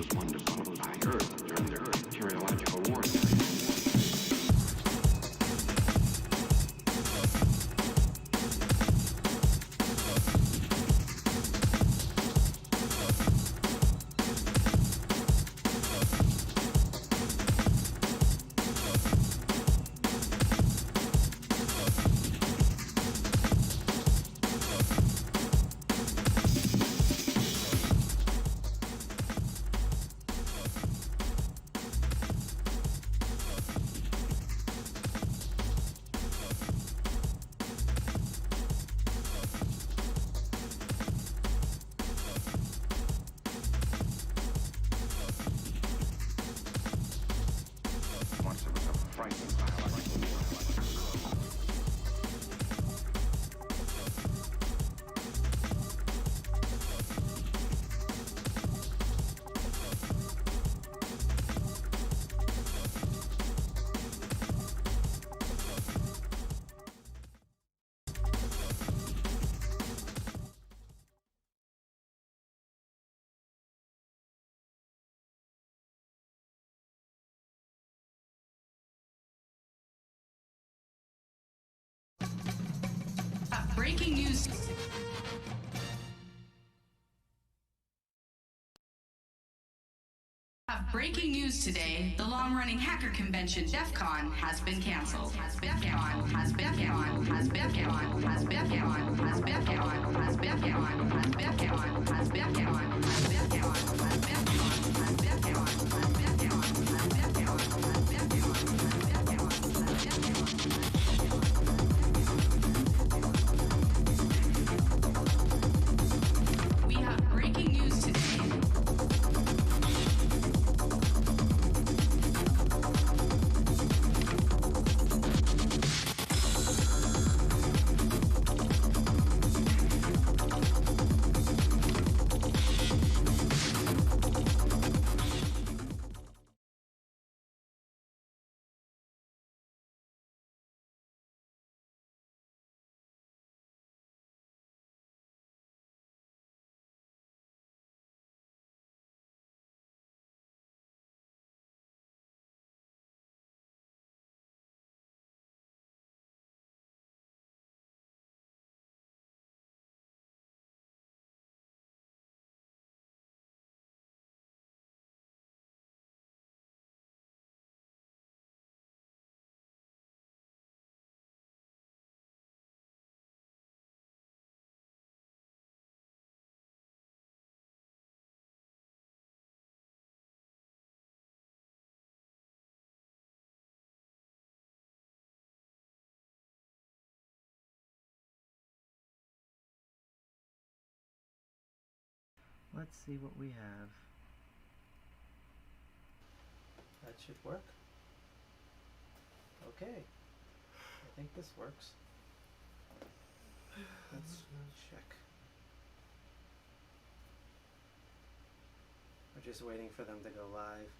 was one developed by Earth during the meteorological warfare. Breaking news. Breaking news today. The long-running hacker convention DEFCON has been canceled. We have breaking news today. Let's see what we have. That should work. Okay. I think this works. Let's check. We're just waiting for them to go live.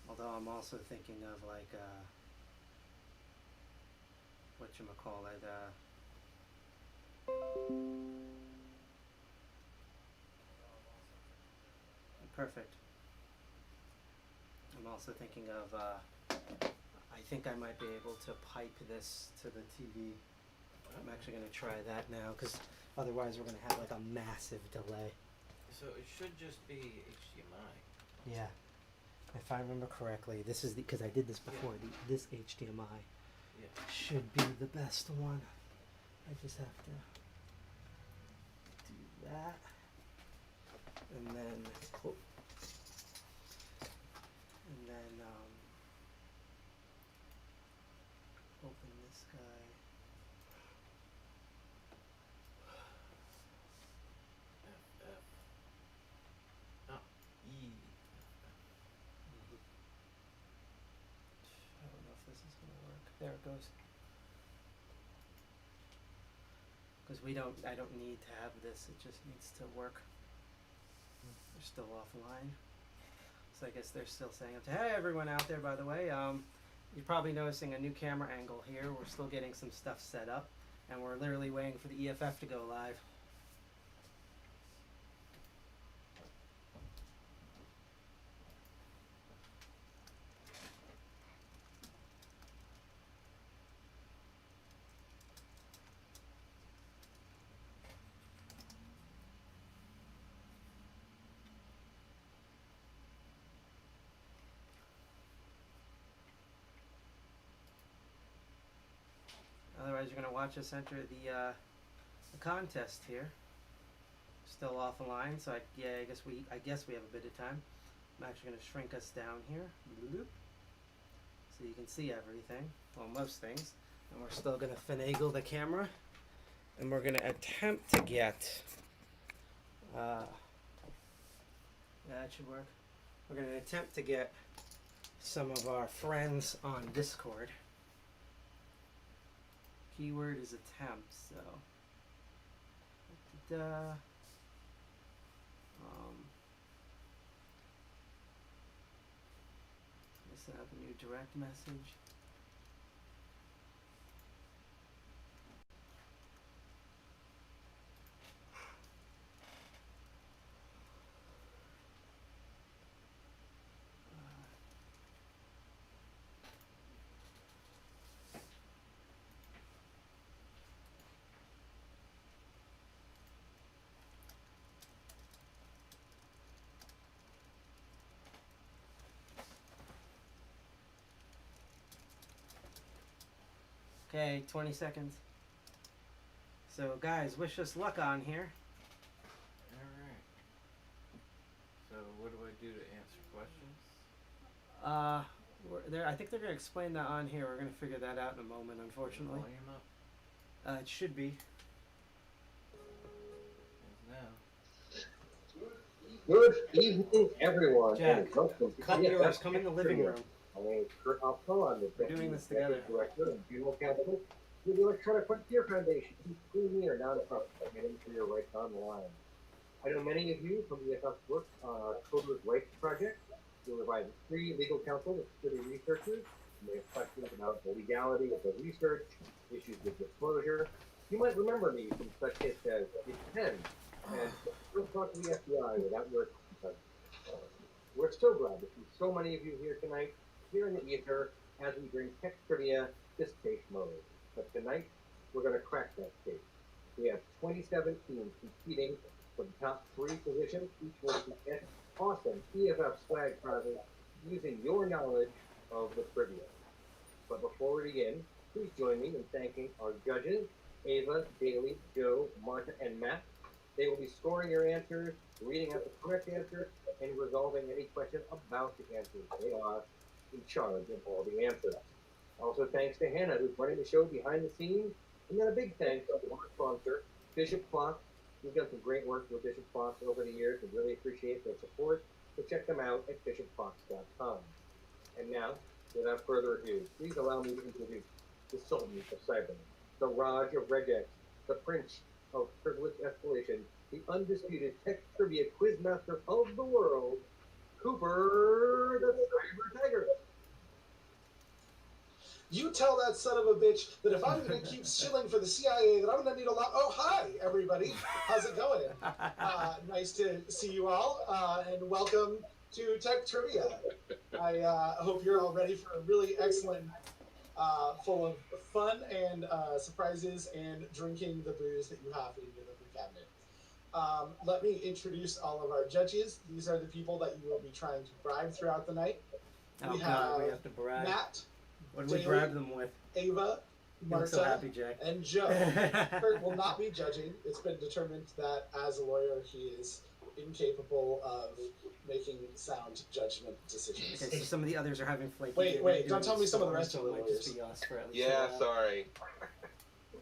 Although I'm also thinking of like whatchamacallit, perfect. I'm also thinking of, I think I might be able to pipe this to the TV. I'm actually going to try that now, because otherwise we're going to have like a massive delay. So it should just be HDMI. Yeah. If I remember correctly, this is the, because I did this before, this HDMI should be the best one. I just have to do that. And then, open this guy. EFF. Oh, EFF. I don't know if this is gonna work. There it goes. Because I don't need to have this, it just needs to work. They're still offline. So I guess they're still saying, hey everyone out there, by the way, you're probably noticing a new camera angle here. We're still getting some stuff set up, and we're literally waiting for the EFF to go live. Otherwise, you're gonna watch us enter the contest here. Still offline, so I guess we have a bit of time. I'm actually gonna shrink us down here, so you can see everything. Well, most things. And we're still gonna finagle the camera, and we're gonna attempt to get. Yeah, that should work. We're gonna attempt to get some of our friends on Discord. Keyword is attempt, so. Set up a new direct message. Okay, 20 seconds. So guys, wish us luck on here. Alright. So what do I do to answer questions? I think they're gonna explain that on here. We're gonna figure that out in a moment, unfortunately. Volume up. It should be. As now. Good evening, everyone. Jack, and welcome to cut EFF yours. Come in the living Trivia. room. My name is Kurt Alpo. I'm the We're doing Deputy this together. Executive Director and General Counsel to the Electronic Frontier Foundation, whose premier nonprofit getting for your rights on the line. I know many of you from EFF's work on our Coders' Rights Project. We provide free legal counsel to security researchers. You may have questions about the legality of the research, issues with disclosure. You might remember me from such hits as It Depends and Don't Talk to the FBI without your consent. We're so glad to see so many of you here tonight, here in the ether, as we bring tech trivia to space mode. But tonight, we're going to crack that case. We have 27 teams competing for the top 3 positions, each with an awesome EFF swag prize using your knowledge of the trivia. But before we begin, please join me in thanking our judges, Ava, Daly, Joe, Martha, and Matt. They will be scoring your answers, reading out the correct answers, and resolving any questions about the answers. They are in charge of all the answers. Also, thanks to Hannah, who's running the show behind the scenes. And then a big thanks to our sponsor, Bishop Clock. We've done some great work with Bishop Clock over the years and really appreciate their support. So check them out at bishopclocks.com. And now, without further ado, please allow me to introduce the Sultan of Cyber, the Raj of Regex, the Prince of Privileged Escalation, the undisputed tech trivia quizmaster of the world, Cooper the Cyber Tiger. You tell that son of a bitch that if I'm going to keep shilling for the CIA, that I'm going to need a lot. Oh, hi, everybody. How's it going? Nice to see you all, and welcome to Tech Trivia. I hope you're all ready for a really excellent, full of fun and surprises and drinking the booze that you have in your liquor cabinet. Let me introduce all of our judges. These are the people that you will be trying to bribe throughout the night. Oh, God, we have to bribe. Matt. What do we bribe them with? Ava, You look so Marta, happy, Jack. and Joe. Kurt will not be judging. It's been determined that as a lawyer, he is incapable of making sound judgment decisions. Okay, so some of the others are having flaky. Wait, don't tell me some of the rest of the might lawyers. just be us for at least Yeah, a while. sorry.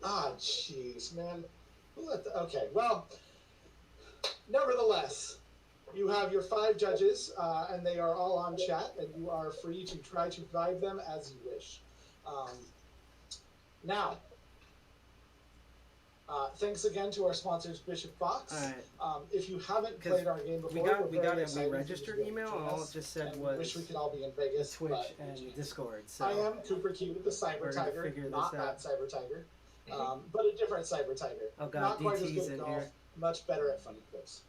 Ah, jeez, man. Okay, well, nevertheless, you have your 5 judges, and they are all on chat, and you are free to try to bribe them as you wish. Now, thanks again to our sponsors, Bishop Fox. All right. If you haven't 'Cause played our game before, we we're got very a excited for you to registered be able to email, join and all us, it just said and was wish we could all be in Vegas, Twitch but and Discord. So I am Cooper Key with the Cyber we're gonna Tiger, figure this not out. that Cyber Tiger, but a different Cyber Tiger. Oh God, Not quite as DT's good in at golf, here. much better at funny clips.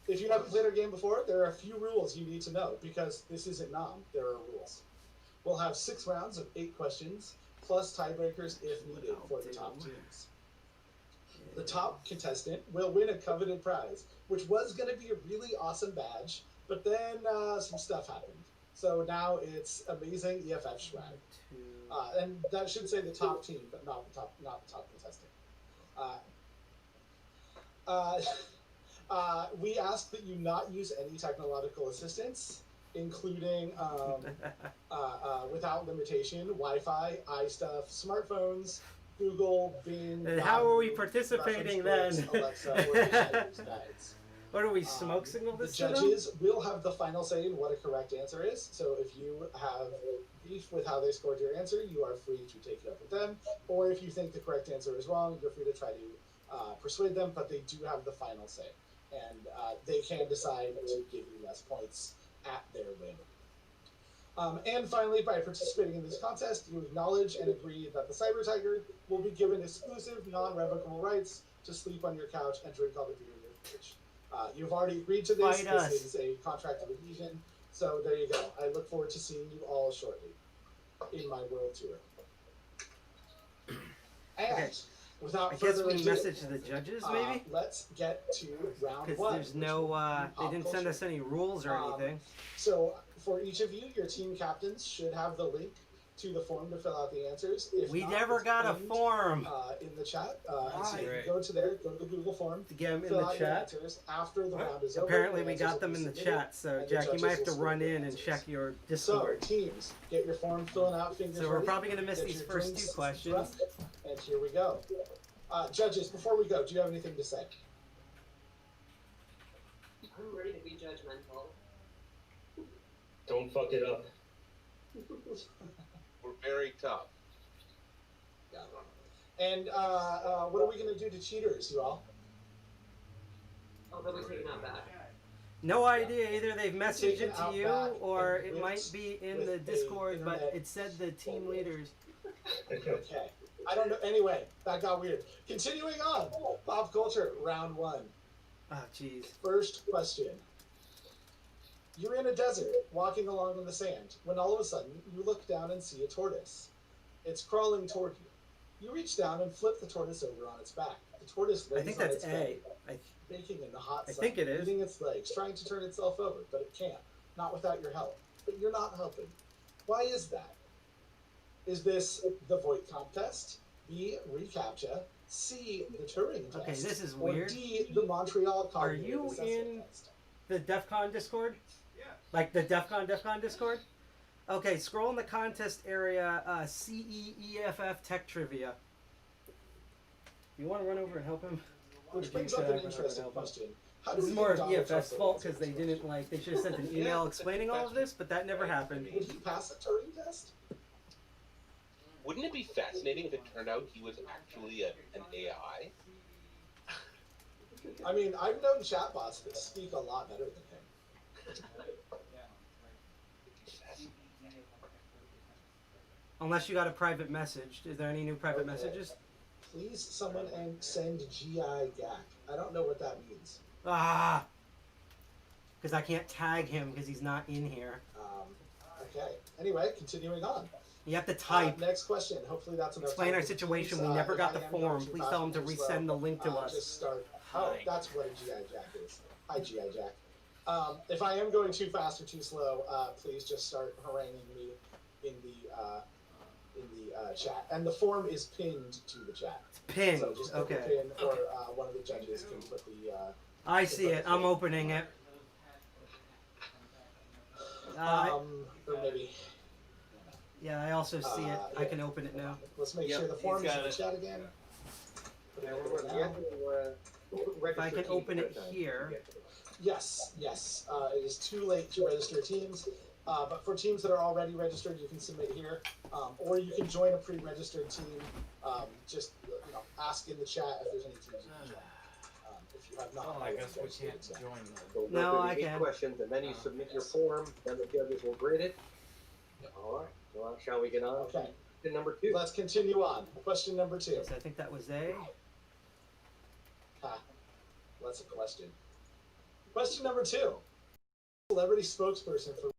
If you haven't played our game before, there are a few rules you need to know, because this isn't NOM, there are rules. We'll have 6 rounds of 8 questions, plus tiebreakers if needed for the top teams. The top contestant will win a coveted prize, which was going to be a really awesome badge, but then some stuff happened. So now it's amazing EFF swag. 2, And that should say the top team, but not the top contestant. We ask that you not use any technological assistance, including without limitation, Wi-Fi, iStuff, smartphones, Google, Bing. And how are we Yahoo, participating reference then? books, Alexa, or dictionaries, guides. What do we smoke signal The this to them? judges will have the final say in what a correct answer is. So if you have beef with how they scored your answer, you are free to take it up with them. Or if you think the correct answer is wrong, you're free to try to persuade them. But they do have the final say, and they can decide to give you less points at their whim. And finally, by participating in this contest, you acknowledge and agree that the Cyber Tiger will be given exclusive, non-revocable rights to sleep on your couch and drink all the beer in your fridge. You've already agreed to this. Fight us. This is a contract of adhesion. So there you go. I look forward to seeing you all shortly in my world tour. And Okay. without I guess further we ado, message the judges, maybe? let's get to round Because one. there's no, they didn't send us any rules or anything. So for each of you, your team captains should have the link to the form to fill out the answers. If We not, never it's got a pinned, form in the chat. And so you Right. can go to there, go to the Google form, to get them in fill the out your chat. answers after the What? round is over. Apparently the we answers got will them be in the submitted, chat, so and the Jack, you judges might have will to score run the in and answers. check your So Discord. teams, get your form filling out, fingers So we're ready, probably going to miss get these your first drinks two questions. prepped, and here we go. Judges, before we go, do you have anything to say? I'm ready to be judgmental. Don't fuck it up. We're very tough. Yeah. And what are we going to do to cheaters, you all? Oh, they'll be taken out back. No idea. Either they've messaged Taken it to out you, back or and it might ripped be in with the a Discord, but internet it said the team leaders. Okay. I don't know. Anyway, that got weird. Continuing on. Pop culture, round one. Oh, jeez. First question. You're in a desert, walking along in the sand, when all of a sudden you look down and see a tortoise. It's crawling toward you. You reach down and flip the tortoise over on its back. The tortoise lays I think on that's its A. belly, I, baking in the hot I sun, think it is. beating its legs, trying to turn itself over, but it can't. Not without your help. But you're not helping. Why is that? Is this the Voight contest? B, reCAPTCHA? C, the Turing test? Okay, this is or weird. D, the Montreal Cognitive you Assessment in- Test? the DEFCON Discord? Yeah. Like the DEFCON Discord? Okay, scroll in the contest area, CE EFF Tech Trivia. You want to run over and help him? Which Or brings should up I an run over and interesting help him? question. How do This we is give more of Donald Trump EFF's the fault right to because they answer didn't this like. They should have sent an email explaining all of this, but that never happened. question? Would he pass the Turing test? Wouldn't it be fascinating if it turned out he was actually an AI? I mean, I've known chatbots that speak a lot better than him. Unless you got a private message. Is there any new private Okay. messages? Please, someone and send GI GAC. I don't know what that means. Ah! Because I can't tag him because he's not in here. Okay. Anyway, continuing on. You have to type. Next question. Hopefully that's enough. Explain time. our situation. Please, We never if got I the am going form. too Please fast tell him or to too resend slow, the link to us. Just start. Oh, that's what a GI Jack is. Hi, GI Jack. If I am going too fast or too slow, please just start haranguing me in the chat. And the form is pinned to the chat. It's pinned. So just click the Okay. pin, or one of the judges can put the. I see it. I'm opening it. Or maybe. Yeah, I also see it. I can open it now. Let's make Yep, sure the he's form is got in the it. chat again. Put it Now, over we're now. If I can open it here. Yes. It is too late to register teams, but for teams that are already registered, you can submit here, or you can join a pre-registered team. Just ask in the chat if there's any teams you can join. If you have not, Oh, I guess we registered can't yet. join them. So No, go I through the 8 can. questions, and then you submit your form, then the judges will grade it. All right. Well, shall we get on Okay, to number 2? let's continue on. Question number 2. Yes, I think that was A. That's a question. Question number 2. Celebrity spokesperson for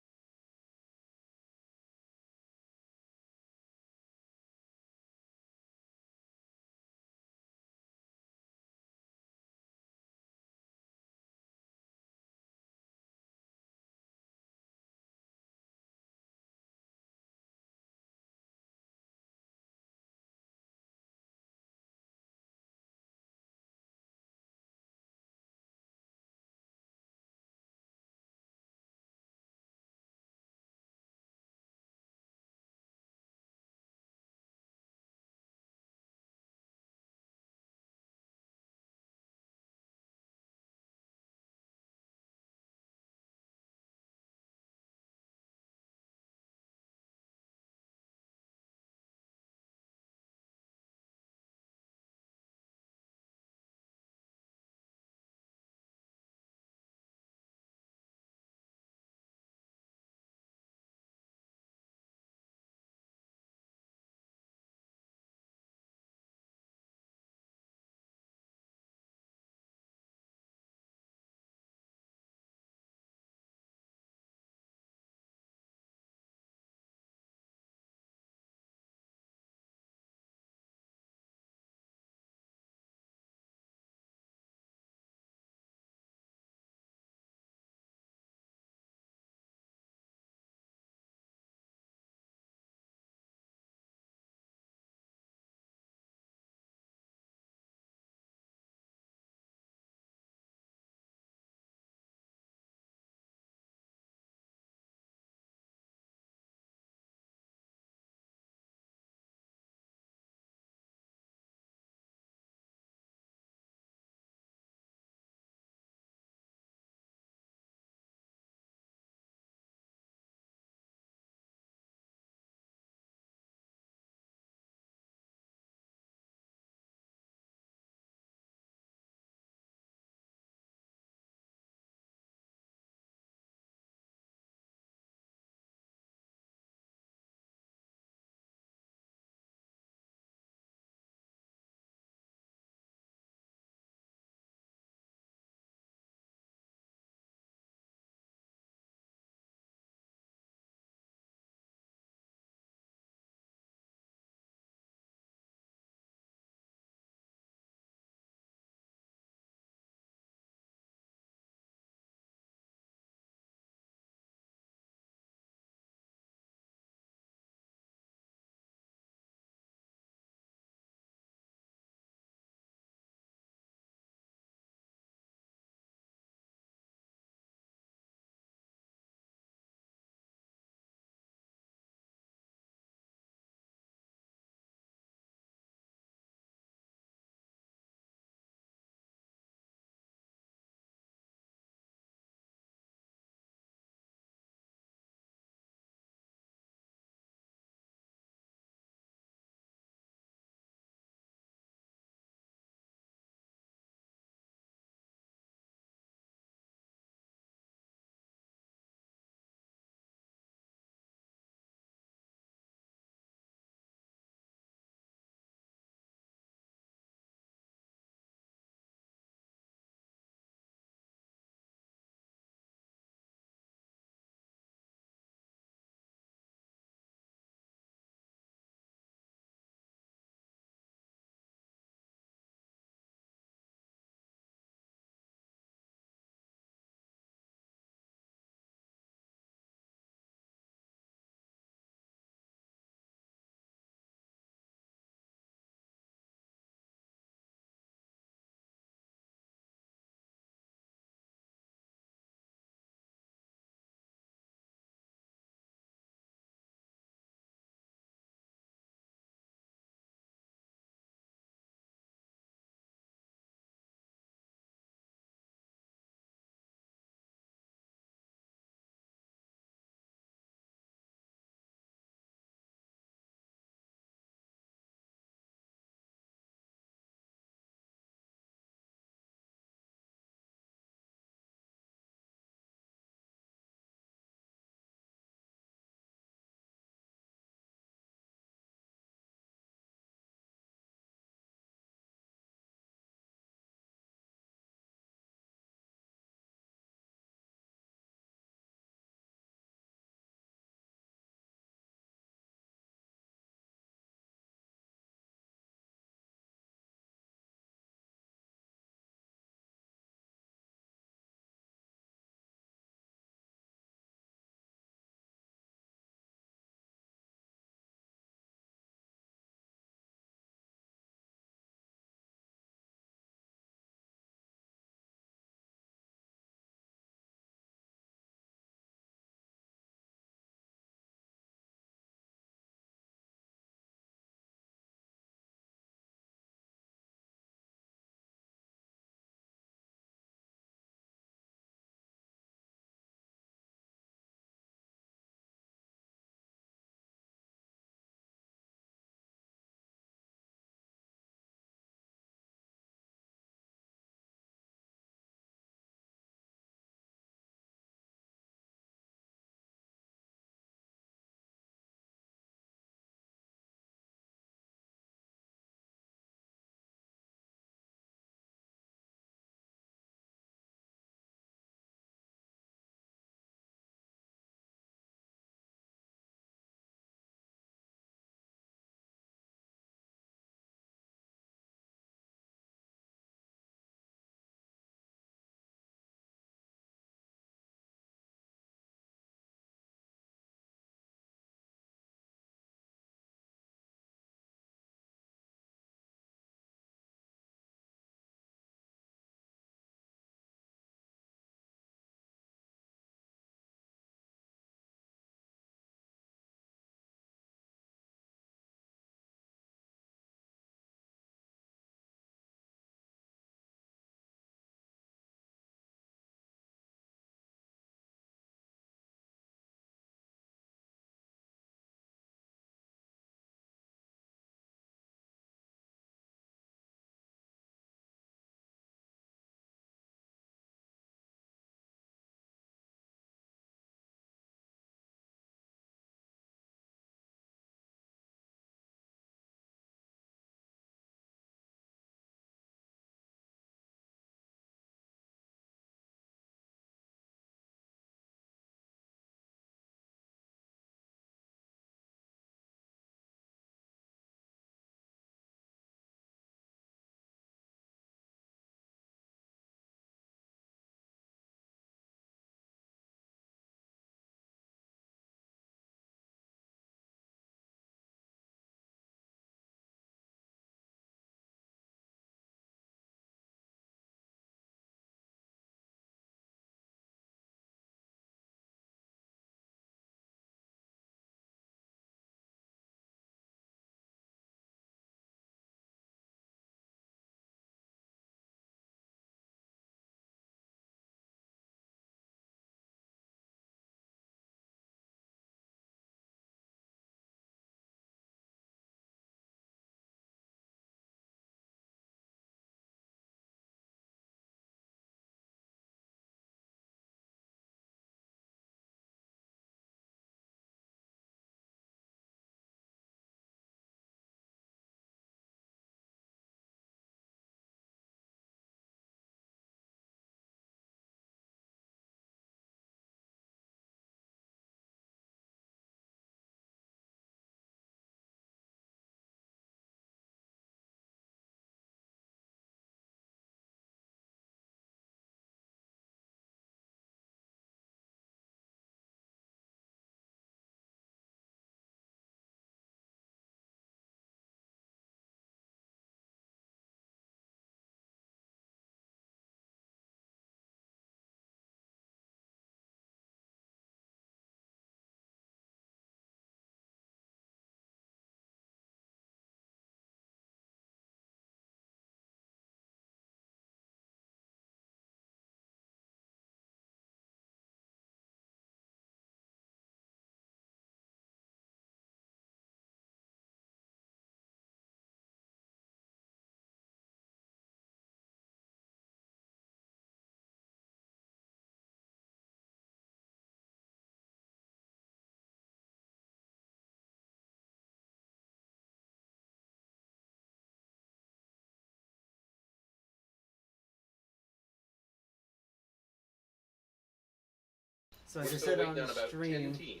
So We're as I still said waiting on on the about 10 stream, teams.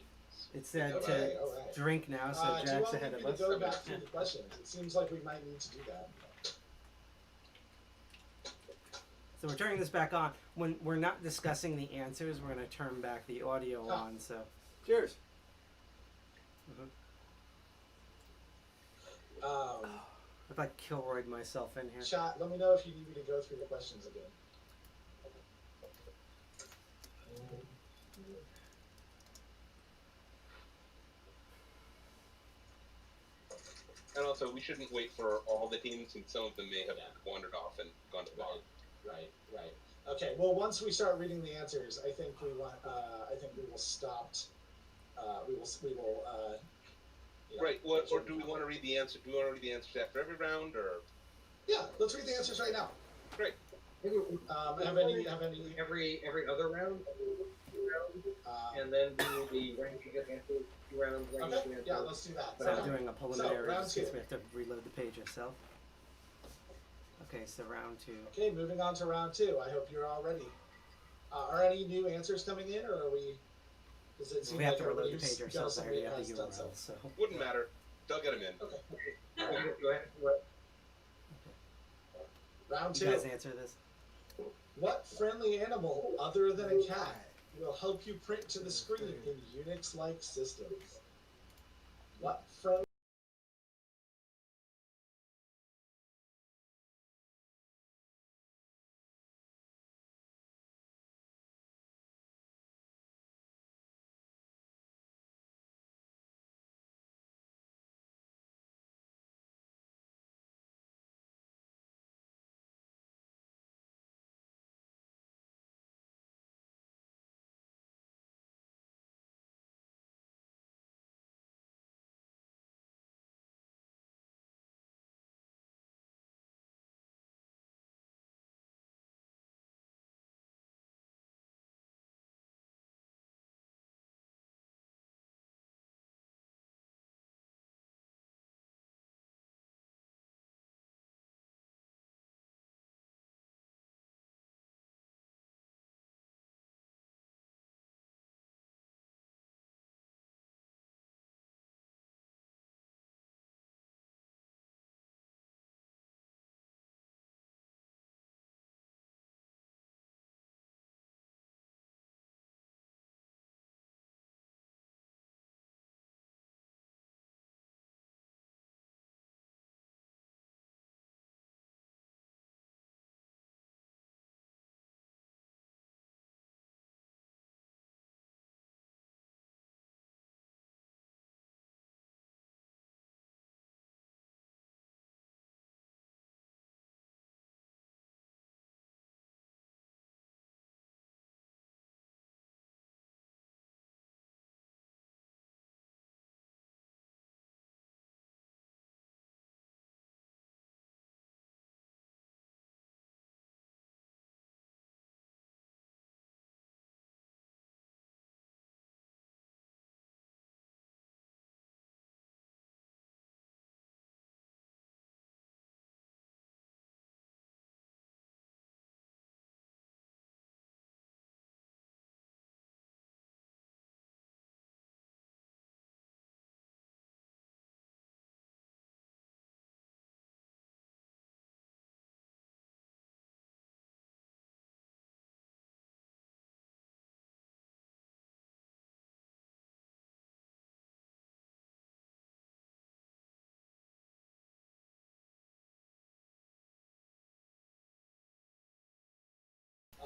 it said Okay, to all right. drink now, so Do you Jack's want ahead me of to us. go back through the questions? It seems like we might need to do that. So we're turning this back on. When we're not discussing the answers, we're going to turn back the audio on. So Cheers. if I Kilroyed myself in here. Chat, let me know if you need me to go through the questions again. And also, we shouldn't wait for all the teams, and some of them may have wandered off and gone to bed. Right. Okay. Well, once we start reading the answers, I think we want. I think we will stop. We will. Right. Or do we want to read the answer? Do we want to read the answers after every round, or? Yeah. Let's read the answers right now. Great. Have any? Every other round, and then do the ranking of answers 2 rounds. Okay. Yeah. Let's do that. So I'm doing a preliminary round just in case 2. we have to reload the page ourselves. Okay, so round 2. Okay. Moving on to round 2. I hope you're all ready. Are any new answers coming in, or are we? Does it seem We have like to reload the everybody page who's ourselves. I done already something have the has done URL, so. Wouldn't matter. They'll get them in. Okay. Go ahead. Round You 2. guys answer this. What friendly animal other than a cat will help you print to the screen in Unix-like systems? What friendly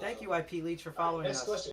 Thank you, IP Leech, for following next us. question.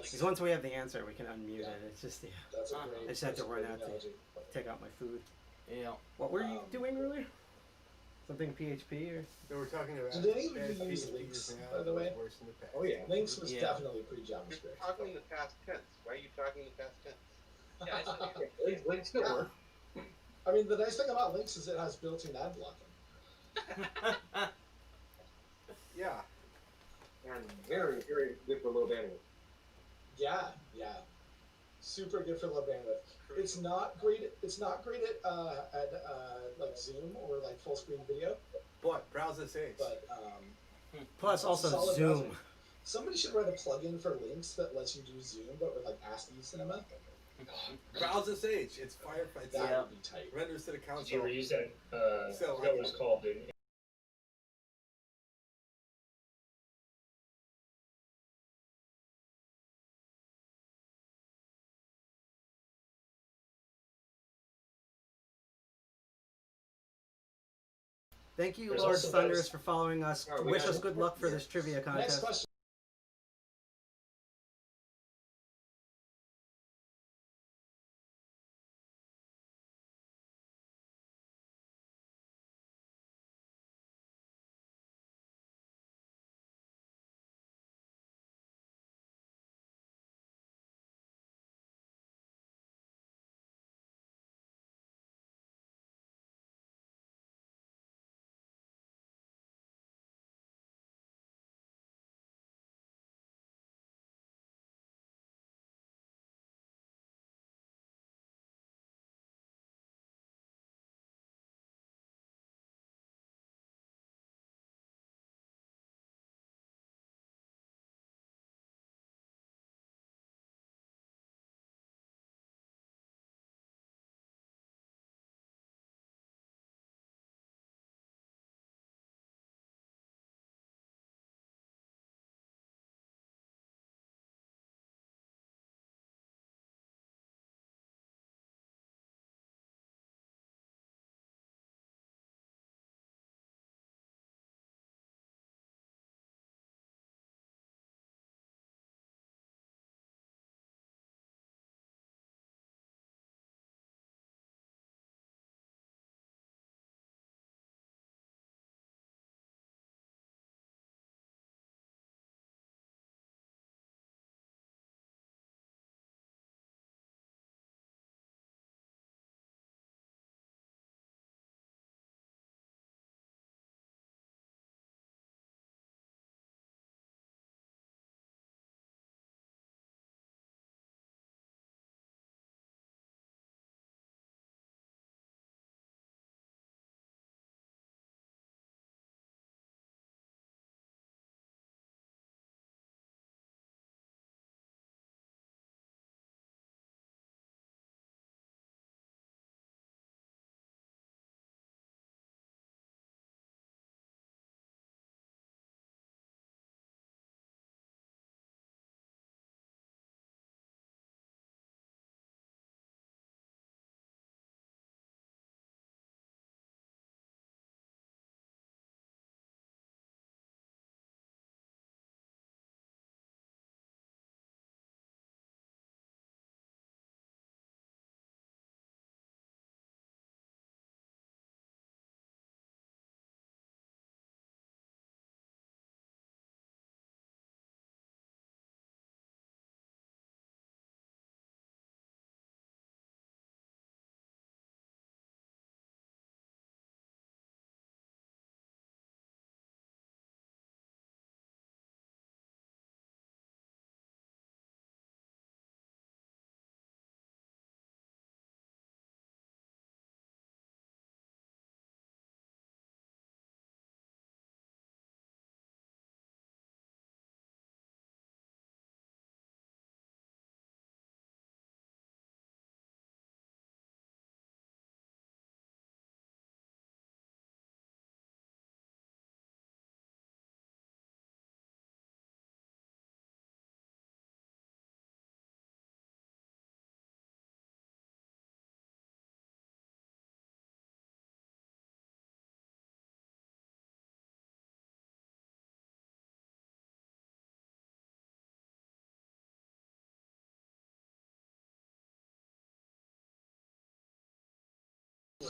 Because once we have the answer, we can unmute it. It's just, yeah. That's a great. I just had to that's a run great out to analogy. take out my food. Yeah. What were you doing earlier? Something PHP or? So we're talking about. Did any of you bad use PHP links, now, by the way? worse in the past. Oh yeah. Links was Yeah. definitely You're pre-JavaScript. talking in the past tense. Why are you talking in the past tense? Yeah, I said Links, links still Yeah. work. I mean, the nice thing about links is it has built-in ad blocking. Yeah. And very, very good for low bandwidth. Yeah, yeah. Super good for low bandwidth. It's not great. It's not great at like Zoom or like full screen video, But browser saves. but Plus also Solid Zoom. browser. Somebody should write a plugin for links that lets you do Zoom, but with like ASCII cinema. Browser Sage. It's Firefight. That Sage. would be tight. Renders to the Did you console. ever use that? So I forgot what it's called. In Thank you, There's Lord also Thunderous, those- for following us. Oh, we Wish got us it. good luck for Yeah. this trivia Next contest. question.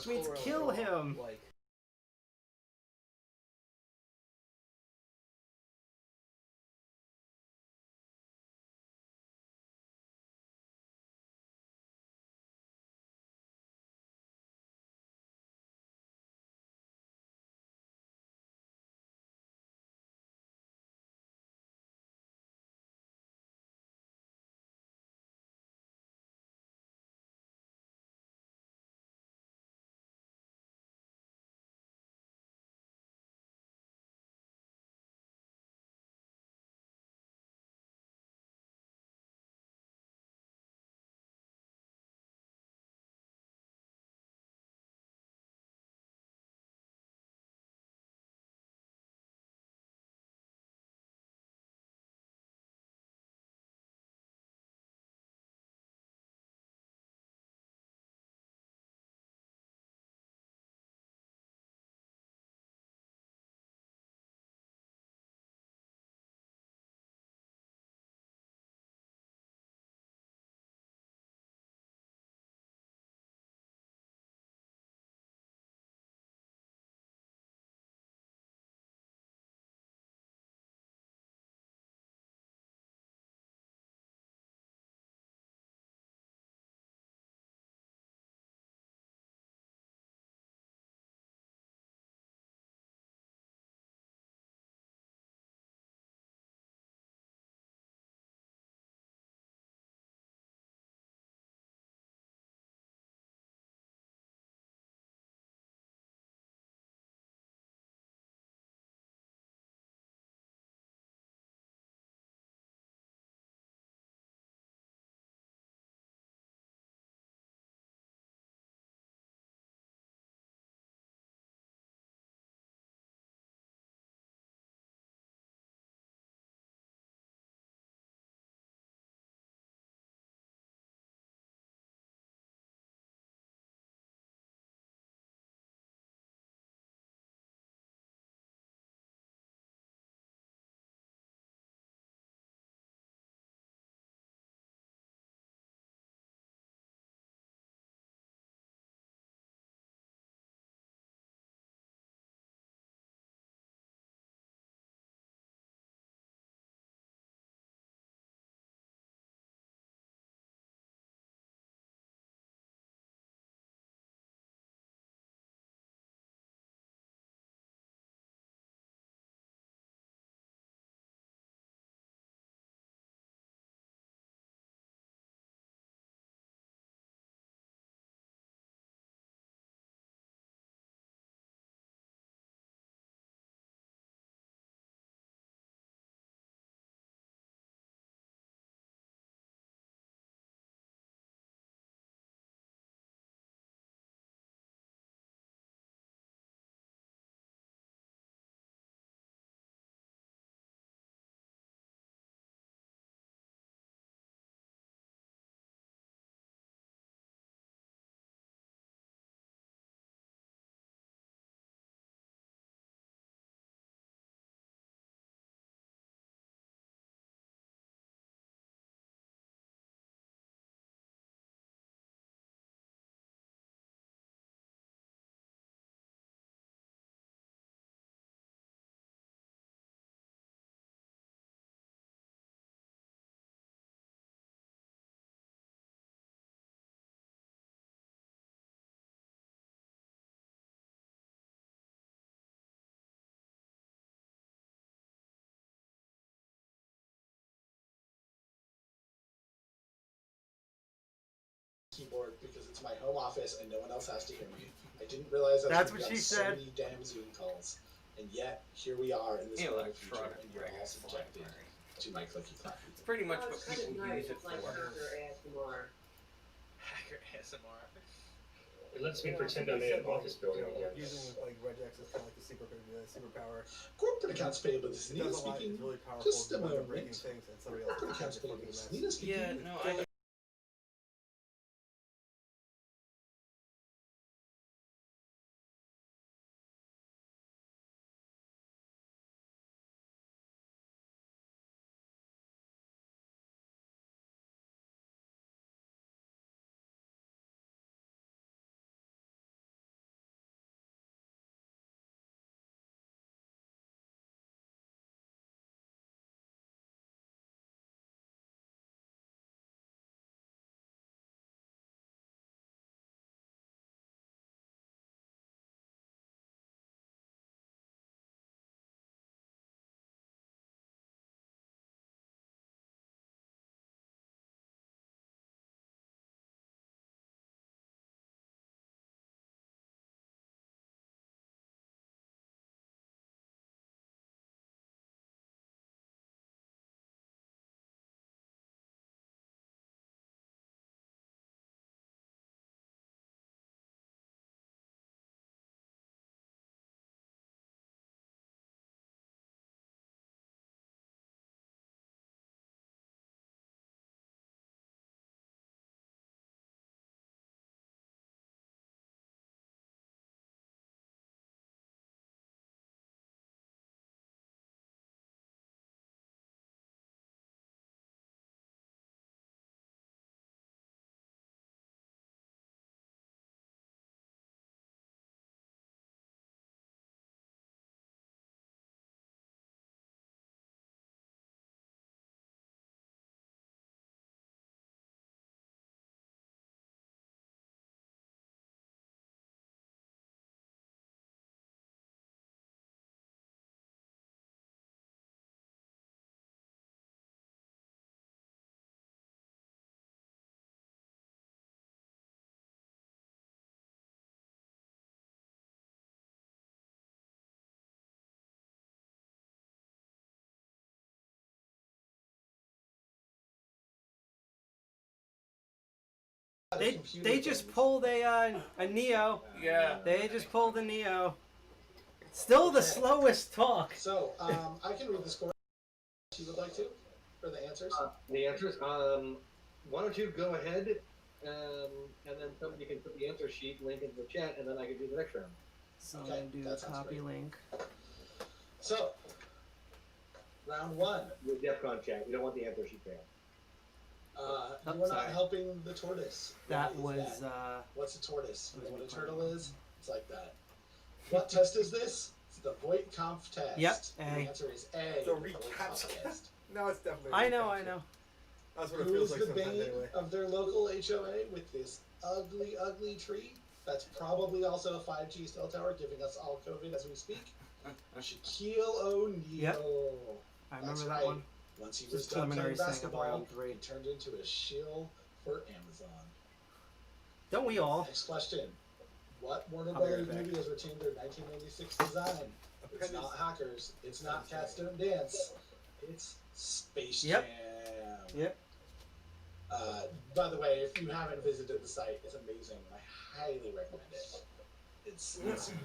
Which means squirrel kill draw, him. Like, keyboard because it's my home office and no one else has to hear me. I didn't realize I was That's gonna what be she on so said. many damn Zoom calls, and yet here we are in this world of future, electronic and you're all subjected to my clicky clacky. it's pretty much Oh, what it's kind people of nice. use it It's like for. hacker ASMR. Hacker ASMR. It lets me pretend I'm in an office building again. Using like regex is kind of like the superpower. Corporate accounts payable. This is It Nina does a lot. speaking. It's really powerful. Just a when you're moment. breaking things and somebody else Corporate is accounts a fucking payable. This mess. is Nina speaking. Yeah, no, I They just pulled a Neo. Yeah. They just pulled a Neo. Still the slowest talk. So, I can read the score if you would like to, or the answers. The answers. Why don't you go ahead, and then somebody can put the answer sheet link into the chat, and then I can do the next round. So I'm Okay, gonna do that the sounds copy great. link. So, round one. With DEFCON chat, we don't want the answer sheet fail. You were not sorry. helping the tortoise. That What is was that? What's a tortoise? You know what a recording. turtle is? It's like that. What test is this? It's the Voight-Kampff test. Yep, The A. answer is A. The the recaptcha. Voight-Kampff test. No, it's definitely. I know. That's what it Who feels is like the sometimes bane anyway. of their local HOA with this ugly, ugly tree? That's probably also a 5G cell tower giving us all COVID as we speak. Shaquille O'Neal. Yep. I remember That's that right. one. Once he Just was done preliminary playing thing of basketball, round 3. he turned into a shill for Amazon. Don't we all? Next question. What Warner I'll be Brothers right back. movie has retained their 1996 design? It's not Hackers. It's not Cats Don't Dance. It's Space Yep. Jam. Yep. By the way, if you haven't visited the site, it's amazing. I highly recommend it. It's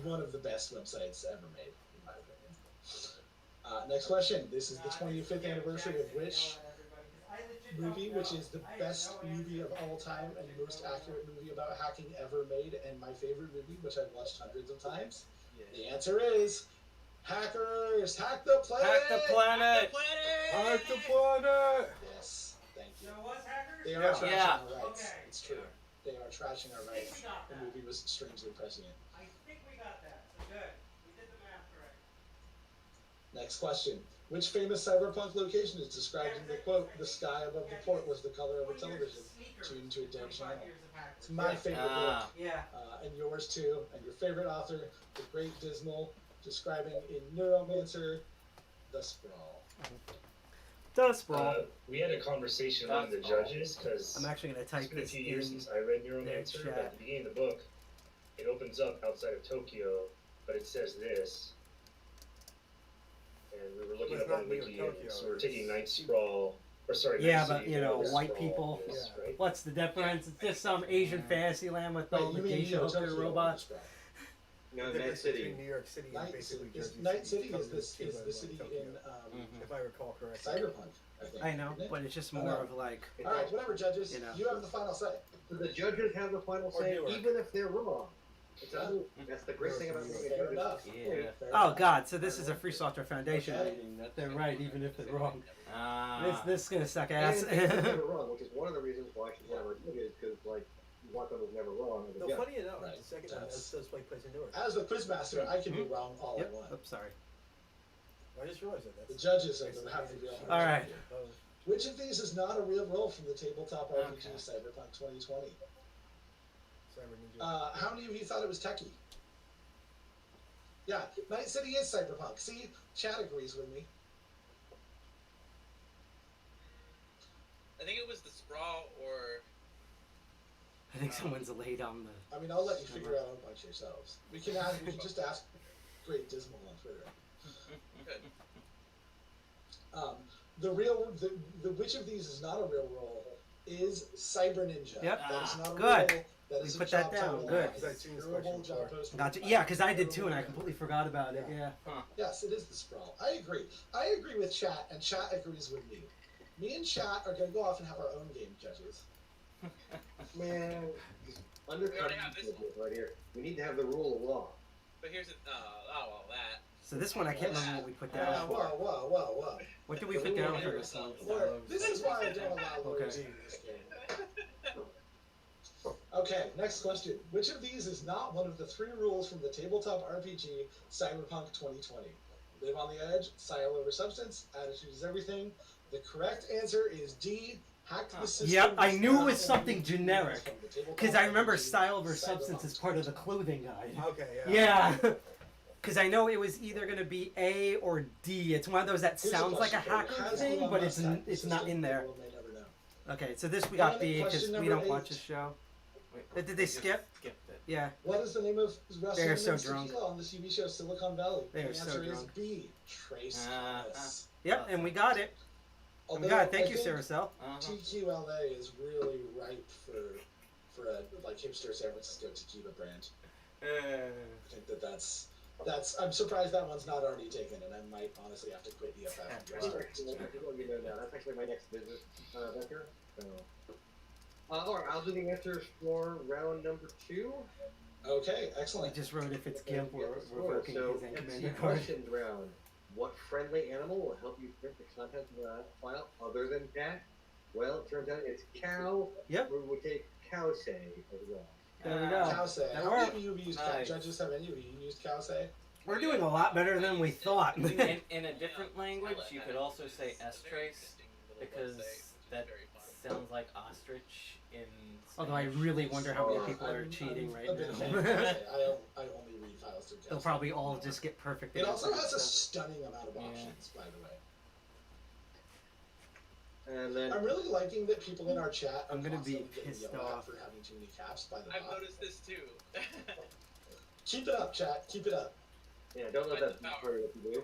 one of the best websites ever made, in my opinion. Next question. This is the 25th anniversary of which movie, which is the best movie of all time and most accurate movie about hacking ever made, and my favorite movie, which I've watched hundreds of times? The answer is Hackers! Hack the Planet! Hack the planet! Hack the planet! Yes, thank you. So was Hackers? They are Yeah. trashing Yeah. our rights. Okay. It's true. They are trashing our rights. we got The that. movie was strangely prescient. I think we got that. So good. We did the math correct. Next question. Which famous cyberpunk location is described in the quote, "The sky above the port was the color of a television, tuned to a dead channel"? It's my favorite book, Yeah. and yours too, and your favorite author, the Great Dismal, describing in Neuromancer, the sprawl. Does sprawl. We had a conversation with the judges because I'm actually gonna it's type been a this few years in. since I read Neuromancer. their But at chat. the beginning of the book, it opens up outside of Tokyo, but it says this. And we were looking It's up on not near Wiki, Tokyo, and so we're it's- taking Night Sprawl, or sorry, Yeah, Night but, City, you know, Night white Sprawl people- is, right? What's the difference? It's just some Asian fantasy land with all the you mean geisha Neo hooker Tokyo robots. sprawl. No, The Night difference City. between New York City and Night basically City, Jersey Night City comes is in this Cuba is the and city Tokyo, in if I recall correctly. Cyberpunk, I think. I know, isn't it? but it's just I more know. of like, All right, whatever, judges. You know. You have the final say. So the judges have the final Or say, Newark. even if they're wrong. It's that's the great thing about being a Fair judge. enough. Yeah. Fair oh enough. god, so this is a Free Software Foundation Okay. reading that they're right even if they're wrong. Ah. This is gonna suck And ass. if they're wrong, which is one of the reasons why she's never did it, because like you want them to never wrong. as a No, judge. funny enough, Right. the second time That's- does play place in Newark. As the quizmaster, I can be wrong all Yep. I want. Oops, sorry. I just realized that. The That's judges are the have the real. All right. Oh, Which of these is not a real role from the tabletop RPG Okay. Cyberpunk 2020? Cyber Ninja. How many of you thought it was techie? Yeah, Night City is Cyberpunk. See, chat agrees with me. I think it was the sprawl or I think someone's laid on the. I mean, I'll let you figure out amongst yourselves. We can just ask Great Dismal on Twitter. good. The which of these is not a real role is Cyber Ninja. Yep. That is not a Good. role. That We is put a that job down. title. Good. It is a terrible job post. Gotcha. Yeah, because I did too, and I completely forgot about it. Yeah. Yes, it is the sprawl. I agree. I agree with chat, and chat agrees with me. Me and chat are going to go off and have our own game, judges. Man, undercut have this right here. We need to have the rule of law. But here's it. Oh well, that. So this one I can't remember what we put Whoa, down for. whoa. What did we put down for this one? Look, this is why I don't allow lawyers Okay. in this game. Okay, next question. Which of these is not one of the 3 rules from the tabletop RPG Cyberpunk 2020? Live on the edge, style over substance, attitude is everything. The correct answer is D. Hack the system. Yep, I is knew not it was one of something the 3 rules generic. from the tabletop Because I remember RPG style over Cyberpunk substance is part of the clothing guide. Okay, yeah. Yeah. Because I know it was either going to be A or D. It's one of those that Here's a sounds like a question for you. hacker Has thing, Elon but Musk hacked the it's not system? in there. People may never know. Okay, so this we got And B because question we number don't watch 8. this show. Wait, Did they skip? Skipped it. Yeah. What is the name of wrestling They're so named drunk. Tequila on the TV show Silicon Valley? They the are so answer is drunk. B. Trace Thomas. Yep, and we got it. And we Although got it. Thank I you, think Saracel. TQLA is really ripe for a like hipster San Francisco tequila brand. Uh, I think that's. I'm surprised that one's not already taken, and I might honestly have to quit EFF. and go That's start actually, tequila. that's actually my next business venture. So, all right, I'll do the answers for round number 2. Okay, I excellent. just wrote if it's GIMP, we're Score. revoking So, his MC commander card. questions round. What friendly animal will help you print the content of the file other than cat? Well, it turns out it's cow. Yep. We will take cow say as well. There we go. Cowsay. That How many worked. of you have used Nice. Judges, have any of you used Cowsay? We're doing a lot better than we thought. in a different language, you could also say S-trace, because that sounds like ostrich in Spanish. Although I really wonder how many people are cheating right a bit of a fan now. of Cowsay. I only read files through They'll Cowsay. probably all just get perfect. It also has a so. stunning amount of options, by the way. And then I'm really liking that people in our chat are I'm gonna be constantly getting pissed yelled off. at for having too many caps by the I've bot. noticed this too. Keep it up, chat. Keep it up. yeah, don't let that be Power. part of what you do.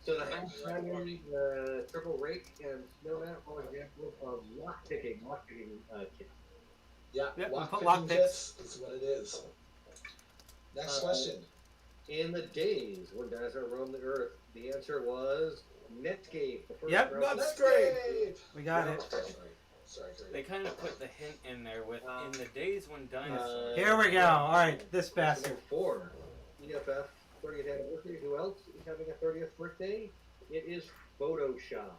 So the house dragon, triple rake, and snowman are all examples of lockpicking kit. Yeah, Yep, we lock put picking lock picks. kits is what it is. Next question. In the days when dinosaurs roamed the earth, the answer was Netscape. The first Yep. round- That's great. We got it. Sorry, They kind of put the hint in there with in the days when dinosaurs. Here we go. All right, this Question bastard. number 4. EFF 30th anniversary. Who else is having a 30th birthday? It is Photoshop.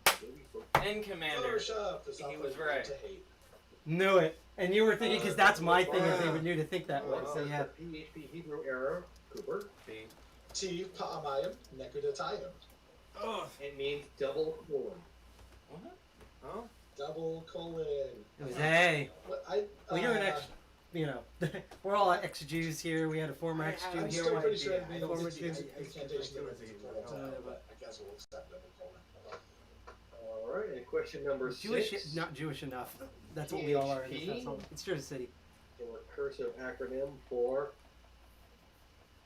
And Commander. Photoshop. The He software was you right. to hate. Knew it. And you were thinking, because that's my thing, is they would knew to think that way. So yeah. The PHP Hebrew error, Cooper. See? T. Pa'amayim. Nekodatayim. Oh. It means double colon. What? Huh? Double colon. It was A. What, I, Well, you're an ex. You know, we're all ex-Jews here. We had a former ex-Jew I'm here. still one- pretty sure it I means don't former it's Jew. a incantation that was used for a Uh, time, but I guess we'll accept double colon. All right, and question number Jewish, 6. not Jewish enough. That's what we all are in this PHP. household. It's Jersey City. A recursive acronym for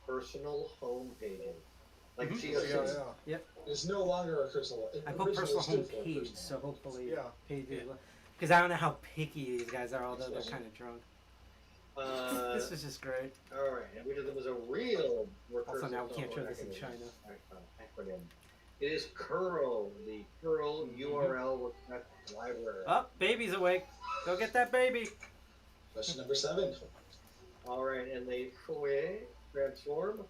personal home pages. Like Mhm. CSS. Yeah. It's no longer a cursor. It I put originally personal stood home for page, personal. so hopefully Yeah. pages. Because I don't know how picky these guys are, although they're kind of drunk. This was just great. All right, and which of them is a real recursive Also, now we can't show software this in acronym? China. Acronym. It is curl, the curl URL request library. Oh, baby's awake. Go get that baby. Question number 7. All right, and the Fourier transform.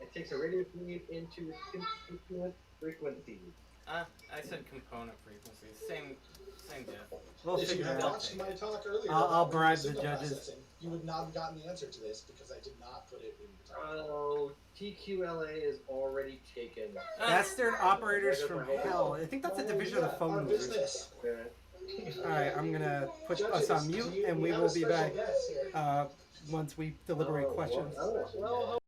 It takes a radio feed into constituent frequencies. I said component frequencies. Same diff. We'll If you figure had it out. watched my talk earlier, I'll about bribe the signal judges. processing, you would not have gotten the answer to this because I did not put it in the talk. Oh, TQLA is already taken. That's their operators from hell. I think that's a division of the Our phone users. business. All right, I'm gonna put Judges, us on do mute, you- and we have will a be special back guest here. once we deliberate questions. Well,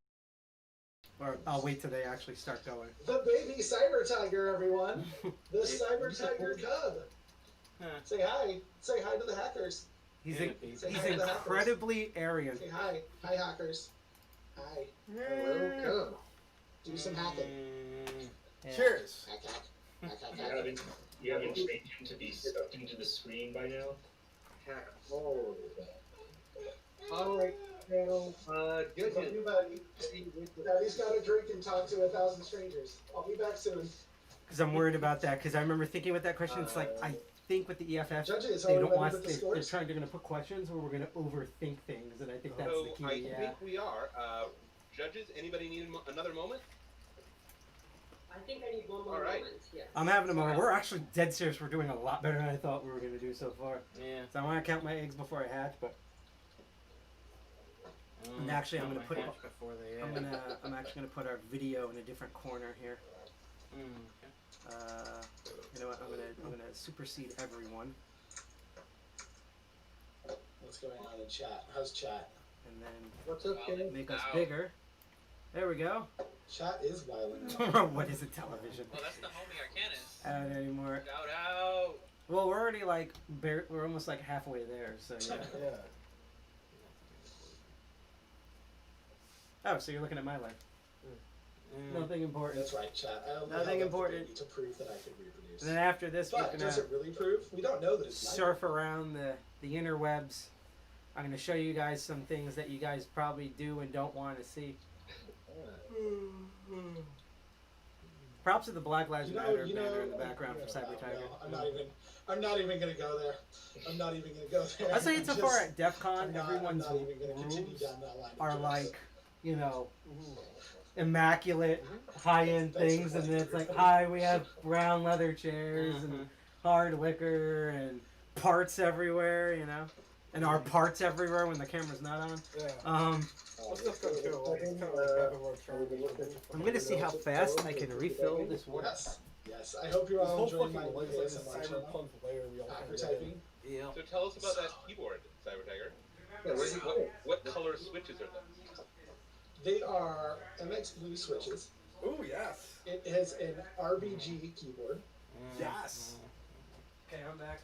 Or I'll wait till they actually start going. The baby cyber tiger, everyone. The cyber tiger cub. Huh. Say hi. Say hi to the hackers. He's Yeah, he's Say hi to the hackers. incredibly Aryan. Say hi. Hi, hackers. Hi. hello, cub. Do some hacking. Yeah. Cheers. Hack, hack. Hack, hack, You hack. haven't trained him to be stuck into the screen by now? Hack all of it. All right, now, Love judges. you, buddy. Daddy's got to drink and talk to 1,000 strangers. I'll be back soon. Because I'm worried about that. Because I remember thinking with that question, it's like I think with the EFF, Judges, they are we don't ready want with the they're scores? trying. They're gonna put questions where we're gonna overthink things, and I think that's So the key. I Yeah. think we are. Judges, anybody need another moment? I think I need one more All right. moment. Yes. I'm having a moment. We're actually dead serious. We're doing a lot better than I thought we were gonna do so far. Yeah. So I want to count my eggs before I hatch, but And actually, I'm gonna put it- before they. I'm actually gonna put our video in a different corner here. Okay. You know what? I'm gonna supersede everyone, What's going on in chat? How's chat? and then What's up, kid? make us Ow. bigger. There we go. Chat is violent. What is a television? Well, that's the homie Arcanus. I don't know anymore. Shout out. Well, we're already like we're almost like halfway there. So yeah. Yeah. Oh, so you're looking at my life. Nothing important. That's right, chat. I only Nothing held up the important. baby to prove that I could reproduce. And then after this, we're But gonna does it really prove? We don't know that it's surf around the interwebs I'm gonna show you guys some things that you guys probably do and don't want to see. Props to the Black Lives Matter banner in the background for Cyber Tiger. I'm not even gonna go there. I'm not even gonna go there. I say so far at DEFCON, everyone's I'm not even gonna continue rooms down that line of are jokes. like, you know, immaculate, high-end things, and then it's like, hi, we have brown leather chairs and hard liquor and parts everywhere, you know, and our parts everywhere when the camera's not on. Yeah. What's this going to? It's kind of like half of our charm. I'm gonna see how fast I can refill this water. Yes. I hope you're This all whole enjoying my fucking life is ASMR like a channel. cyberpunk layer we all Hacker kind of live in. typing. Yeah. So tell us about that keyboard, Cyber Tiger. Yeah, where's he going? What color switches are those? They are MX Blue switches. Ooh, yes. It has an RBG keyboard. Yes. Okay, I'm back.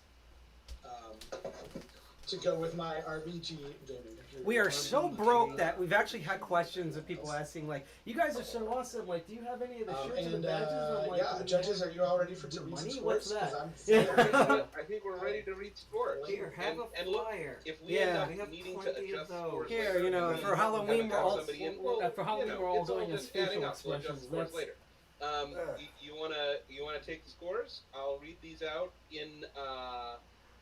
To go with my RBG gaming computer. We are so broke that we've actually had questions of people asking, like, you guys are so awesome, like, do you have any of the shirts and the badges? I'm like, yeah, judges, are you all ready to read some money? scores? What's that? 'Cause I think we're ready to read scores. Here, have a and look, flyer. if we end Yeah. up We have needing to plenty of adjust those. scores Here, later, you know, we for Halloween, gotta we're all call somebody in. Well, for Halloween you know, we're all it's all doing as just adding facial up. We'll adjust expressions. scores That's later. You wanna take the scores? I'll read these out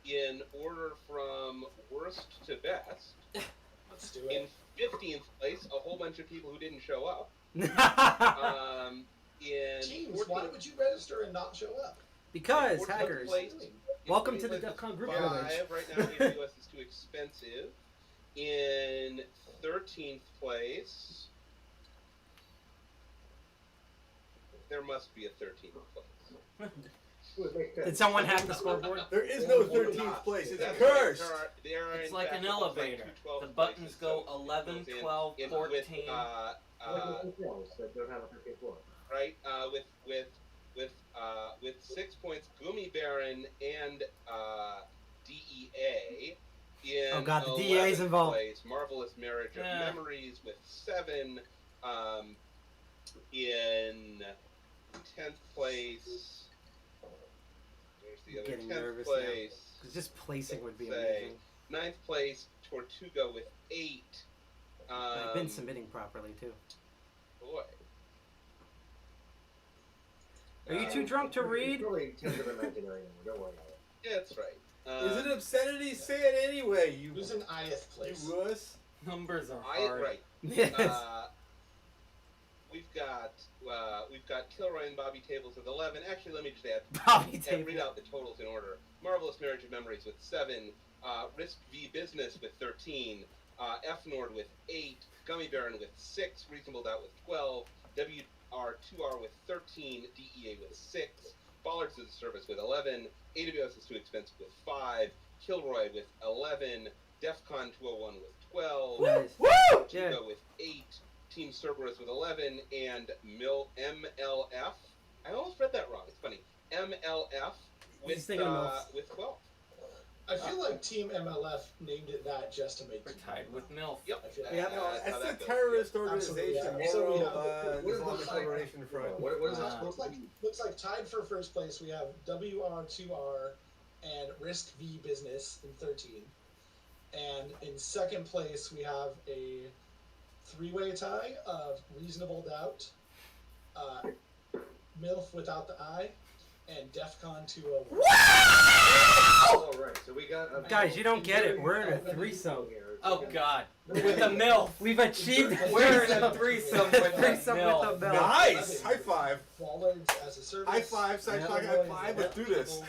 in order from worst to best. Let's do it. In 15th place, a whole bunch of people who didn't show up. In James, why would you register and not show up? because 14th hackers. place- Welcome in to the 14th DEFCON group place, village. 5 right now. AWS is too expensive. In 13th place, there must be a 13th place. Did someone hack the scoreboard? There is no 13th place. It's That's cursed. right. There are It's in like fact, an it looks like elevator. two 12th The buttons places, go so it 11, goes in- 12, in 14. with, Like the films that don't have a 13th floor. right? With 6 points, Gummy Baron and DEA. In Oh god, the DEA is 11th involved. Place, Marvelous Marriage of Yeah. Memories with 7. In 10th place, there's the other Getting 10th nervous place. Because just placing would be Say, amazing. 9th place, Tortuga with 8. I've been submitting properly too. Boy. Are you too drunk to read? It's really 10 to the 1999, don't worry about it. Yeah, that's right. Is it obscenity? Say it anyway, you. Who's in IF place? You wuss. Numbers are I hard. right. Yes. We've got Kilroy and Bobby Tables with 11. Actually, let me just add. Bobby and Table. read out the totals in order. Marvelous Marriage of Memories with 7. Risk v Business with 13. F Nord with 8. Gummy Baron with 6. Reasonable Doubt with 12. WR2R with 13. DEA with 6. Bollards as a Service with 11. AWS is Too Expensive with 5. Kilroy with 11. DEFCON 201 with 12. Nice. Woo! Yeah. Tugo with 8. Team Cerberus with 11. And MLF. I almost read that wrong. It's funny. MLF He's thinking of with 12. I feel like Team MLF named it that just to make We're you tied with MILF. Yep. I feel like Yeah. No, That's how that's that the goes, terrorist yeah. organization, Absolutely, yeah. So we World have- what is Islamic the- Liberation Front. What is that Uh, supposed to be? looks like tied for first place we have WR2R and Risk v Business in 13. And in second place we have a three-way tie of Reasonable Doubt, MILF Without the I, and DEFCON 201. Oh, right. So we got. Guys, you don't get it. We're in a threesome. Oh god. With the MILF. We've achieved a We're in a threesome with the threesome MILF. with the MILF. Nice! High five. Bollards as a service. High five, side flag, high five. Let's do this.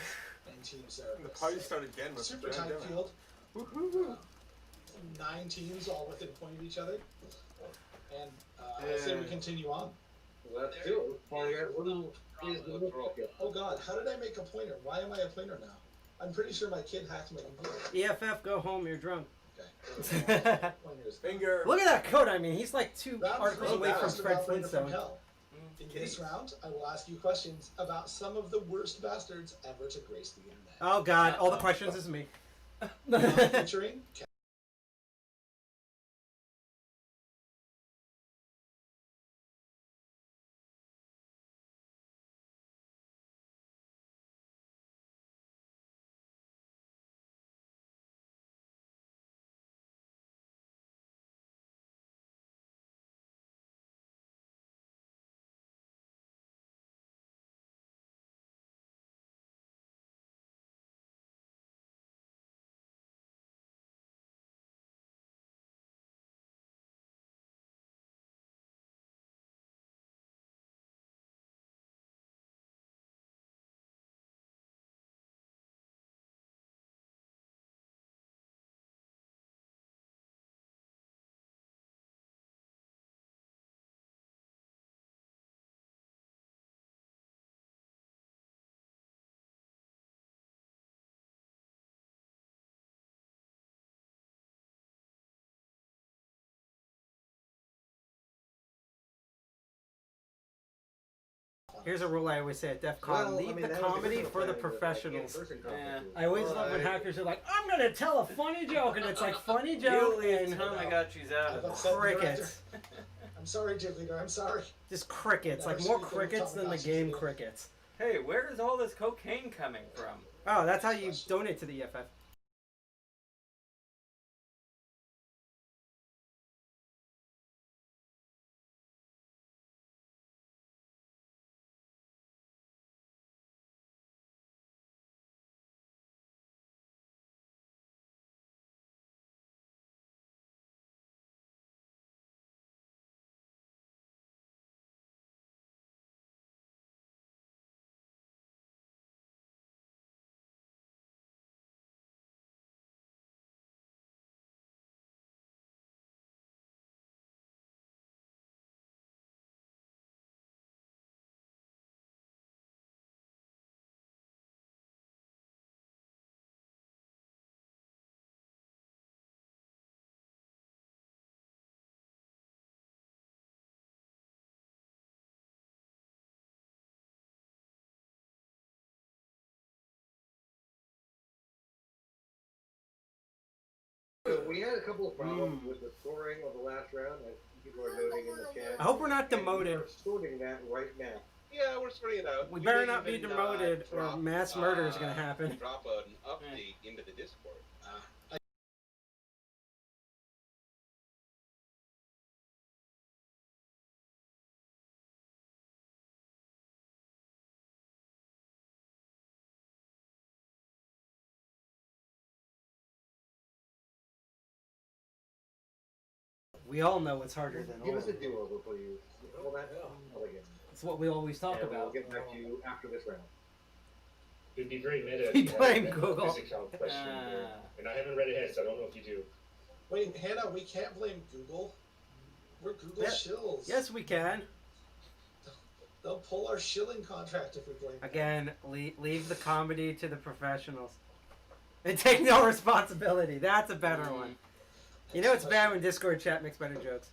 And Team The Cerberus. party started again with Super the tight pandemic. field. Woohoo! 9 teams all within a point of each other. And I say we continue on. Let's do it. What is the Let's roll. Oh god, how did I make a pointer? Why am I a pointer now? I'm pretty sure my kid hacked my computer. EFF, go home. You're drunk. Okay. Pointers. Finger. Look at that coat. I mean, he's like 2 Round articles three, away from Master Fred Operator from Flintstone. Hell. In this round, I will ask you questions about some of the worst bastards ever to grace the internet. Oh god, all the questions is me. Featuring Here's a rule I always say at DEFCON: Well, leave I mean, the that was comedy different for the planning with, like, professionals. in-person Yeah. conferences. I always love when hackers are like, "I'm gonna tell a funny joke," and it's like funny joke You and Tamagotchi's out I've of it. upset the crickets. director. I'm sorry, Jig Leader. I'm sorry. Just crickets, Never like more speak of crickets than the Tamagotchis game again. crickets. Hey, where is all this cocaine coming from? Oh, that's how you donate to the EFF. So we had a couple of problems with the scoring of the last round, as people are noting in the chat. I hope we're not And we demoted. are sorting that right now. Yeah, we're sorting it out. We better may not be even, demoted or drop, mass murder is gonna happen. Drop an update into the Discord. We all know it's harder than Give all. us a do-over, please. Well, that's again. It's what we always talk And we'll about. get back to you after this round. It'd be very meta if We you had blame a Google. physical question here. And I haven't read ahead, so I don't know if you do. Wait, Hannah, we can't blame Google. We're Google Yeah. shills. Yes, we can. They'll pull our shilling contract if we blame them. Again, leave the comedy to the professionals. And take no responsibility. That's a better one. You know it's bad when Discord chat makes better jokes.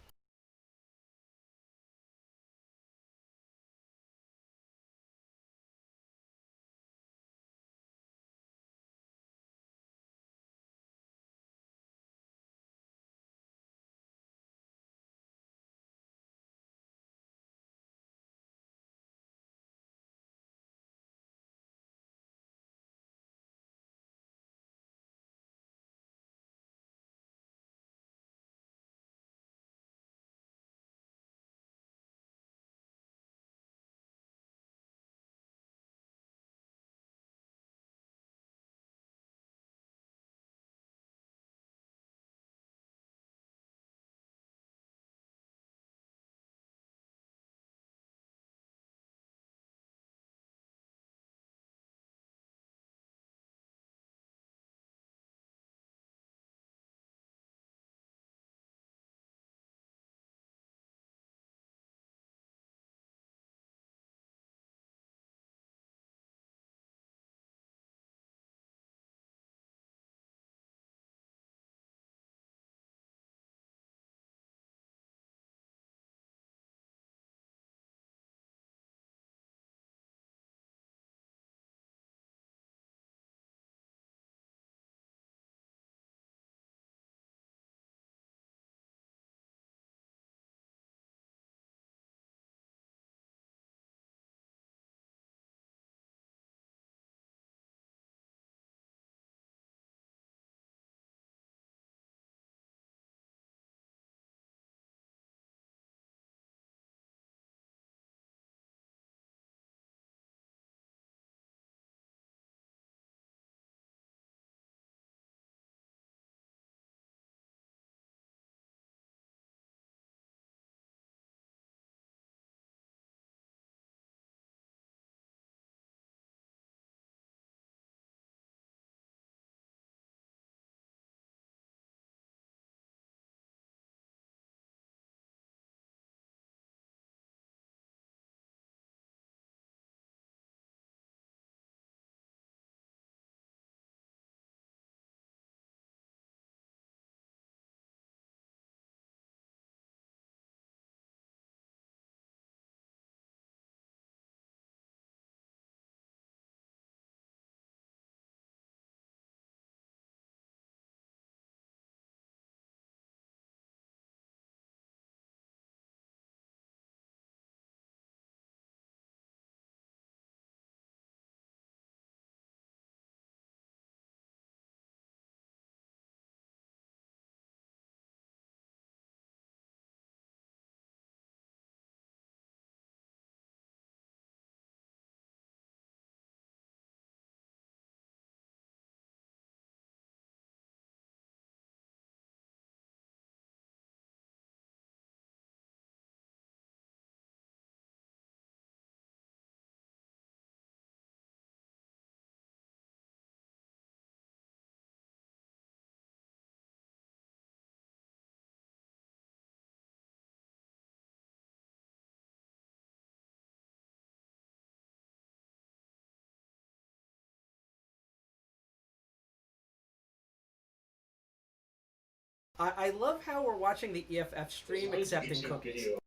I love how we're watching the EFF stream accepting cookies. Video.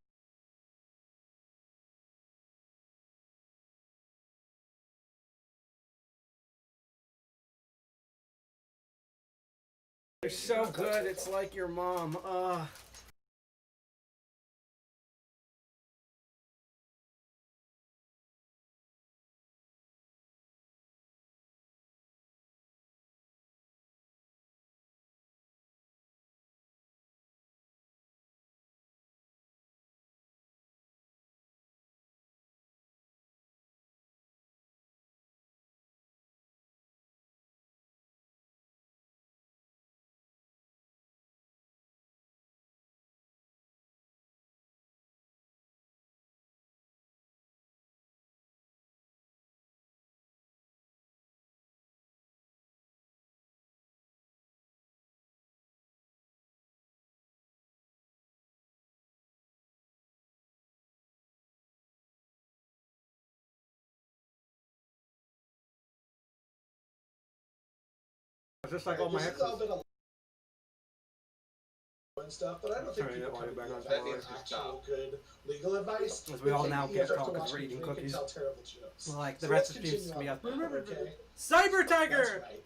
You're so good. It's like your mom. Just like all my exes. And stuff, but I don't think people come to EFF That for needs to actual good legal advice. As we all They now take get EFF to talk of Washington eating and cookies. tell terrible jokes. Like the So let's recipes continue me on up. that, okay? Cyber That's Tiger! right.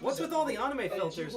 What's with all the anime filters?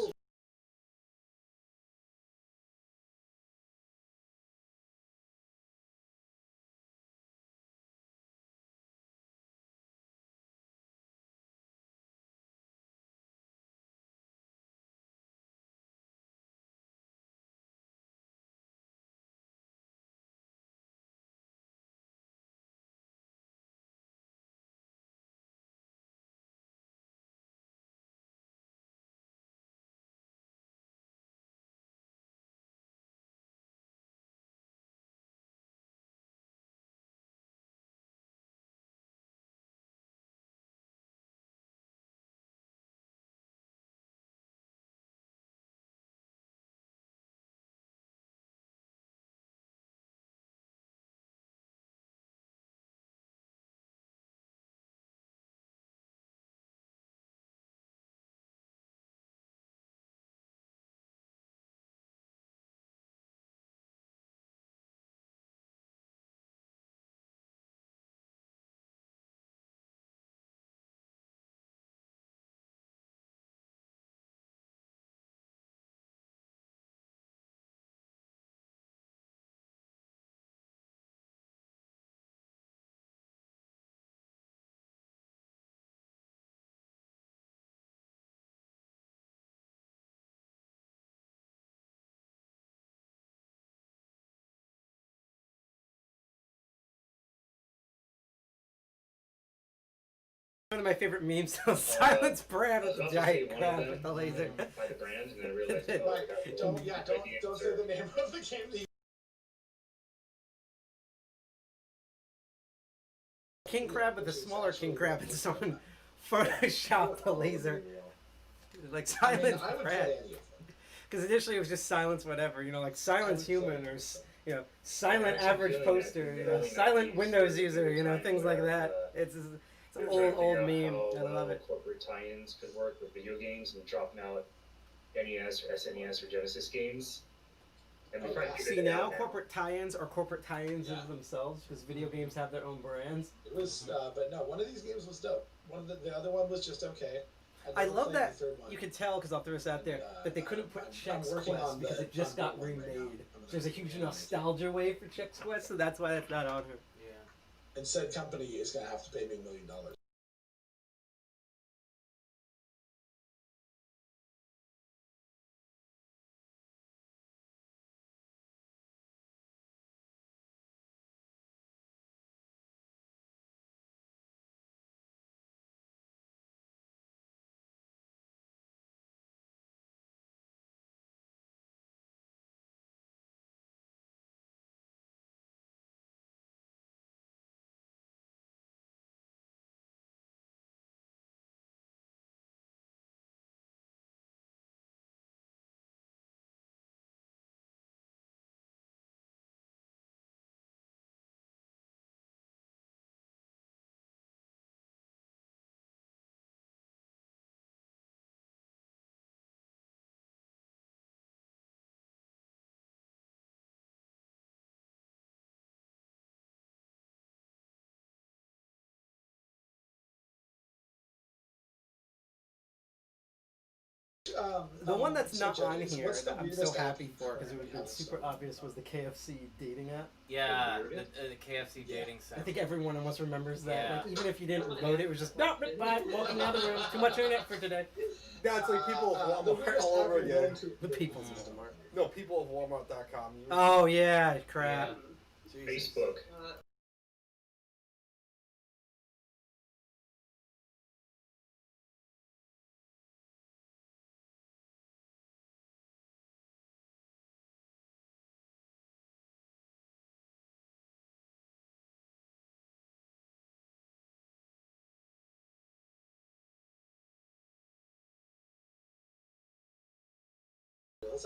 One of my favorite memes is Silence Brand with the giant crab with the laser. By the brand, and then I realized, Right. Don't say the name of the game that you King crab with a smaller king crab and someone photoshopped the laser. Like Silence I would Brand. play any of them. Because initially it was just silence whatever, you know, like silence human or, you know, silent actually average feeling that poster, you know, building that silent piece Windows is user, you know, kind things of like where, that. It's an They're old, trying to old figure meme. out I how love it. corporate tie-ins could work with video games and dropping out NES or SNES or Genesis games. And we finally See figured it now, out corporate tie-ins are corporate tie-ins Yeah. into themselves because video games have their own brands. It was, but no, one of these games was dope. one of the other one was just okay. I've I never love played that the third one. you can tell, because I'll throw this out there, that they couldn't put I'm Chex working Quest on because the it just got bundle one right now. remade. I'm gonna There's a huge nostalgia wave for Chex Quest, so that's why it's not on here. Yeah. And said company is going to have to pay me $1 million. The one that's so not on Jenny, here what's the that I'm so weirdest app happy you've for because it would currently have been have super installed? obvious was the KFC dating app. Yeah, the KFC dating I site. think everyone almost remembers that. Yeah. Like, even if you didn't load it, it was just, no, bye, walking out of the room. Too much internet for today. Yeah, it's like people of the Walmart weirdest all over app you're again. going to- The people's Walmart. No, people of Walmart.com. Oh, yeah, crap. Jesus. Facebook.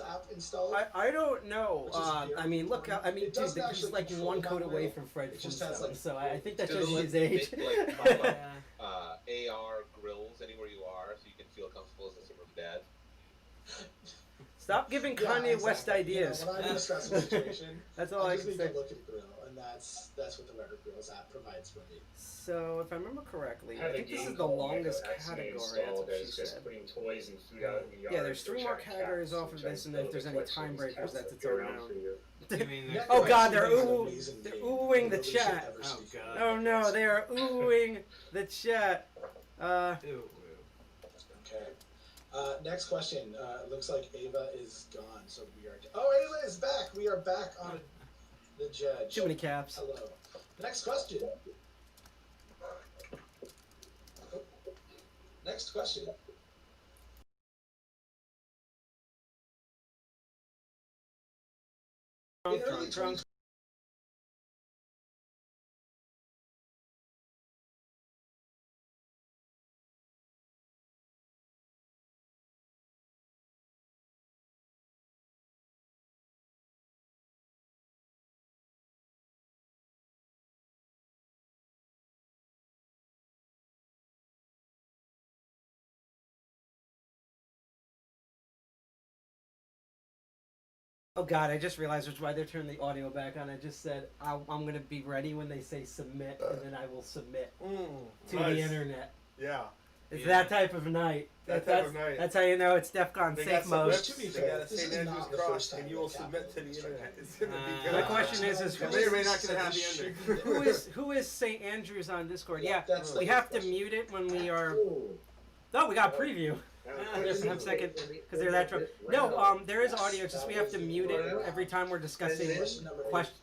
App installed. I don't know. Which is weird. I mean, look, I mean, It dude, doesn't he's actually like control one my code away rail. from Fred It just has, Flintstone, like, so I think that Does shows it you let his you age. make, like, pop-up, AR grills anywhere you are, so you can feel comfortable as a super dad? Stop giving Yeah, Kanye West exactly. ideas. You know, when I'm in a stressful situation, That's all I just can need say. to look at the grill, and that's what the Weather Grills app provides for me. So, if I remember correctly, I I have a think this game is the called longest Echo X-Men category. That's installed what she that's just said. putting toys and food out in the yard. Yeah, there's for 3 more trapped categories cats, off of which I this, and built if there's a any collection of time these breakers, cats that's that its go own around round. for you. You mean Necro Oh god, X-Men they're is an ooh, amazing they're game. oohing the Nobody should chat. ever Oh, see it. God. Oh no, they are oohing the chat. Ew. Okay. Next question. Looks like Ava is gone, so we are. Oh, Ava is back. We are back on the judge. Too many caps. Hello. Next question. Next question. In early 2020, Oh god, I just realized which why they're turning the audio back on. I just said I'm gonna be ready when they say submit, and then I will submit to the internet. Yeah. It's Yeah. that type of night. That that's, type of night. That's how you know it's DEFCON They safe got mode. some To be lips, they fair, got a this St. is Andrew's not the cross, first time and you will that submit to the Capitol internet. is It's gonna be Uh, good. My question is It may or may not get a happy ending. who is St. Andrews on Discord? Yeah, that's we the have to question. mute it when we are. Ooh. Oh, we got a preview. There for a second, because they're that drunk. No, there is audio. It's just we have to mute it every time we're discussing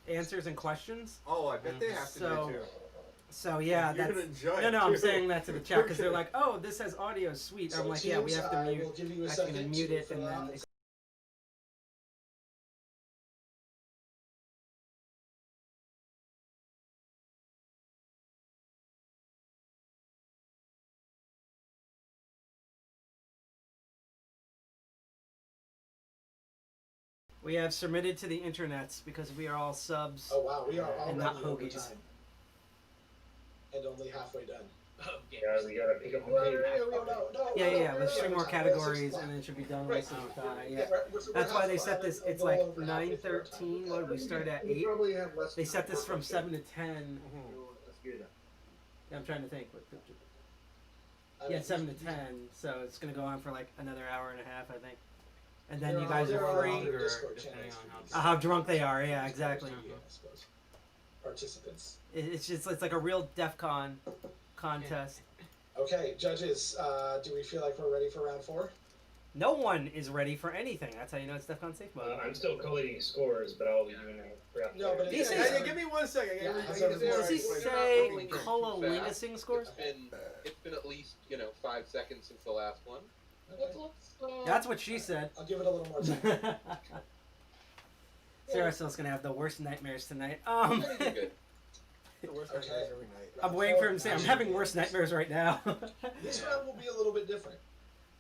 answers and questions. Oh, I bet they have to So- do too. So yeah, You're that's. gonna enjoy No, it, I'm too. saying that to the chat because they're like, "Oh, this has audio, sweet." I'm So like, "Yeah, we teams, have to I mute." will give you a I'm gonna second mute to it and fill then. out. We have submitted to the internets because we are all subs. Oh wow, we are And already not over hoagies. time. And only halfway done. Oh, Yeah, we gotta pick up the No, game. Yeah. There's 3 we're more time. categories and then it should be done Right. with yeah. Yeah, we're That's why they halfway. set this. I'll It's go like over halfway through our time. 9:13. What did we start at We 8? probably have less. They set this than from 4. 7 to 10. Let's do that. I'm trying to think. Yeah, 7 to 10. So it's gonna go on for like another hour and a half, I think. And then There you guys there are free. other Longer, Discord depending channels on for how these, How drunk they are, yeah, exactly. Yeah, I suppose. Participants. It's like a real DEFCON contest. Okay, judges, do we feel like we're ready for round 4? No one is ready for anything. That's how you know it's DEFCON safe mode. I'm still collating scores, but I'll be doing that. No, but These it's- days- Give me 1 second. Yeah, I has get everyone- this Does he right quick. say Rolling too Cololinusing scores? It's been at least 5 seconds since the last one. Okay. That's what she said. I'll give it a little more time. Sarah still's gonna have the worst nightmares tonight. Pretty good. The worst Okay. nightmares every night. I'm waiting for him to say, I'm having worse nightmares right now. This round will be a little bit different.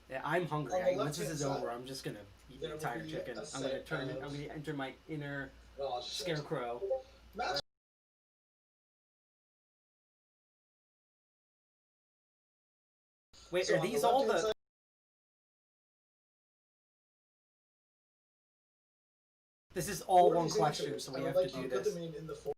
Yeah, I'm hungry. On the Once this left-hand is side, over, I'm just gonna eat the there will entire be chicken. a I'm gonna set turn. of- I'm gonna enter my inner Well, I'll just show you. scarecrow. Match. Wait, So are on the these all left-hand the? side- This is all What are one these question, answers? so I we would have like to you do put this. them in the form.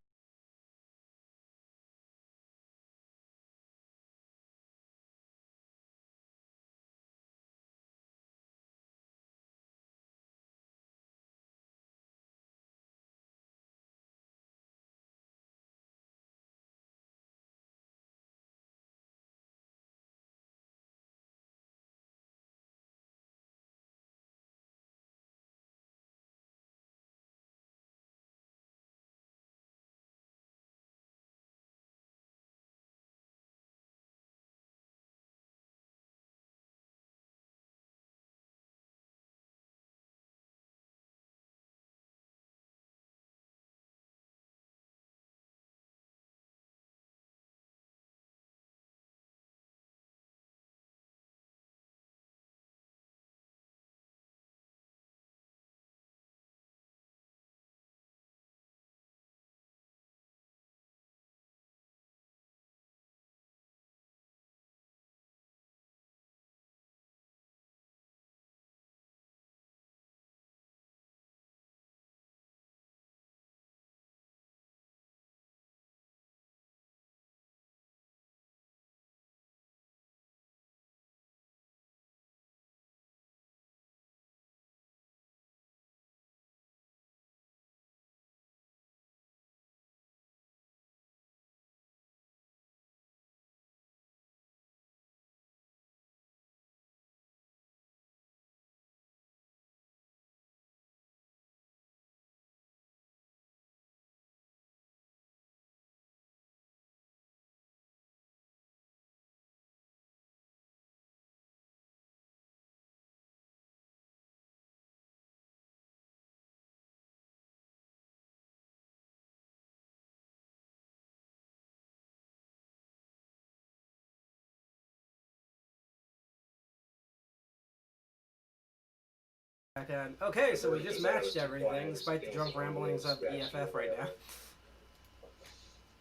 Okay, so we just matched everything, despite the drunk ramblings of EFF right now.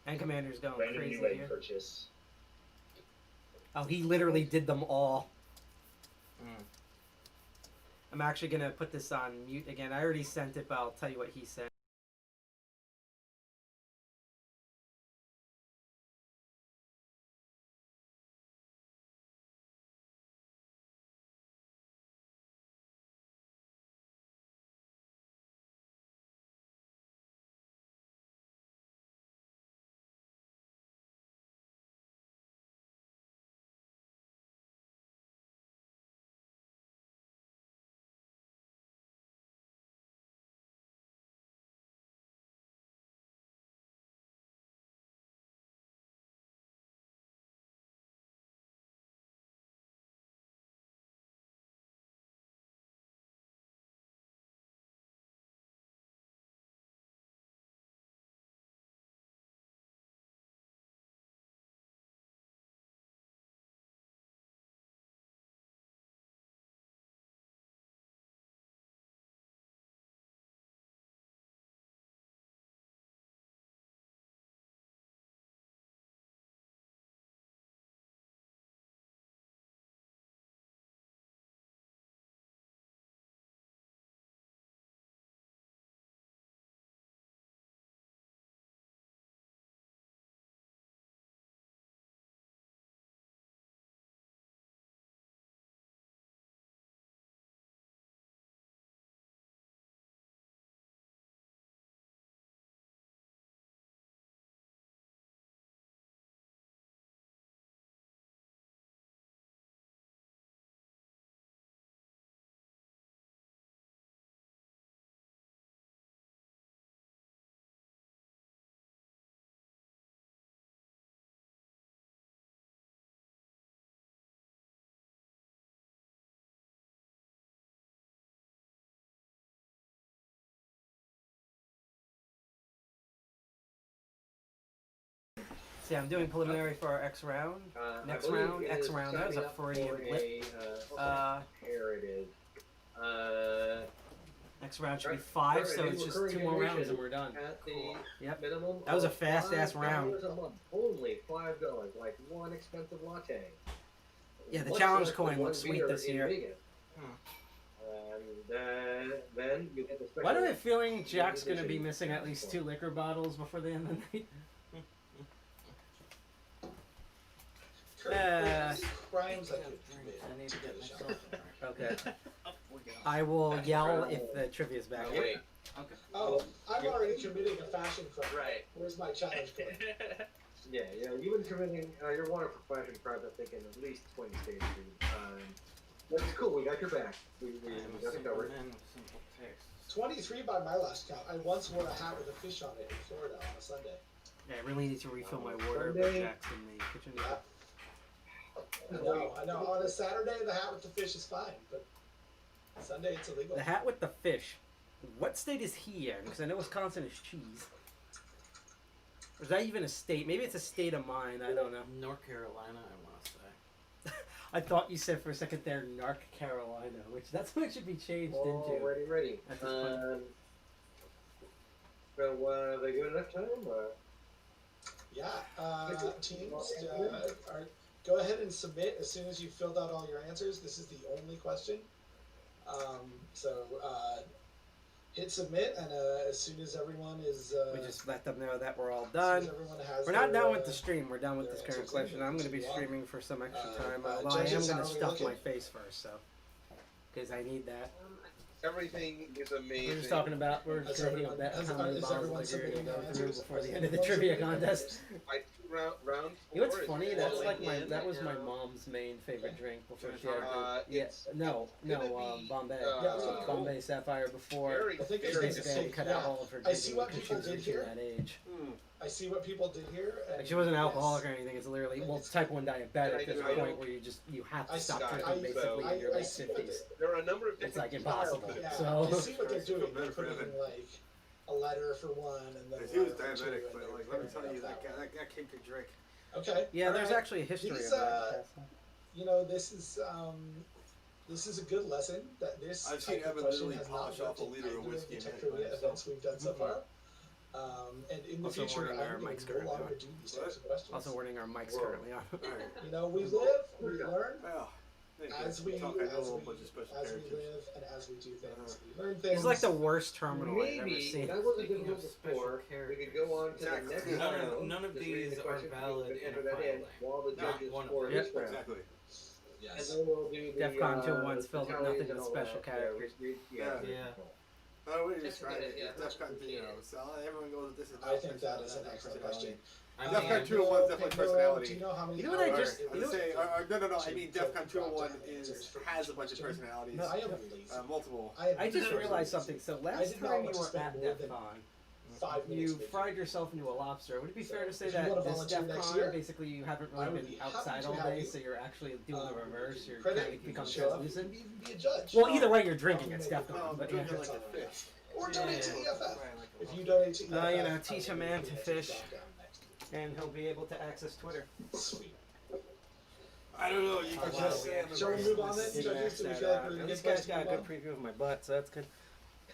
And Commander's going Random crazy new here. purchase. Oh, he literally did them all. Mm. I'm actually gonna put this on mute again. I already sent it, but I'll tell you what he said. See, I'm doing preliminary for our X round. Next round, X round. That was a Freudian blip. Here it is. Next round should be 5, so it's just 2 more rounds and we're done. Cool. Yep. Minimum That was a of fast-ass round. $5 a month. Only $5, like one expensive latte. Yeah, the Much challenge less coin than one looks sweet beer this in year. Vegas. And then you get the special. Why do I have a feeling Jack's going to be missing at least 2 liquor bottles before the end of the night? Crimes I could commit. I need to get myself in Okay. I will yell if the trivia's back. Oh, wait. Okay. Oh, I'm already committing a fashion crime. Right. Where's my challenge coin? Yeah, you've been committing. You're wanted for fashion crimes. I think in at least 20 states. But it's cool. We got your back. We got it covered. 23 by my last count. I once wore a hat with a fish on it in Florida on a Sunday. Yeah, I really need to refill my water, but Sunday. Jack's in the kitchen. I know. On a Saturday, the hat with the fish is fine, but Sunday it's illegal. The hat with the fish. What state is he in? Because I know Wisconsin is cheese. Or is that even a state? Maybe it's a state of mine. I don't know. North Carolina, I want to say. I thought you said for a second there, Narc Carolina, which that's what it should be changed into. Ready. At this point. So, they good enough time? Yeah. Teams, go ahead and submit as soon as you've filled out all your answers. This is the only question. Hit submit, and as soon as everyone is... we just let them know that we're all as done. soon as everyone has We're not their, done with the stream. We're done with this current answers question. I'm going to be to streaming for some extra time. uh, Although I am judges, going how to are we stuff looking? my face first, so because I need that. Everything is amazing. We're just talking about we're Has taking a everyone- bet has- how many is bottles everyone of liquor submitting to go their through answers? before the Has end of the everyone trivia submitted their contest. I round 4. You know what's funny? is That's rolling like my in. that was my mom's main favorite drink before she had It's yes no gonna be, Bombay Yeah, Bombay Sapphire before very, I think they it's very basically had to safe, cut yeah. out all of her I see drinking what because she people was did reaching here. that age. I see what people did here. And Like she wasn't yes. alcoholic or anything. It's literally well, it's type 1 diabetic. There's a point where you have to I stop see- drinking I- basically in your I late see what 50s. There are a number of It's different like impossible. Yeah, So I see what they're doing. They're putting like a letter for one and then. He was a letter for diabetic, two, but and like, they're let me tell pairing you, up that kid could drink. Okay. yeah, there's alright. actually a history These, of that. You know, this is a good lesson that this I've seen type of Evan question literally has not polish off a worked in liter of either whiskey the in tech it by trivia himself. events we've done so far. And in the Also future, warning our I'm mics going to no currently longer on. do these types of questions. Also warning our mics Whoa. currently on. Alright. You know, we live, we learn, Well, as we talk, I know a little bunch of special as we characters. live and as we do things. We learn things. It's like the worst terminal I've ever Maybe seen. that wasn't Speaking difficult of special before. We could go on to Exactly. the next None of- round. none of Just read these the are questions, valid you can in enter a that in file while the Not judges one of score them. this round. Exactly. Yes. And then we'll do the DEFCON 2-1's filled with tallies nothing and but all special that. characters. Yeah. Oh, we just That's a tried good it. idea. DEFCON, so everyone goes, this is I think that is an excellent question. I DEFCON mean, 201 is definitely Pandora, personality. Do you know how many You know what I hours just- it you would know- take I to mean, drop DEFCON down 201 answers for has a each bunch of question? personalities. No, I am lazy. Multiple. I just never realized lazy. something. So I last did not time you want to were spend at more than DEFCON, 5 minutes. you making fried yourself into a lobster. Would it be fair to say if you that wanna this volunteer next DEFCON, year, basically you haven't I really would been be happy outside to all have day, you. so you're actually doing the reverse. You're credit, kind you of can become show up, translucent. you can be a judge. Well, either way, you're drinking. I'll It's make it DEFCON, I'm but drinking yeah. like a fish. Or donate to Yeah. EFF. If you donate to EFF, You know, I teach a will man make to it fish. drop down next. And he'll be able to access Twitter. Sweet. I don't know. You Oh, can wow. just say I'm Shall we move on then? Didn't Judges, max do we that feel like out. we're in a These good place guys to got a move good on? preview of my butt, so that's good.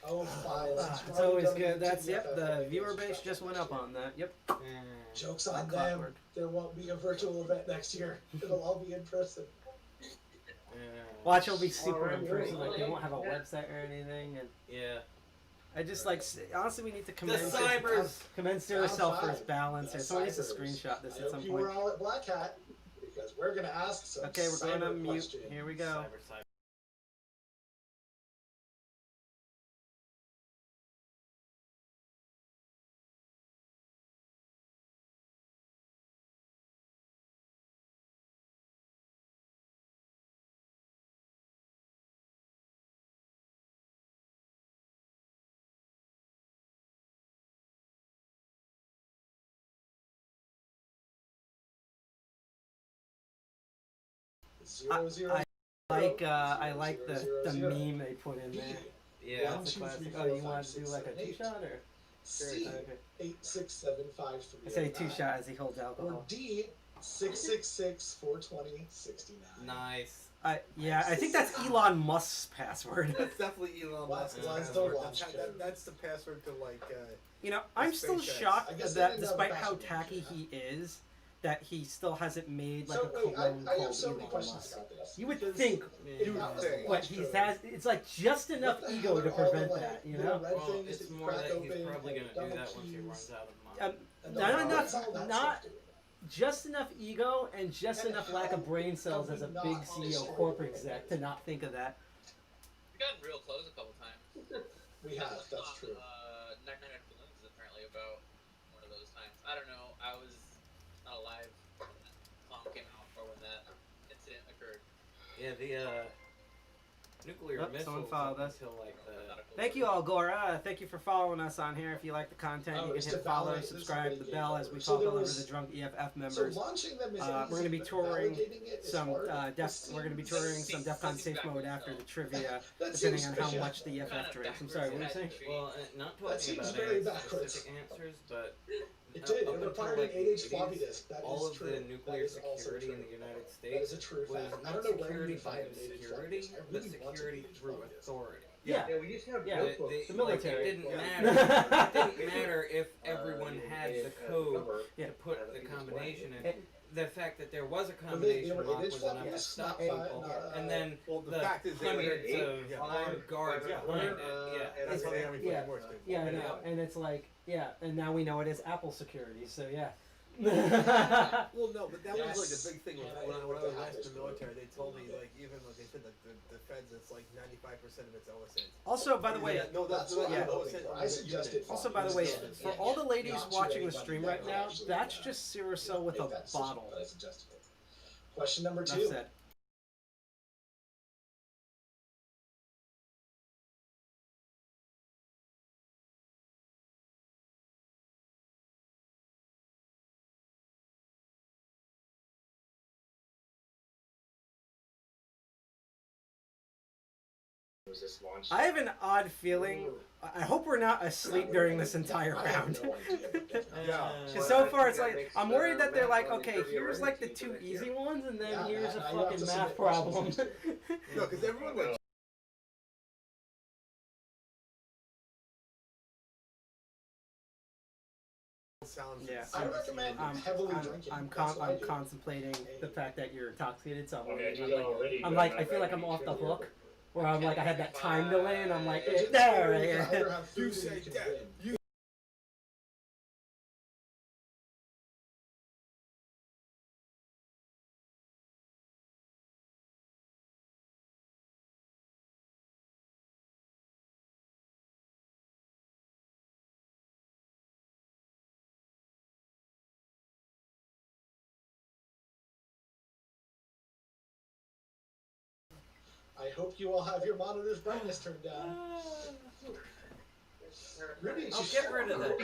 Oh, violence. It's always good. That's, yep, the viewer base just went up on that. Yep. Jokes on Like them. clockwork. There won't be a virtual event next year. It'll all be in person. Watch, it'll be super Alright, in person. great. Like, they won't have a website or anything. And Yeah. I just like, honestly, we need to commend cybers. commend Sarah Self for his Outside. balance. The Here, someone needs to cybers. screenshot this I at hope some you point. were all at Black Hat because we're gonna ask some. Okay, we're going to cyber mute. questions. Here we go. Cyber. I like the meme they put in there. Yeah. That's a classic. Oh, you want to do like a two-shot or? C, Okay. 8675309. I say 2-shot as he holds Or alcohol. D, 666-420-69. Nice. Yeah, I think that's Elon Musk's password. That's definitely Elon Musk's What's the password. launch code? That's the password to like. You know, I'm still SpaceX. shocked I guess they that didn't have despite a how password tacky manager, he is, that he still hasn't made like So a wait, cologne I have called so many Elon questions Musk. about this. You would because think, if You that would was the think. but launch he's code, has it's like just enough what the ego hell to are all the, prevent like, that, you little know? red Well, things it's that you more crack that he's open, probably and gonna do double that once he keys, runs out of money. and Not all enough, that not stuff doing? just enough ego and just And enough lack of brain cells how as a we big not CEO destroy corporate the exec world? to not think of that. We've gotten real close a couple times. We have, that's true. Night Night at Balloons is apparently about one of those times. I don't know. I was not alive when that song came out or when that incident occurred. Yeah, the nuclear Someone missiles followed up us. until like the. Thank you all, Gora. Thank you for following us on here. If you like the content, Oh, you can it's hit to follow, validate this subscribe, the video bell game as we over. So talk there all over was- the drunk EFF So members. launching them is We're going to be easy, but touring validating it is some hard. we're going to be touring some DEFCON safe mode after the trivia, That depending seems on how bad. much the EFF drinks. I'm sorry, what were you saying? Well, not That talking seems about very any backwards. specific answers, but It did. up It until, required like, an the 8-inch floppy 80s, disk. That all is of true. the nuclear That is also security true. in the United That States is a true was fact. I not don't know where security you find through an 8-inch security, floppy disk. I but really want an security 8-inch through floppy disk. authority. Yeah. Yeah, we used to have Yeah, notebooks. the military. Like, it didn't Yeah. matter. It didn't matter if everyone had the code Yeah. to put the combination in. It- The fact that there was a Well, they combination were lock 8-inch was floppy enough to disks, stop not five, people, not, and then Well, the fact is, they were hundreds eight, of yeah. armed guards Yeah. behind it. Yeah. That's how the Army Yeah. fucking works, dude. Yeah, I And, know. And it's like, yeah, and now we know it is Apple security, so yeah. Well, no, but that was like Yes. the big thing. Yeah, When I was they last have in the this military, they told me, like, even like they said that the feds, it's like 95% of it's OSN. Also, by the way, Yeah, no, That's that's what yeah. I'm hoping for. I suggested also by the way, for all the ladies watching the stream right now, that's just Cyril with a bottle. But I suggested it. Question number Enough 2. said. Was this launched? I have an odd feeling. I hope we're not asleep during this entire round. Yeah. Because so far it's like, I'm worried that they're like, okay, here's like the 2 easy ones, and then Yeah, here's a now you have fucking to math submit problem. questions. No, because everyone like sounds. Yeah. I recommend heavily drinking. I'm That's what I do. contemplating the fact that you're intoxicated, so I mean, I do I'm that like, already. I'm but like, I'm I not feel like ready I'm off the to hook. trivia. Where I'm like, I had that time delay, and I'm like, It's just there, better to right? either have food You than say you can that. win. You I hope you all have your monitor's brightness turned down. Ruby, I'll get rid of that.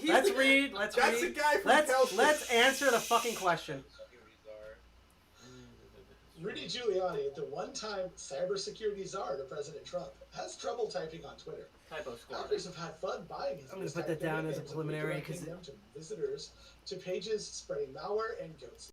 Let's read. That's read. the guy from Kelsey. Let's answer the fucking question. Rudy Giuliani, the one-time cybersecurity czar to President Trump, has trouble typing on Twitter. Typo squad. Hackers have had fun buying his I'm gonna put that down as a preliminary, because 'cause them to visitors to pages spreading malware and goats.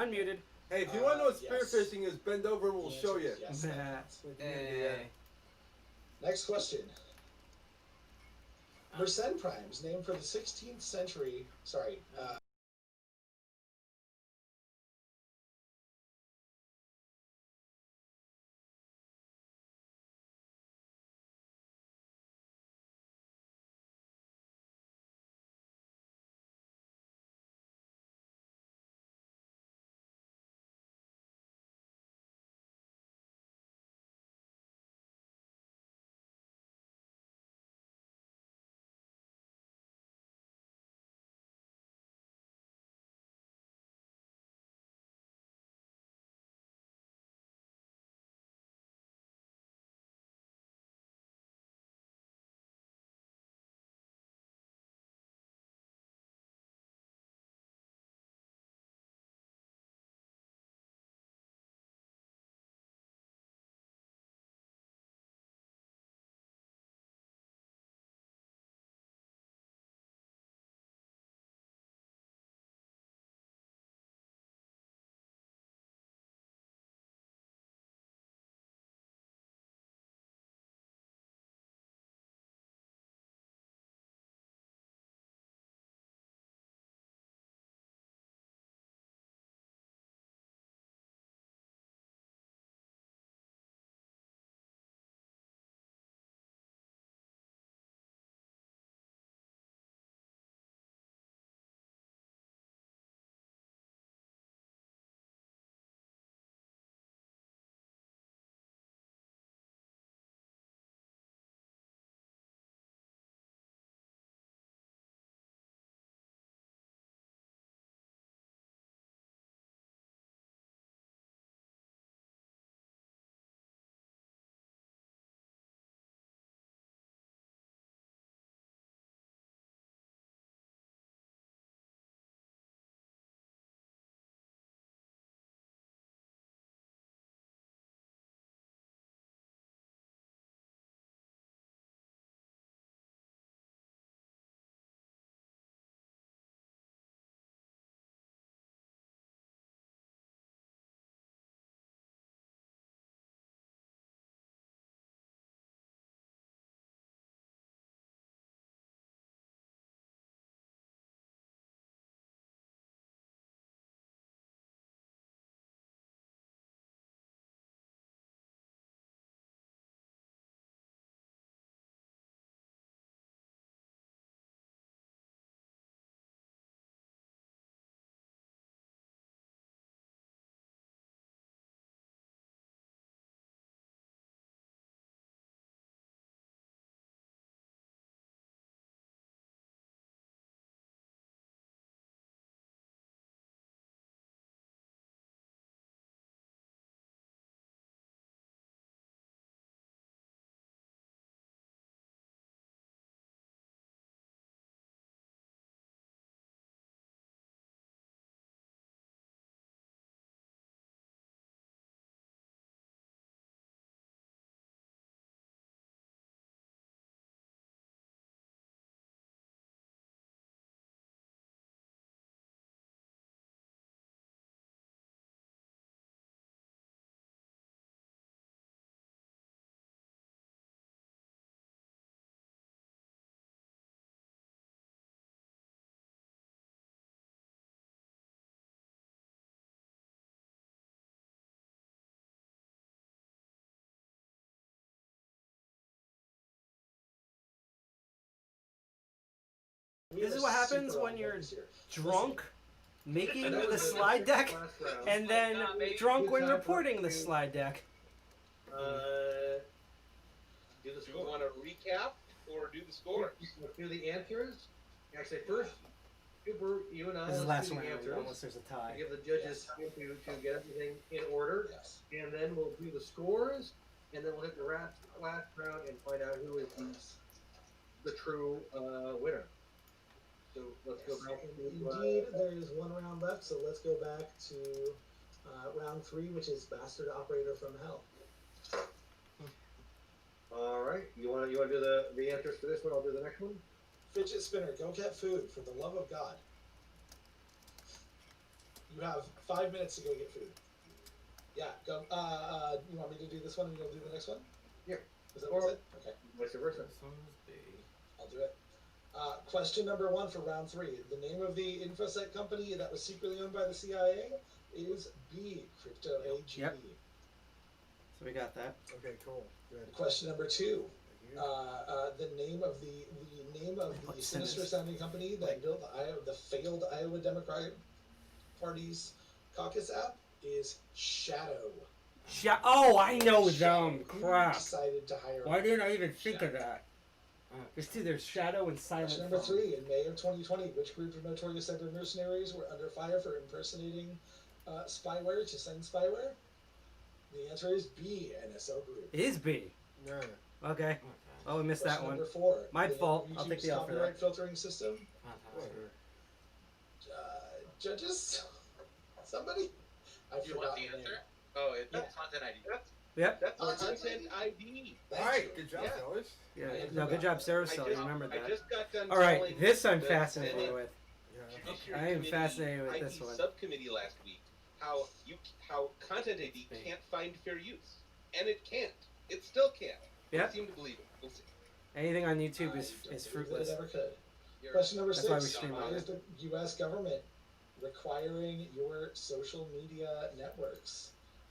Unmuted. Hey, if you want to know what yes. spearfishing is, bend over and we'll The show answer you. is yes, Nah. With the Hey. Next question. Mersenne primes, named for the 16th century. Sorry. This is what happens when you're drunk, making the slide deck, and then drunk when reporting the slide deck. Do the Do you score. want to recap or do the scores? Do the answers. Actually, first, Cooper, you and I This is the let's last do the round, answers. unless there's a tie. Give the judges time to get everything in order. Yes. And then we'll do the scores, and then we'll hit the last round and find out who is the true winner. So let's go back into Indeed, there is one round left, so let's go back to round 3, which is Bastard Operator from Hell. all right. You want to do the answers for this one? I'll do the next one. Fidget Spinner, go get food, for the love of God. You have 5 minutes to go get food. Yeah, go. You want me to do this one and you'll do the next one? Yeah. Is that what it? Okay. Vice versa. This one's B. I'll do it. Question number 1 for round 3. The name of the InfoSec company that was secretly owned by the CIA is B, Crypto AG. Yep. So we got that. Okay, cool. Good. Question number 2. Thank you. The name of the What's sinister sinister? sounding company that built the failed Iowa Democratic Party's caucus app is Shadow. Oh, I know them. Who Crap. decided to hire? Why didn't I even think of that? There's two. There's Shadow and Silent Question number Phone. 3. In May of 2020, which group of notorious cyber mercenaries were under fire for impersonating spyware to send spyware? The answer is B, NSO Group. It is B. No. Okay. Oh, we missed that Question one. number 4. My The name fault. of I'll take YouTube's the L for that. copyright filtering system. Fantastic. Judges? Somebody? I You forgot want the the name. answer? Oh, it's Yeah. content ID. Yep. That's Oh, it's content ID. ID. Thank Alright, you. good job, Yeah. fellas. Yeah. I No, good job, Sarah. So you remembered I that. just got done All right. telling This I'm the fascinated Senate with. Yeah. Judiciary I am Committee fascinated with IT this one. subcommittee last week how content ID can't find fair use, and it can't. It still can't. Yep. I seem to believe it. We'll see. Anything on YouTube I is don't believe fruitless. That it ever could. You're- Question number That's why we 6. stream Why on is the U.S. government requiring your social media networks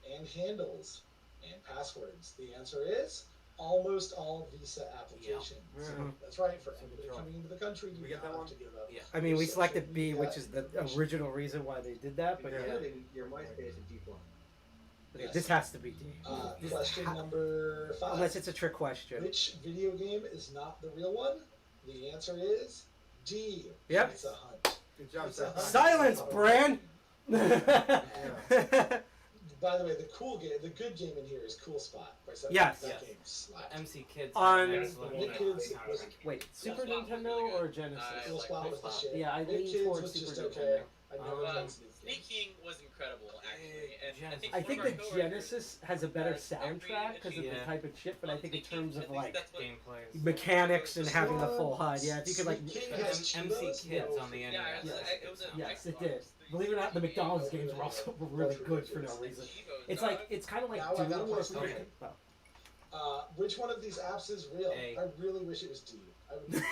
and handles and passwords? The answer is almost all visa applications. Yeah. Mhm. That's right. For So anybody good job. coming into the country, you We get now that have one? to give up. Yeah. I mean, your we social selected B, media which is the information. original reason why they did that. But yeah, Including your MySpace and G4. Yes. this has to be D. Question number 5. Unless it's a trick question. Which video game is not the real one? The answer is D. Yep. It's a hunt. Good job, It's a Seth. hunt. Silence, Bran. By the way, the cool game, the good game in here is Cool Spot. By Seth. Yes. That Yes. game slapped. MC Kids. On- have excellent Nick Kids was Wait, Super Spot was Nintendo really good. or Genesis? I Cool like Spot Cool was the Spot. shit. Yeah, I Nick lean Kids towards was just Super okay. Nintendo. I never Um, played Sneak Snake Kids. King was incredible, actually, and I think, I one think of the our coworkers Genesis has a better has every soundtrack because of the Yeah. type of shit, but I think in terms of like gameplay. mechanics and having the full HUD, yeah, if you could like, Snake King has MC Cheetos? Kids No. on the Yeah, NES. it was a yes, it Xbox did. Believe it or not, the McDonald's games were also really good for no reason. It's like it's kind of like Now I gotta Doom play or Snake something. King. Oh. Which one of these apps is real? A. I really wish it was D. I would,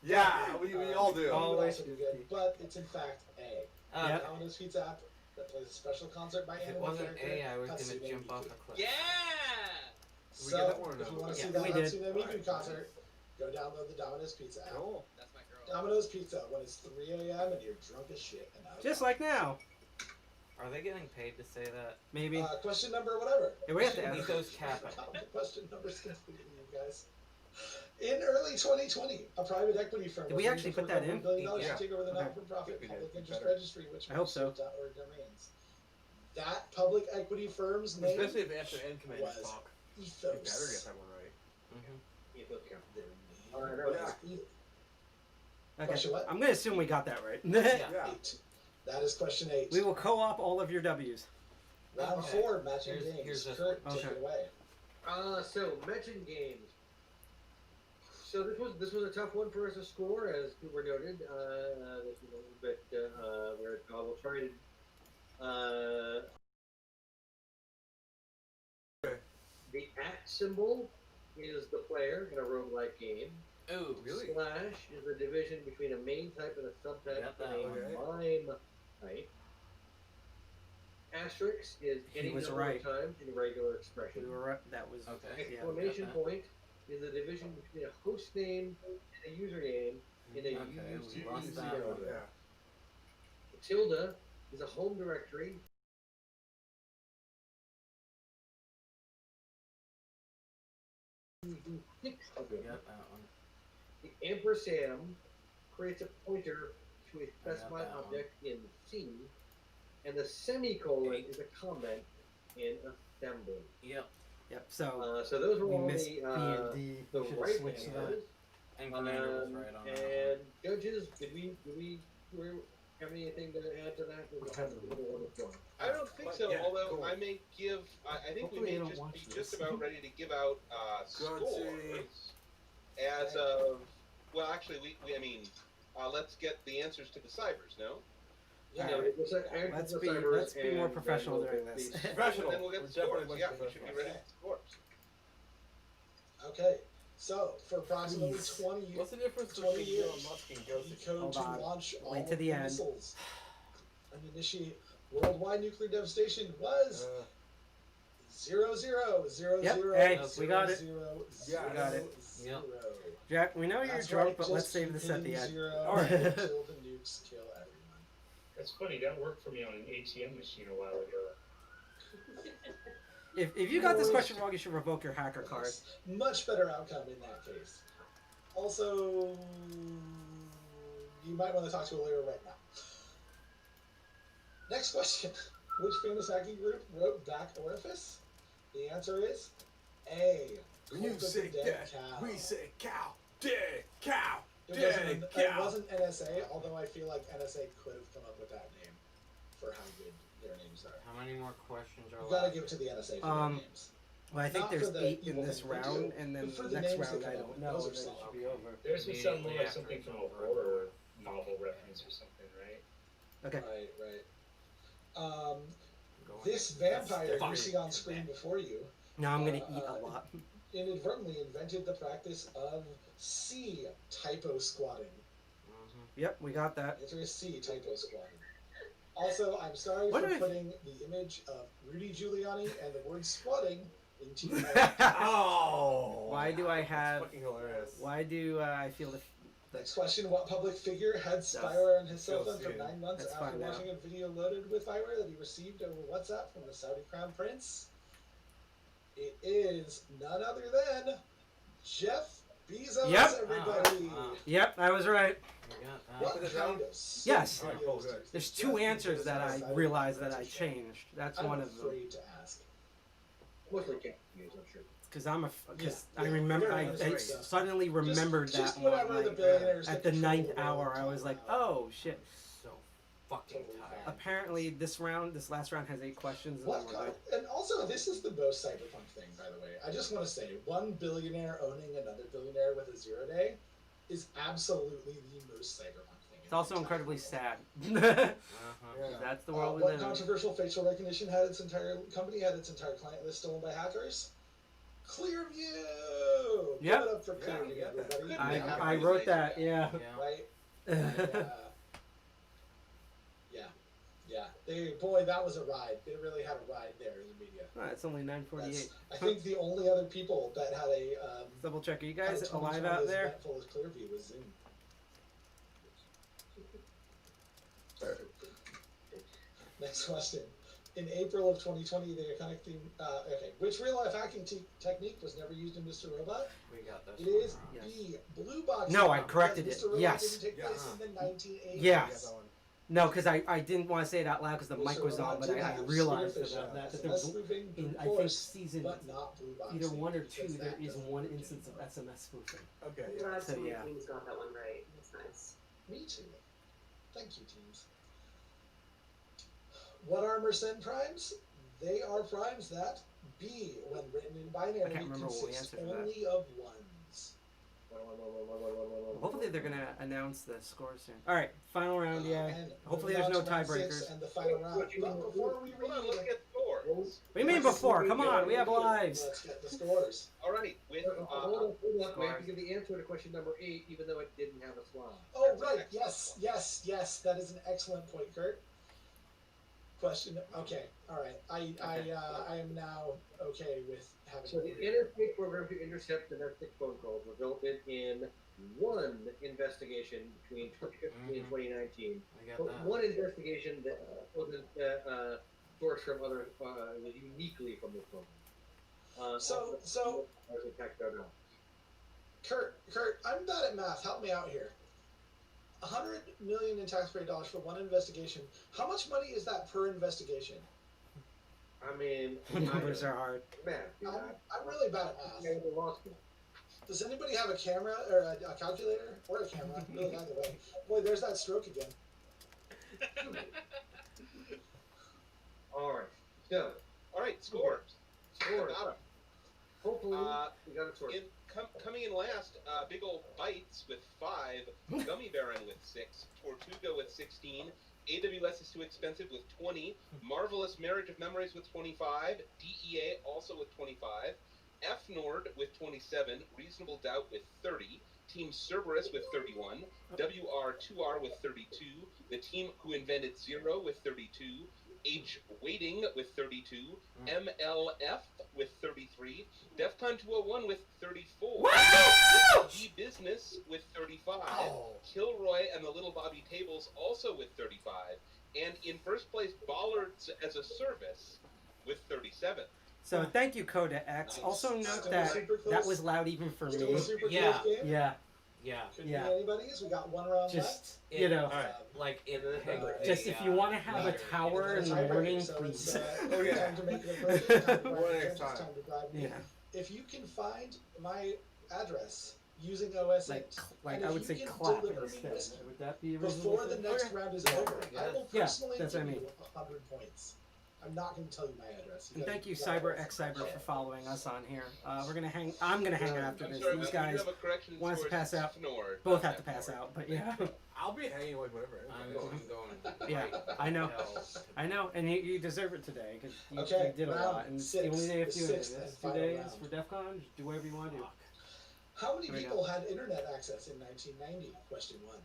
Yeah, we all do. would Always also be is good, D. but it's in fact A. Yep. Domino's Pizza app that plays a special concert by If it animal wasn't character. A, I was Hatsune gonna jump Miku. off a cliff. Yeah! Did we get that one or So, no? if you want to Yeah, see that we did. Hatsune Miku concert, go download the Domino's Pizza app. Cool. That's my girl. Domino's Pizza when it's 3 a.m. and you're drunk as shit. And out of Just luck. like now, Are they getting paid to say that? maybe. Question number whatever. Yeah, we have to Question ask. Ethos Kappa. number- Question number 6 for you guys. In early 2020, a private equity firm Did we was actually looking put for that in? $1 billion Yeah. to take over the Okay. not-for-profit We did. public interest Better. registry, which I hope so. .org domains. That public equity firm's name Especially if after end commands was talk. You better get Ethos. that one right. Mm-hmm. Ethos Capital. Okay, Question what? I'm gonna assume we got that right. Yeah. 8. That is question 8. We will co-op all of your W's. Round Okay. 4, matching Here's games. this Kurt, one. take Okay. it away. So mention games. So this was a tough one for us to score, as Cooper noted. This was a little bit where we'll try to. The @ symbol is the player in a roguelike game. Ooh, Really? Slash is the division between a main type and a subtype Got that in a one. mime type. Asterisk is He any was number right. of times in regular expression. We were right. That was Okay. yeah. Exclamation got that. point is the division between a host name and a username in a Okay, used we lost that email one. address. Yeah. Tilde is a home directory. Got that one. The ampersand creates a pointer to a got specified that one. object in C, and the semicolon is a comment in assembly. Yep. Yep. So So those were we all missed the B and D. the We should right have switched to that. answers. And Commander was right on that And judges, did we have anything to add to that? I don't think so. Yeah, although cool. I may give, I think Hopefully we they may don't just watch be this. just about ready to give out Good scores as of. Well, actually, I mean, let's get the answers to the cybers. No. Yeah. Alright. Let's Let's be more professional during this. Professional. And then we'll get We're the scores. definitely Yeah, much we should be ready professional. for scores. Okay. So for approximately Please. 20 What's the difference 20 between years, Elon Musk and the Ghost? code Hold to on. launch all Wait to the the end. missiles and initiate worldwide nuclear devastation was 0000. Yep, hey, we got it. Yeah, we got it. Yep. Jack, we know you're That's drunk, right, but let's just save this at the keep end. hitting 0. Alright. Kill the nukes, kill everyone. That's funny. That worked for me on an ATM machine a while ago. If you got this question wrong, you should revoke your hacker card. Yes. Much better outcome in that case. Also, you might want to talk to a lawyer right now. Next question. Which famous hacking group wrote Back Orifice? The answer is A. When you Cult of say the Dead that, Cow. we say cow, dead cow, It dead wasn't, cow. it wasn't NSA, although I feel like NSA could have come up with that name for how good their names are. How many more questions are You gotta left? give it to the NSA for Um, their names. Well, I think Not for there's the 8 in evil this thing they round, do, and then but for the the next names round they I come up don't with, know, those and are then it solid. should be over. Theirs would sound more Immediately like after something it's from a over. horror novel reference or something, right? Okay. Right. Going This That's vampire you definitely see on screen before you Now I'm gonna eat a lot. inadvertently invented the practice of C, typo squatting. Yep, we got that. Answer is C, typo squatting. Also, I'm sorry What for if- putting the image of Rudy Giuliani and the word squatting into your Oh! Why do I That's have? fucking hilarious. Why do I feel the? Next question, what public figure had spyware on his cell phone for Josie. 9 months That's after fine now. watching a video loaded with spyware that he received over WhatsApp from the Saudi Crown Prince? It is none other than Jeff Bezos, Yep. everybody! Yep, I was right. We got that. What Put it kind down? of sick Yes. Alright, videos cool, do good. you think There's Jeff 2 answers Bezos that has I decided realized to that I share? changed. That's I'm one of them. afraid to ask. Mostly can't use, I'm sure. Because because Yeah, I remember, yeah, I that's right. suddenly remembered just that one. whatever the Like, billionaires at that the control 9th the hour, world I was talk like, about. oh shit. So fucking Totally tired. fine. Apparently, this last round has 8 questions, and What then we're kind done. and also, this is the most cyberpunk thing, by the way. I just want to say, one billionaire owning another billionaire with a 0 day is absolutely the most cyberpunk thing. It's also incredibly sad. Yeah. That's the world we What live in. controversial facial recognition had its entire company had its entire client list stolen by hackers? Clearview. Yep. Give it up for Yeah, Clearview, we got that. everybody. I wrote that. Yeah. Yeah. Right. Yeah. Boy, that was a ride. They really had a ride there in the media. It's only 9:48. I think the only other people that had a Double check. Are you had a guys 2020 alive out as there? eventful as Clearview was Zoom. Next question. In April of 2020, they are connecting. Okay, which real-life hacking technique was never used in Mr. Robot? We got this. It is Yes. B. Blue box. No, I because corrected Mr. it. Robot Yes. didn't take place Yes. in the 1980s. Yes. Yeah, that one. No, because I didn't want to say it out loud because the Mr. mic was Robot on, but did I have realized Spearfish that, on that SMS there, spoofing, in brute I think force, season but not blue box. either 1 or 2, because there that is doesn't one work instance of anymore. SMS spoofing. Okay, I'm yeah. glad So, somebody yeah. teams got that one right. That's nice. Me too. Thank you, teams. What are Mersenne primes? They are primes that B, when written in binary, I can't remember what we consists answered for that. only of ones. Hopefully they're gonna announce the scores soon. All right, final round. Yeah. And Hopefully moving there's no on to round 6 tiebreakers. And the final round. What you But mean- before we Hold on, read, let's get scores. What do you mean before? Come on, we have lives. let's get the scores. Alrighty, with Hold on. We have Scores. to give the answer to question number 8, even though it didn't have a slide. Oh, right. Yes. That is an excellent point, Kurt. Question. Okay. All right. I am now okay with having. So the NSA program to intercept domestic phone calls resulted in 1 investigation between 2015 and 2019. We got But that. 1 investigation that wasn't sourced from other, was uniquely from this program. So- As a tax code now. Kurt, I'm bad at math. Help me out here. 100 million in taxpayer dollars for 1 investigation. How much money is that per investigation? I mean, Numbers are hard. math. dude. I'm really bad at math. I went to law school. Does anybody have a camera or a calculator or a camera? Really, either way. Boy, there's that stroke again. All right. So, Alright, scores. scores. Got 'em. Hopefully, Uh, we got it sorted. Coming in last, Big Ol' Bites with 5, Gummy Baron with 6, Tortuga with 16, AWS is too expensive with 20. Marvelous Marriage of Memories with 25. DEA also with 25. FNord with 27. Reasonable Doubt with 30. Team Cerberus with 31. WR2R with 32. The Team Who Invented Zero with 32. H Waiting with 32. MLF with 33. DEFCON 201 with 34. G Business with 35. Kilroy and the Little Bobby Tables also with 35. And in first place, Bollards as a Service with 37. So thank you, Coda X. Also note that that was loud even for Still me. a super Yeah. close game. Yeah. Yeah. Could Yeah. be anybody's. We got one round Just left. you know, Alright. Like in the just if you want to have a tower in the morning, So it's, please. Oh, yeah. time to make it a purchase, time to bribe One the next judges, time. time to bribe me. Yeah. If you can find my address using OS 8, Like and I if would you say can clap deliver me instead. whiskey Would that be a reasonable before the thing? next Okay. round is Yeah. over, I will Yeah, personally that's give what I mean. you 100 points. I'm not going to tell you my address. And thank you, gotta Cyber go. X Cyber, for following us on here. We're gonna hang. I'm gonna hang after I'm this. sorry, These but you guys have a correction want us to score. pass out. FNord, both not have to pass FNord. out, but yeah. I'll be hanging like whatever. I'm going. Yeah, right I know. hell to I know, and you deserve it today because you, Okay, you did a round lot, and it's six, the only day of the doing it. sixth and It's 2 final days round. for DEF CON. Just do whatever you want to do. How many There we people go. had internet access in 1990? Question 1.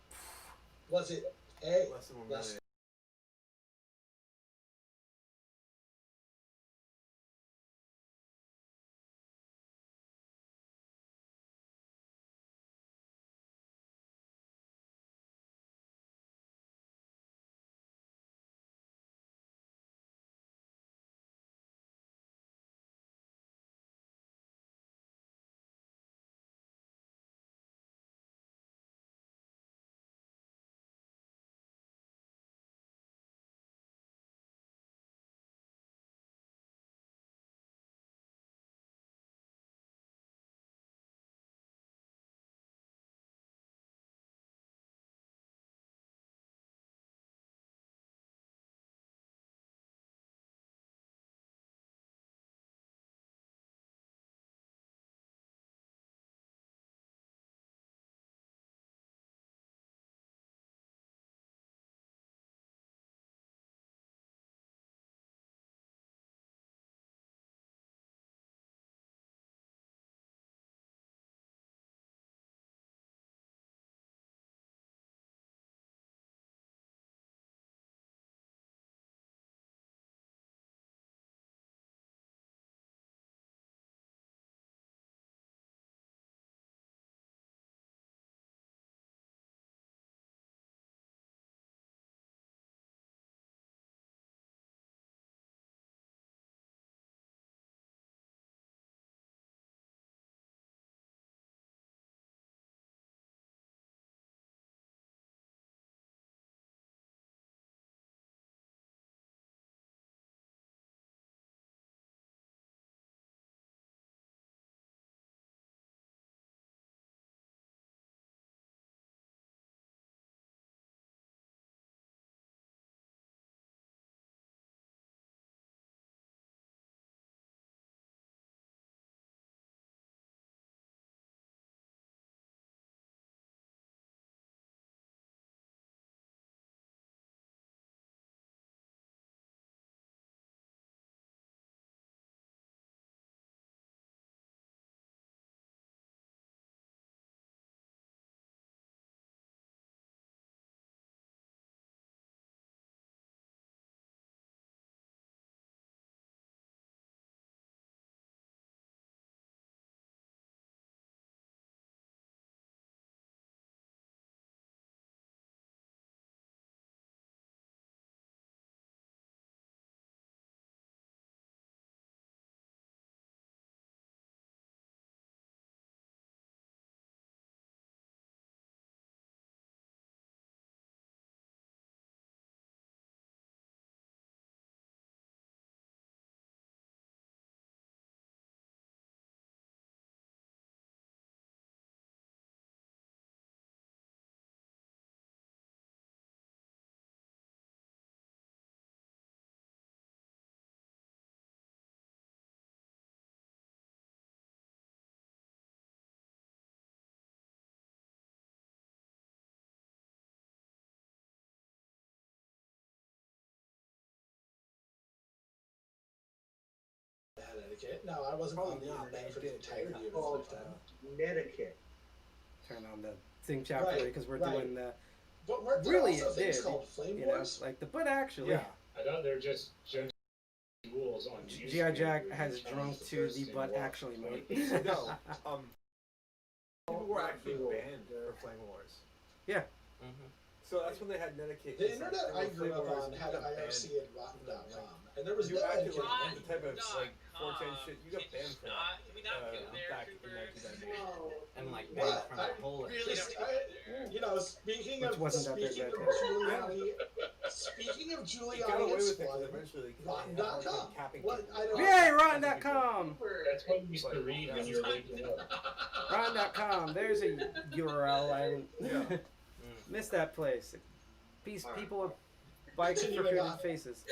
Was it A, Less than 1 less million. Connecticut. No, I wasn't on the internet for the entirety of his Called lifetime. Connecticut. Turn on the thing chapter Right, because we're right. doing the. But weren't there Really, also it things did. called Flame You know, Wars? like but actually. Yeah. I thought they're just rules on G.I. Jack has drunk to the but actually mode. No. People were actually banned for Flame Wars. Yeah. So that's when they had Medicaid. The internet I grew up on had IRC and Rotten.com, and there was You no acted education. like the type of like 4chan shit. You got banned for that. Can we not go there, Back in Troopers? 1998. And like What? from the whole. Really Just, don't need to go there. you know, speaking Which of wasn't that big speaking of back Giuliani, speaking of They Giuliani got away and with it because flooding, eventually they Rotten.com. capping What people. I don't. Yay, Rotten.com! That's what you used to read when you were waking up. Rotten.com. There's a URL. I Yeah. missed that place. People with bikes for Continuing crooked on. faces.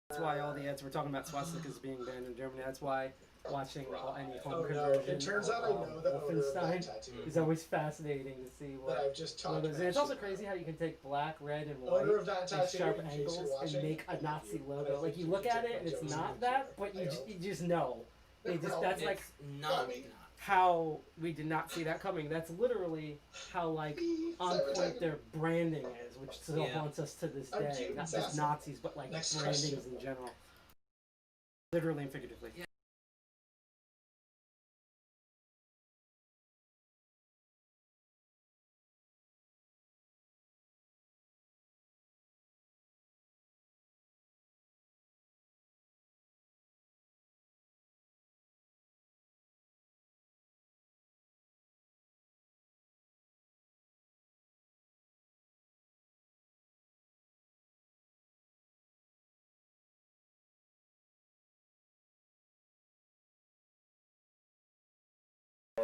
That's why all the ads were talking about swastikas being banned in Germany. That's why watching any home Oh no! conversion It turns out I know the owner of that Wolfenstein tattoo. is always fascinating to see That what. I've just talked And about. it's also crazy how you can take black, red, and white Owner of that and tattoo, sharp in case angles you're and watching, make a thank Nazi you. logo. I Like think you you look can at take it and my it's jokes not and that, shit. but I you just know. They just that's like not. how we did not see that coming. That's literally how like on point their branding is, which still haunts us to this I'm day. cute and Not just sassy. Nazis, but like Next brandings question. in general. Literally and figuratively. Yeah.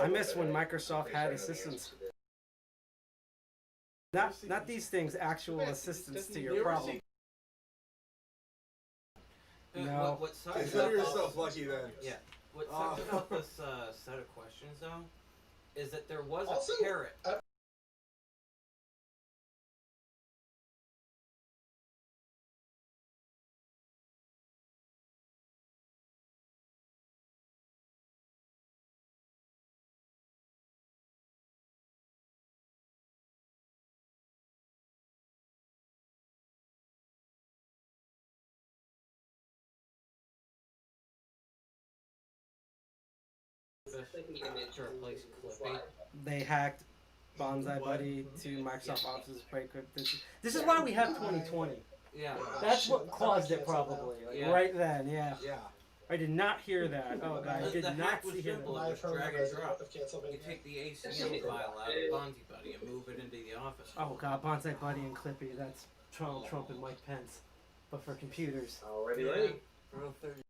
I miss when Microsoft had assistants. Not these things, actual assistants to your problem. No. What sucks Consider about yourself this- lucky then. Yeah. What sucks about this set of questions though, is that there was Also, a parrot. To replace Clippy. They hacked Bonsai Buddy to Microsoft Office breakup. This is why we have 2020. Yeah. That's what caused it probably. Like, Yeah. right then, yeah. Yeah. I did not hear that. Oh god, I The did hack not was see him. simple. My Just permanent drag and resident drop. of Pennsylvania. You take the ACM file out of Bonzi Buddy and move it into the office. Oh god, Bonsai Buddy and Clippy. That's Donald Trump and Mike Pence, but for computers. Already Yeah. ready? Real 30.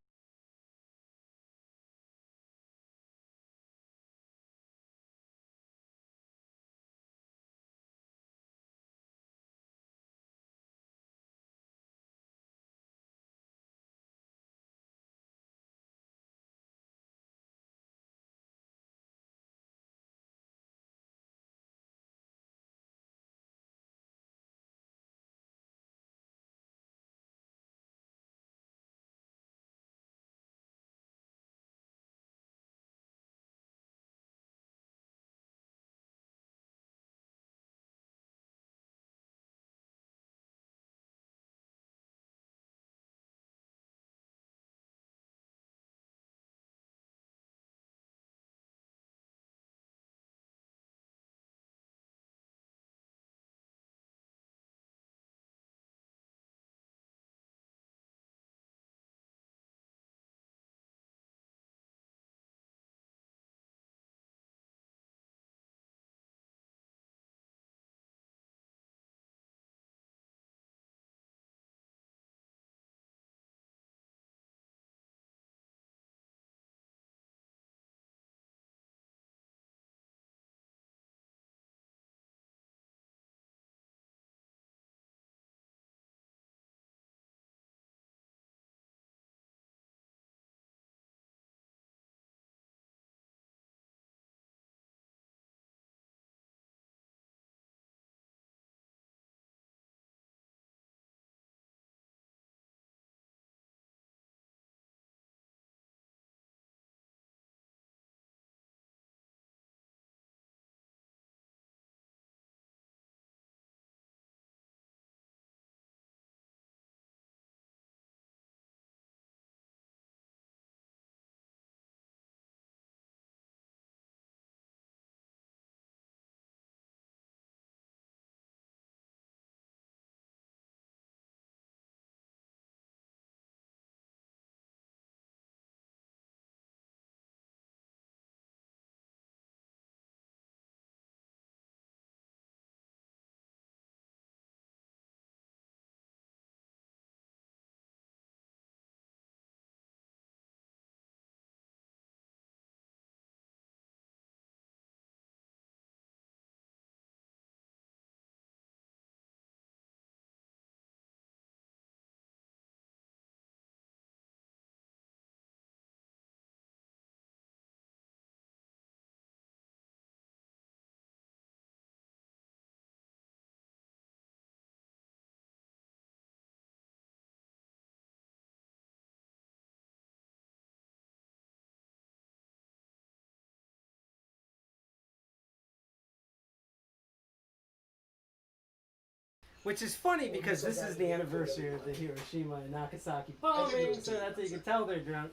Which is funny because this is the anniversary of the Hiroshima and Nagasaki bombing, so that's how you can tell they're drunk.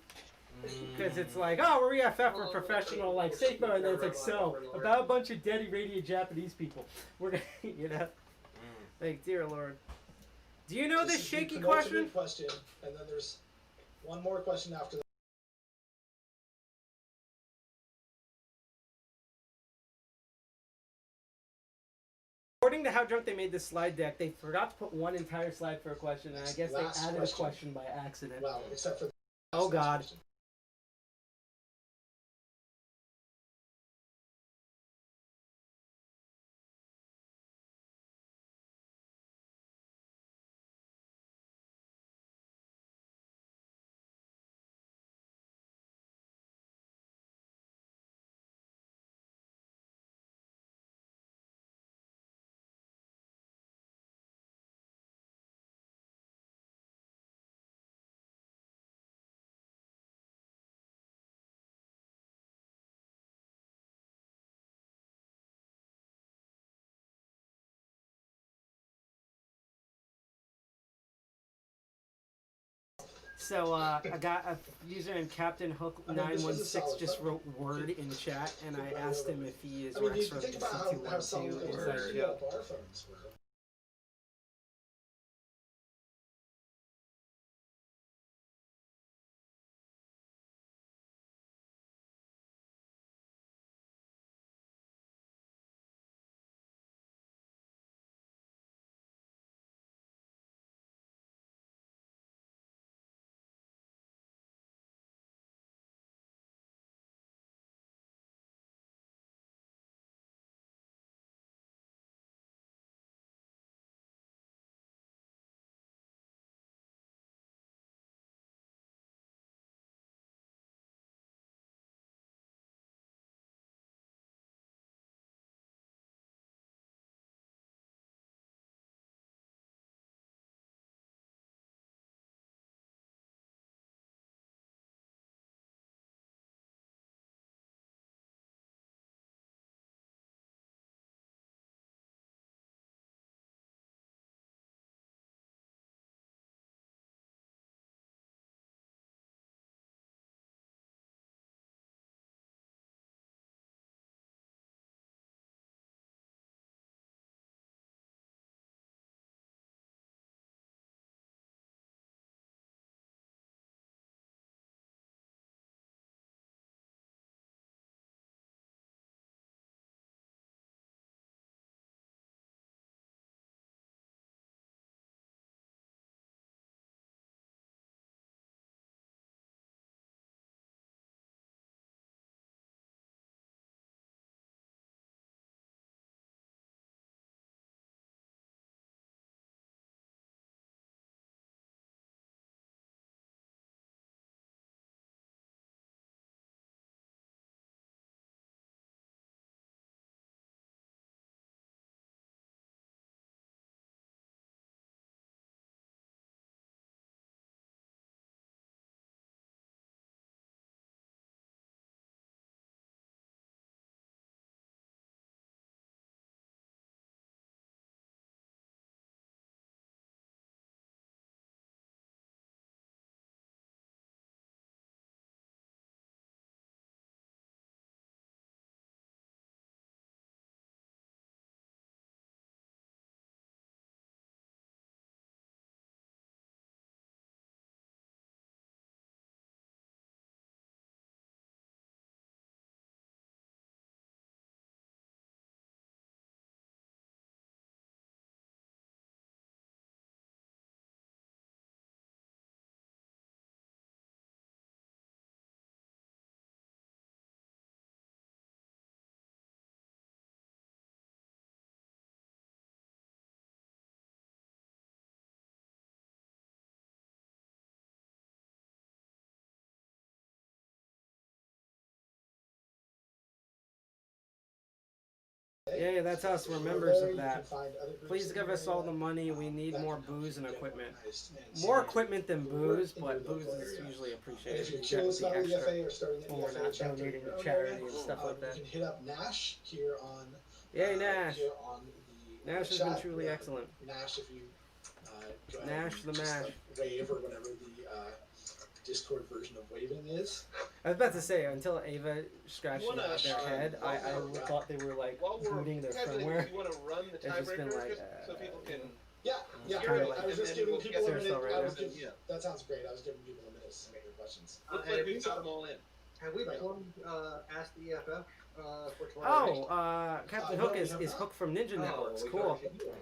Because it's like, oh, we're EFF, we're professional, like, safe mode, and then it's like, so, about a bunch of dead irradiated Japanese people. We're gonna, you know? Like, dear Lord. Do you know this shaky question? Question, and then there's one more question after that. According to how drunk they made this slide deck, they forgot to put one entire slide for a question, and I guess they added a question by accident. Well, except for oh God. Question. So I got a user named Captain Hook 916 just wrote word in chat, and I asked him if he is Rex from DC212 inside joke. Yeah, that's us. We're members of that. Please give us all the money. We need more booze and equipment. More equipment than booze, but booze is usually appreciated. If your kills not EFA or starting when we're not donating to charity and stuff like that. You can hit up Nash here on Yay, Nash. here on the Nash has been truly excellent. Nash, if you go ahead Nash and the just, mash. like, wave or whatever the Discord version of waving is. I was about to say, until Ava scratched You wanna, their head, I thought they were like While we're booting their penciling, firmware. you want to run the It's just been tiebreaker like, just so people can. Yeah, Kinda great. like- I was just and then giving we'll people a get minute. there still, I was right? giving, that sounds great. I was giving people a minute to submit your questions. Looks and like we've if got we- them all in. Have we Right. plumbed Ask the EFF for tomorrow? Oh, Captain no, Hook we is have not. Hook from Ninja Networks. we Cool. gotta keep going.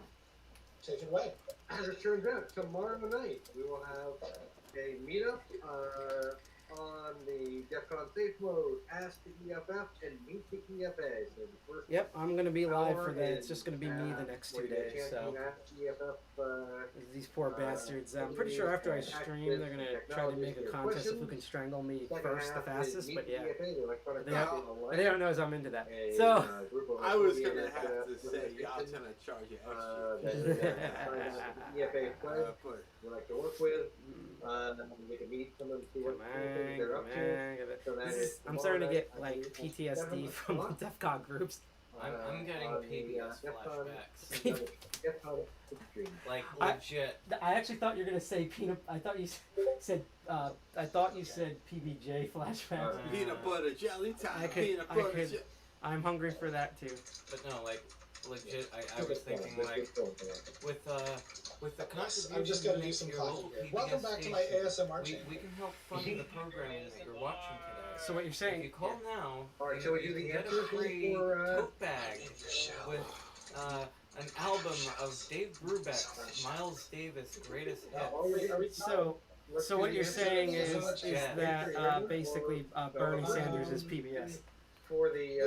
Take it away. As it turns out, tomorrow night we will have a meetup on the DEFCON safe mode. Ask the EFF and meet the EFA. So the first Yep, I'm gonna be live hour for that. It's is, just gonna be me the next 2 where you get a days. chance So to ask the EFF, these poor bastards. I'm pretty sure after I stream, they're gonna try to make a contest of who can strangle me first the fastest. But yeah, they don't know as I'm into that. So. I was gonna have to say y'all gonna charge you extra. But we like to work with. We can meet some of them, see what things they're up to. So that is I'm starting to tomorrow get night, like I believe, from PTSD 7 from the o'clock. DEFCON groups. I'm getting on the, PBS DEFCON flashbacks. DEFCON stream. Like I- legit. I actually thought you were gonna say peanut. I thought you said. I thought you said PBJ flashbacks. peanut butter jelly time. I could. Peanut I butter could. jelly. I'm hungry for that too. But no, like legit. I was thinking like with the contribution I'm just gonna you do make some to your clapping local here. PBS Welcome back to my station, ASMR channel. we can help fund the programming that you're watching today. So what you're If saying? you call now, Alright, shall we do the you get a answers free for, tote bag with an album of Dave Brubeck's Miles Davis greatest hits. So what you're saying is that basically Bernie Sanders is PBS. For the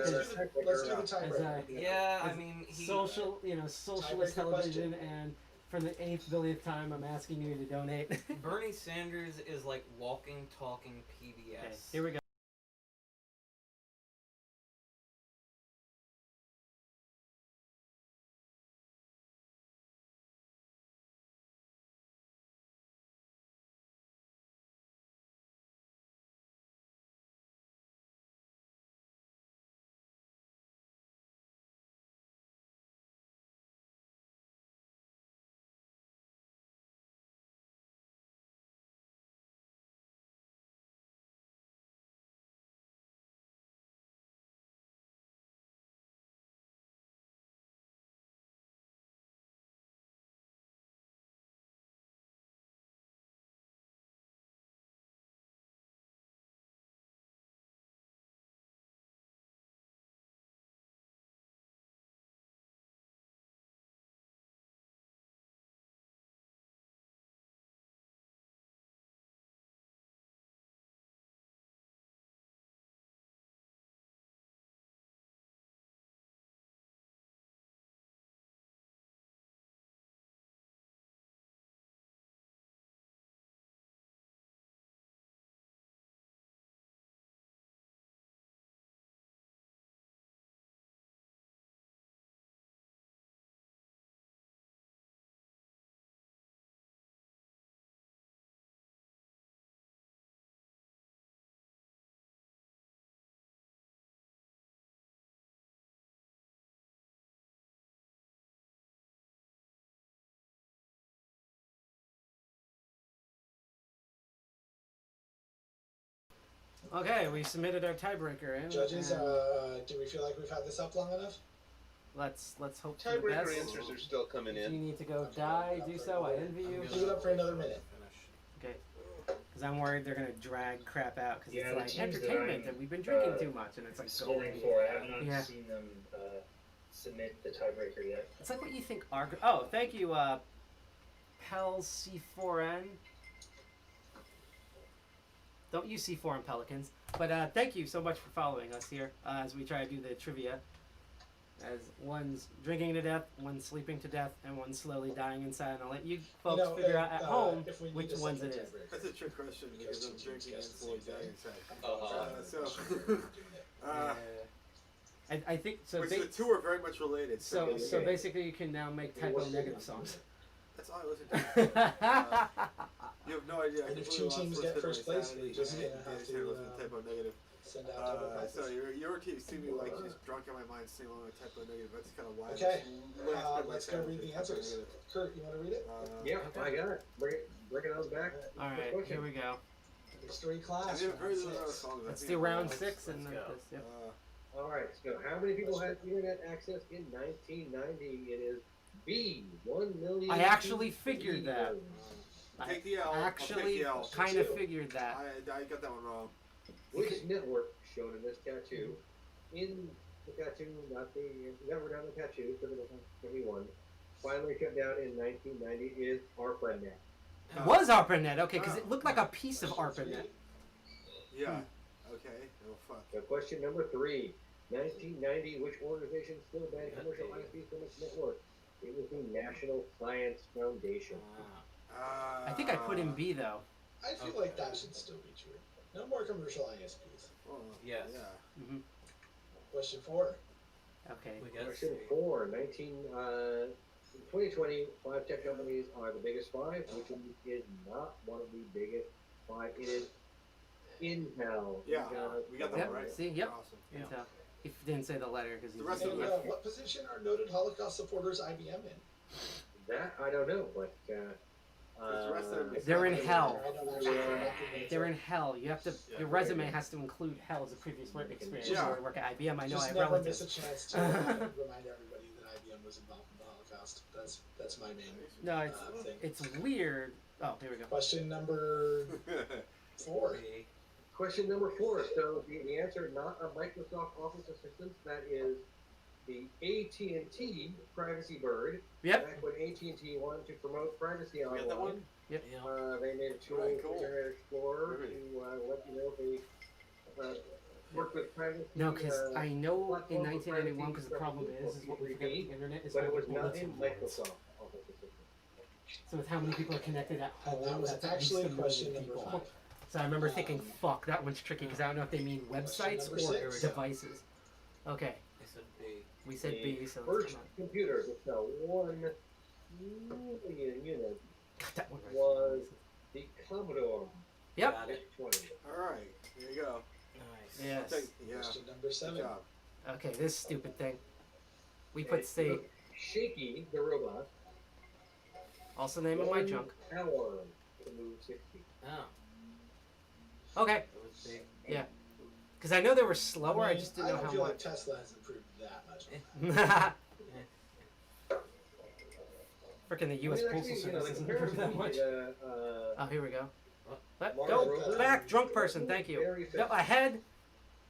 Let's do the tiebreaker. Yeah, I mean, he, social, socialist Tiebreaker television, question. and for the 8th billionth time, I'm asking you to donate. Bernie Sanders is like walking, talking PBS. Okay, here we go. Okay, we submitted our tiebreaker in. Judges, and do we feel like we've had this up long enough? let's hope for the Tiebreaker best. answers are still coming If you in. need to go die, do so. I envy you. Leave it up for another minute. Okay. Because I'm worried they're gonna drag crap out because Yeah, it's the like teams that entertainment I'm, and we've been drinking too much and it's like Scrolling for, I have not Yeah. seen them submit the tiebreaker yet. It's like what you think are. Oh, thank you, Pels C4N. Don't use C4N Pelicans, but thank you so much for following us here as we try to do the trivia. As one's drinking to death, one's sleeping to death, and one's slowly dying inside. And I'll let you folks figure out at home if we need which to ones set it the is. tiebreaker. That's a trick question because I'm drinking and fully dying inside. I think so. Which the two are very much related. So basically, you can now make typo negative songs. That's all I listen to. You have no idea. And if two teams get first place, we're just gonna have to typo negative. send out double prizes. So your team seemed like she's drunk on my mind, saying along with typo negative. That's kind of why. Okay, let's go read the answers. Kurt, you want to read it? Yeah, I got it. Bring it on back. All right, here we go. History class. I've never heard of those six. songs. Let's do round 6 and then Let's go. this. Yep. All right, so how many people had internet access in 1990? It is B, 1 million. I actually figured that. Take the L. Actually, I'll take the L. kind of figured that. I got that one wrong. Which network shown in this tattoo? In the tattoo, never done the tattoo, so there was one. Finally shut down in 1990 is ARPANET. It was ARPANET, okay, because it looked like a piece of ARPANET. Yeah. Okay. Oh fuck. So question number 3. 1990, which organization still banned commercial ISPs from its network? It was the National Science Foundation. I think I put in B though. I feel like that should still be true. No more commercial ISPs. Yes. Yeah. Mm-hmm. Question 4. Okay. We got Question 4. 2020, 5 tech companies are the biggest 5. Which one is not one of the biggest 5? It is Intel. Yeah. We got that Yep. one right. See, yep. Awesome. Intel. If you didn't say the letter, because The rest And, of them. what position are noted Holocaust supporters IBM in? That I don't know, but The rest of them- They're in hell. I don't actually know what the They're in answer. hell. You have to. Your resume has to include hell as a previous work experience. Yeah. Or work at IBM. I know I Just have never relatives. miss a chance to remind everybody that IBM was involved in the Holocaust. That's my main No, thing. it's weird. Oh, here we go. Question number 4. question number 4. So the answer, not a Microsoft Office assistant, that is the AT&T Privacy Bird. Yep. Back when AT&T wanted to promote privacy We got that online, one. Yep. they made a tool Alright, for cool. Internet Explorer Really? to let you know if they worked with privacy. No, because I know in platform for 1991, because the privacy problem is what we forget with the internet is but how it was many not bulletin in boards. Microsoft Office assistant. So with how many people are connected at home, That was that's at least actually a million question number people. 5. So I remember thinking, fuck, that one's tricky because I don't know if they mean websites number or 6. devices. Okay, I said B. we said B, so let's First come on. computer to sell 1 million units Got that one right. was the Commodore Yep. Got it. 20. All right. Here you go. Nice. Yes. Yeah. Question number Good 7. job. Okay, this stupid thing. We put C. Shaky, the robot. Also name of my junk. Hour to move 60. Oh, Okay. that was B. Yeah. Because I know they were slower, I just didn't I know don't how feel like much. Tesla has improved that much. Frickin' the U.S. Postal Service doesn't improve that much. Oh, here we go. What? Go back, drunk person. Thank you. No, ahead.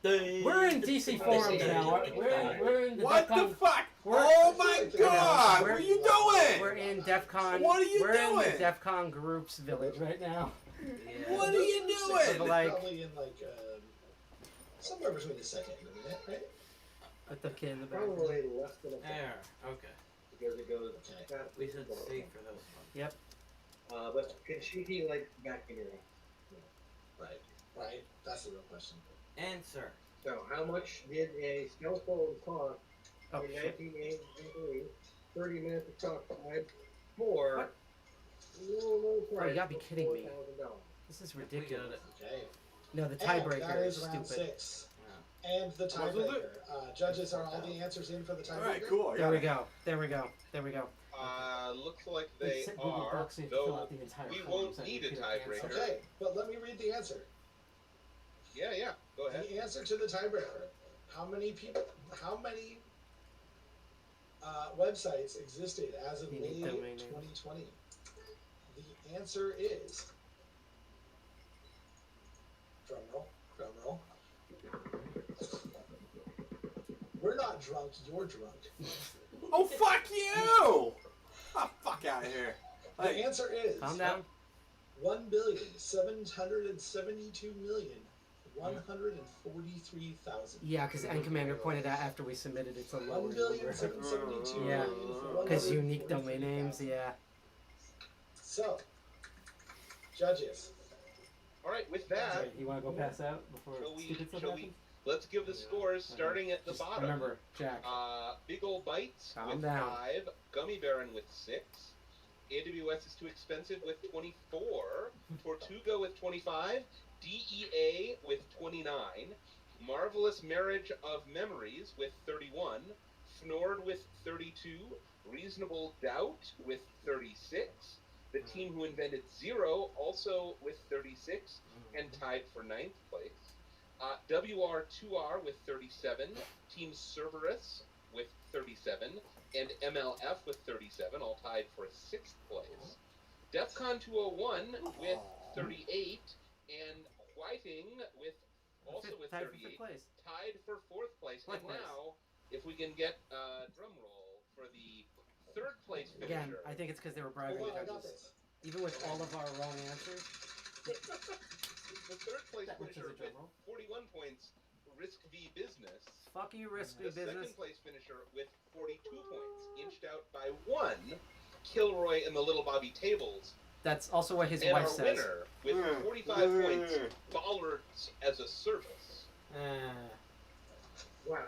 We're in DC forums now. We're in the What the DEFCON. fuck? We're- Oh my god! What We're- are you doing? We're in DEFCON. What are you We're in doing? the DEFCON group's village right now. Yeah. What are you They're doing? Like- probably in somewhere between the second and the minute, right? With the kid in the back. Probably less than a There. Okay. because it goes Okay. fast. We said C for those ones. Yep. But can Shaky like back in your Right. That's the real question. Answer. So how much did a cell phone cost Oh, in shit. 1983? 30 minutes of talk time for What? low price. Oh, you gotta be kidding me. $4,000. This is We got ridiculous. it. Okay. No, the And tiebreaker that is is round stupid. 6. And the was it? tiebreaker. Judges, are all the answers in for the tiebreaker? All right, cool. I There got we it. go. There we go. There we go. Looks like We they said Google are, Docs, so you have to fill though out the entire we form, won't so I need can a repeat our answer. tiebreaker. Okay, but let me read the answer. Yeah, go ahead. The answer to the tiebreaker. How many websites existed as of Unique May domain names. 2020? The answer is drum roll. We're not drunk, you're drunk. Oh fuck you! Oh fuck out of here. The answer is Calm down. 1,772,143,000. Yeah, because End Commander pointed out after we submitted it's a lower number. 1,772,000,000. Yeah, because unique domain names, yeah. So, judges. All right, with that, Alright, you want to go pass out before stupid stuff happens? let's give the scores starting at the Just bottom. remember, Jack. Big Ol' Bites Calm with down. 5, Gummy Baron with 6, AWS is too expensive with 24. Tortuga with 25. DEA with 29. Marvelous Marriage of Memories with 31. Fnord with 32. Reasonable Doubt with 36. The team who invented Zero also with 36 and tied for 9th place. WR2R with 37. Team Cerberus with 37. And MLF with 37, all tied for 6th place. DEFCON 201 with 38. And Whiting with also with 38. Tied for 4th place. And now, if we can get a drum roll for the 3rd place finisher. Again, I think it's because they were bribing the judges. Even with all of our wrong answers. The 3rd place finisher with 41 points, Risk v Business. Fuck you, Risk v The Business. 2nd place finisher with 42 points, inched out by 1, Kilroy and the Little Bobby Tables. That's also what his and wife our says. winner with 45 points, Bollards as a Service. Wow.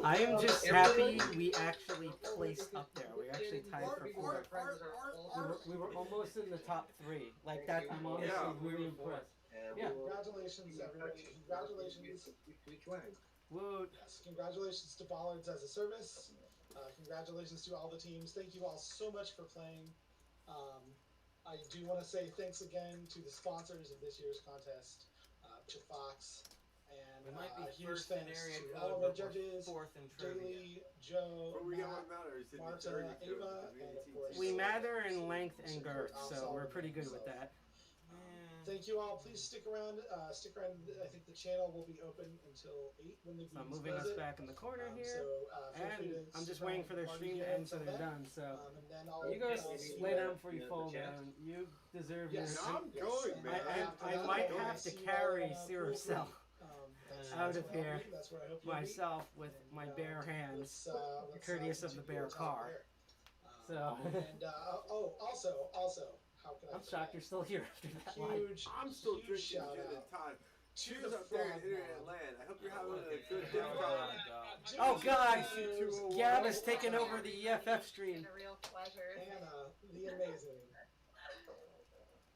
I am just happy we actually placed up there. We actually tied for 4th. We were almost in the top 3. Like that, I'm honestly really impressed. Yeah. Congratulations, everybody. Congratulations. Woot. Yes, congratulations to Bollards as a Service. Congratulations to all the teams. Thank you all so much for playing. I do want to say thanks again to the sponsors of this year's contest, to Fox, and a huge thanks to all of our judges, Daly, Joe, Matt, Marta, Ava, and of course... We matter in length and girth, so we're pretty good with that. Thank you all. Please stick around. I think the channel will be open until 8 when the So I'm moving us back in the corner here, and I'm just waiting for their stream to end so they're done. So you guys lay down before you fall down. You deserve your. I'm going, man. I might have to carry Cell out of here myself with my bare hands, courteous of the bare car. So. And also. I'm shocked you're still here after that line. I'm still drinking gin and tonic. Cheers up there in internet land. I hope you're having a good day. Oh God! Gab has taken over the EFF stream. A real pleasure. Hannah, the amazing.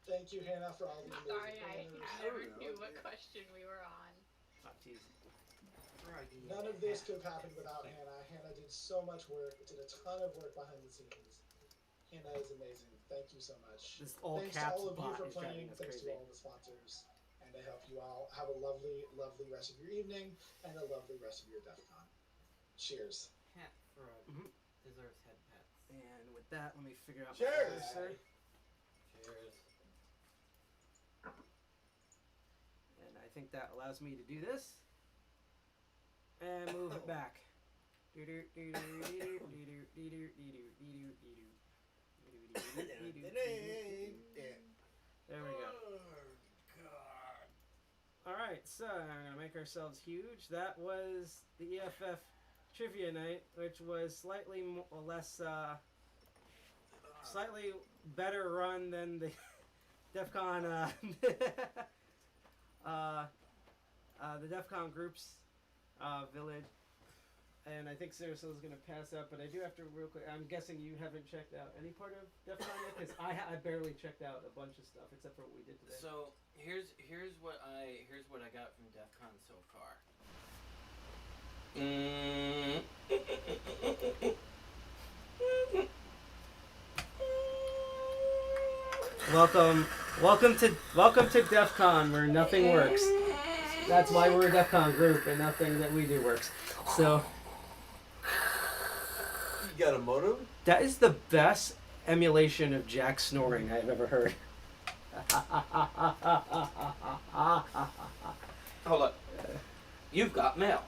Thank you, Hannah, for all the amazing. Sorry, I never knew what question we were on. Oh, jeez. None of this could have happened without Hannah. Hannah did so much work, did a ton of work behind the scenes. Hannah is amazing. Thank you so much. This all thanks to all of you for playing. Thanks to all the sponsors. And I hope you all have a lovely, lovely rest of your evening and a lovely rest of your DEFCON. Cheers. Hat for deserves head pats. And with that, let me figure out. Cheers. My answer. Cheers. And I think that allows me to do this. And move it back. There we go. Alright, so I'm going to make ourselves huge. That was the EFF Trivia Night, which was slightly slightly better run than the DEFCON, the DEFCON groups village. And I think Sarah is going to pass out, but I do have to real quick. I'm guessing you haven't checked out any part of DEFCON yet, because I barely checked out a bunch of stuff except for what we did today. So here's what I got from DEFCON so far. Welcome to DEFCON, where nothing works. That's why we're a DEFCON group, and nothing that we do works. So. You got a modem? That is the best emulation of Jack snoring I've ever heard. Hold up. You've got mail.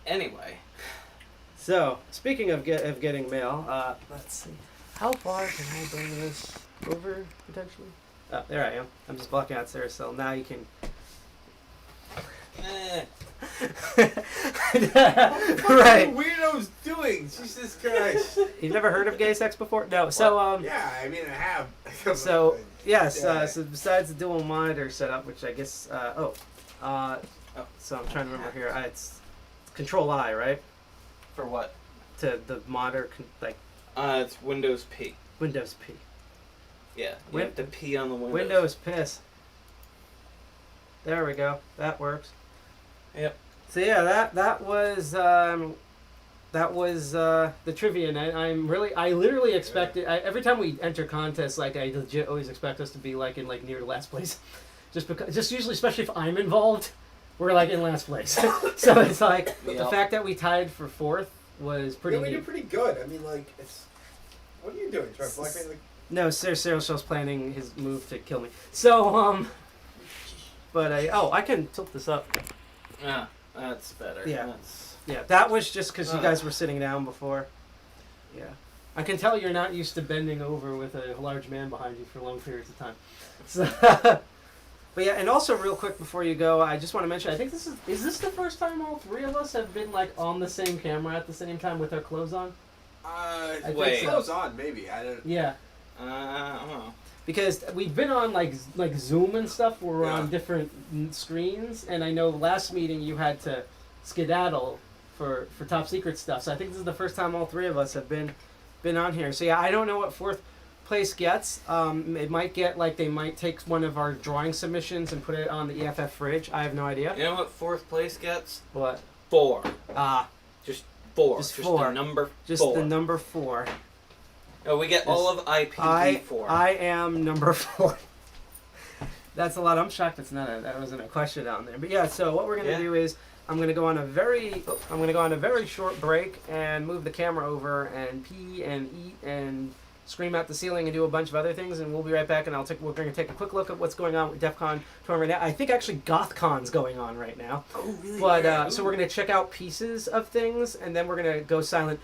Anyway. So, speaking of getting mail, let's see. How far can I bring this over, potentially? Oh, there I am. I'm just blocking out Sarah's cell. Now you can... Right. What are weirdos doing? Jesus Christ. You've never heard of gay sex before? No. So yeah, I mean I have. So yes. So besides the dual monitor setup, which I guess so I'm trying to remember here. It's Control I, right? For what? To the monitor It's Windows P. Windows P. Yeah, you have to P on the Windows. Windows piss. There we go. That works. Yep. So yeah, that was the trivia night. I literally expected every time we enter contests, like I legit always expect us to be like in like near the last place, just usually, especially if I'm involved, we're like in last place. So it's like the fact that we tied for 4th was pretty. Yeah, we neat. did pretty good. I mean, like it's. What are you doing, Trev? Like, No, Cyril's planning his move to kill me. So but I can tilt this up. Yeah, that's better. Yeah. Yeah, that was just because you guys were sitting down before. Yeah. I can tell you're not used to bending over with a large man behind you for long periods of time. So, but yeah, and also real quick before you go, I just want to mention, I think this is this the first time all 3 of us have been like on the same camera at the same time with our clothes on? Wait. Clothes on, maybe. I don't. Yeah. I don't know. Because we've been on like Zoom and stuff where we're on different screens, and I know last meeting you had to skedaddle for top secret stuff. So I think this is the first time all 3 of us have been on here. So yeah, I don't know what 4th place gets. It might get like they might take one of our drawing submissions and put it on the EFF fridge. I have no idea. You know what 4th place gets? What? 4. Just 4. Just 4. The number 4. Just the number 4. No, we get all of IPv4. I am number 4. That's a lot. I'm shocked that wasn't a question down there. But yeah, so what we're gonna do is I'm gonna go on a very short break and move the camera over and pee and eat and scream at the ceiling and do a bunch of other things, and we'll be right back. And we're gonna take a quick look at what's going on with DEFCON tour right now. I think actually GothCon's going on right now. Oh really? But so we're gonna check out pieces of things, and then we're gonna go silent.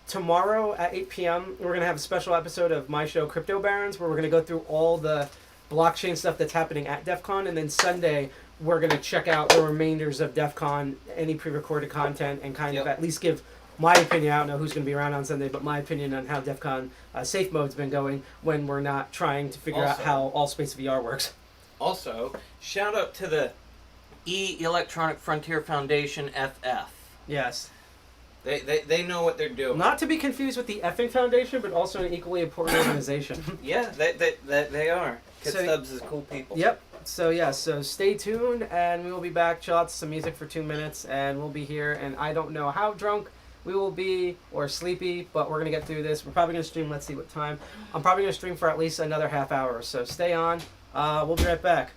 Tomorrow at 8 p.m., we're going to have a special episode of my show, Crypto Barons, where we're going to go through all the blockchain stuff that's happening at DEF CON. And then Sunday, we're going to check out the remainders of DEF CON, any pre-recorded content, and kind of at least give my opinion. I don't know who's going to be around on Sunday, but my opinion on how DEF CON safe mode's been going when we're not trying to figure out how Allspace VR works. Also, shout out to the Electronic Frontier Foundation, FF. Yes. They know what they're doing. Not to be confused with the effing foundation, but also an equally important organization. Yeah, they are. Kid Stubbs is cool people. Yep. So yeah, so stay tuned, and we will be back. Chill out to some music for 2 minutes, and we'll be here. And I don't know how drunk we will be or sleepy, but we're gonna get through this. We're probably gonna stream. Let's see what time. I'm probably gonna stream for at least another half hour. So stay on. We'll be right back.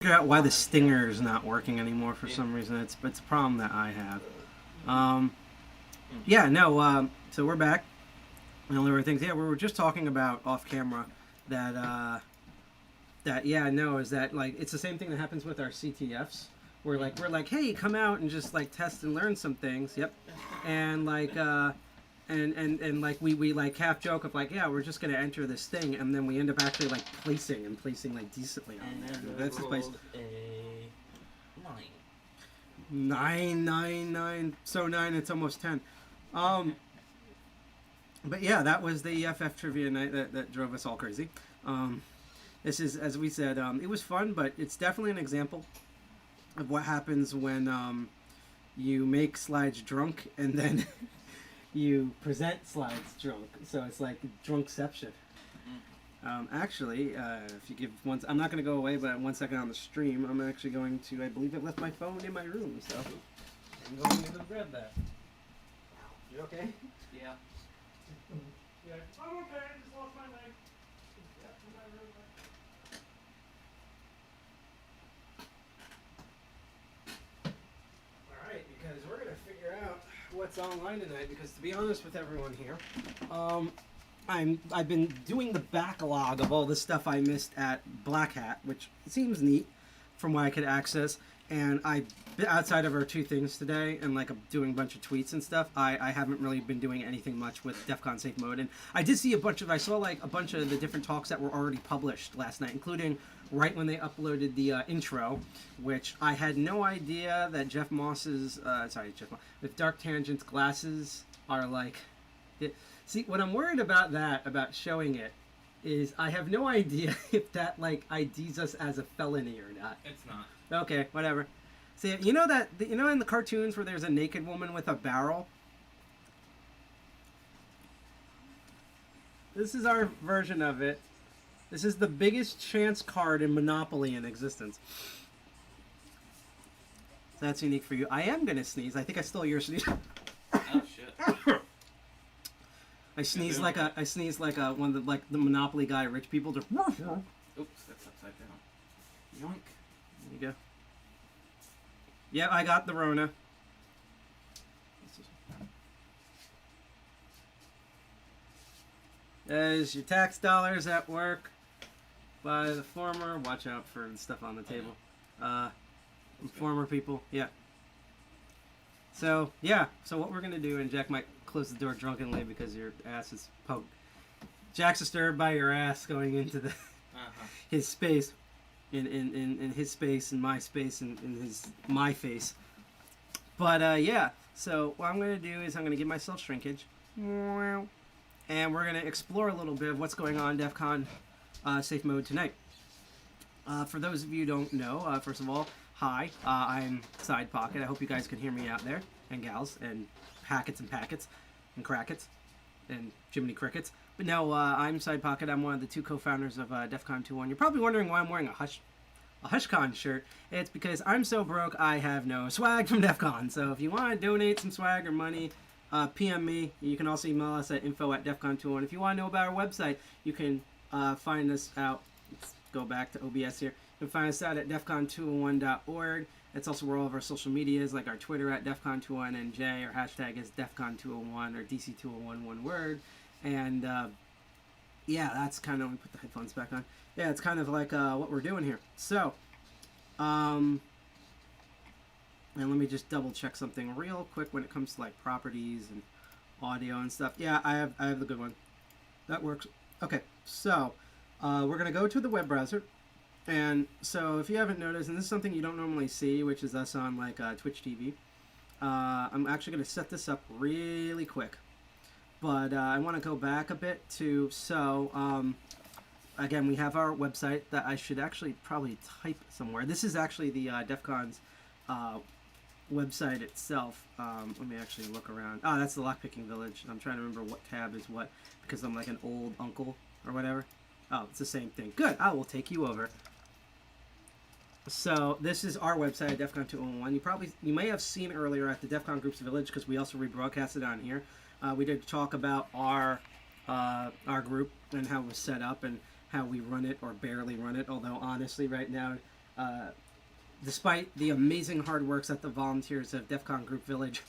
figure out why the stinger is not working anymore for some reason. It's a problem that I have. Yeah, no. So we're back. And the only other things, yeah, we were just talking about off camera that is that like it's the same thing that happens with our CTFs. We're like, hey, come out and just like test and learn some things. Yep. And like and like we like half joke of like, yeah, we're just gonna enter this thing, and then we end up actually like placing like decently on there. That's the place. A 9. So 9, it's almost 10. But yeah, that was the EFF trivia night that drove us all crazy. This is, as we said, it was fun, but it's definitely an example of what happens when you make slides drunk and then you present slides drunk. So it's like drunkception. Actually, if you give one, I'm not going to go away, but 1 second on the stream, I'm actually going to, I believe I've left my phone in my room, so I'm going to go grab that. You okay? Yeah. Yeah, I'm okay, I just lost my leg. Yeah, in my room. Alright, because we're going to figure out what's online tonight, because to be honest with everyone here, I've been doing the backlog of all the stuff I missed at Black Hat, which seems neat from what I could access. And outside of our 2 things today, and like I'm doing a bunch of tweets and stuff, I haven't really been doing anything much with DEFCON Safe Mode. And I did see I saw like a bunch of the different talks that were already published last night, including right when they uploaded the intro, which I had no idea that Jeff Moss's, with Dark Tangent's glasses are like, see, what I'm worried about showing it, is I have no idea if that like IDs us as a felony or not. It's not. Okay, whatever. See, you know in the cartoons where there's a naked woman with a barrel? This is our version of it. This is the biggest chance card in Monopoly in existence. That's unique for you. I am gonna sneeze. I think I stole your sneeze. Oh shit. I sneeze like one of the Monopoly guy rich people just. Oops, that's upside down. Yoink. There you go. Yeah, I got the Rona. There's your tax dollars at work by the former. Watch out for the stuff on the table. Former people. Yeah. So, yeah. So what we're going to do, and Jack might close the door drunkenly because your ass is poked. Jack's disturbed by your ass going into the his space. In his space, in my space, in my face. But yeah, so what I'm going to do is I'm going to give myself shrinkage. And we're going to explore a little bit of what's going on in DEFCON Safe Mode tonight. For those of you who don't know, first of all, hi, I'm Side Pocket. I hope you guys can hear me out there, and gals, and hackets and packets, and crackets, and Jiminy Crickets. But no, I'm Side Pocket. I'm one of the 2 co-founders of DEFCON 2.1. You're probably wondering why I'm wearing a HushCon shirt. It's because I'm so broke I have no swag from DEFCON. So if you want to donate some swag or money, PM me. You can also email us at info@defcon201. If you want to know about our website, you can find us out. Let's go back to OBS here. You can find us out at defcon201.org. That's also where all of our social media is, like our Twitter at defcon21nj. Our hashtag is defcon201 or DC201, one word. And yeah, that's kind of, let me put the headphones back on. Yeah, it's kind of like what we're doing here. So, and let me just double check something real quick when it comes to like properties and audio and stuff. Yeah, I have the good one. That works. Okay, so we're gonna go to the web browser. And so if you haven't noticed, and this is something you don't normally see, which is us on like Twitch TV, I'm actually going to set this up really quick. But I want to go back a bit to, again, we have our website that I should actually probably type somewhere. This is actually the DEFCON's website itself. Let me actually look around. Oh, that's the Lockpicking Village. I'm trying to remember what tab is what, because I'm like an old uncle or whatever. Oh, it's the same thing. Good. I will take you over. So this is our website, DEFCON 201. You may have seen earlier at the DEFCON Groups Village, because we also rebroadcasted on here. We did talk about our group and how it was set up and how we run it or barely run it. Although honestly, right now, despite the amazing hard works that the volunteers of DEFCON Group Village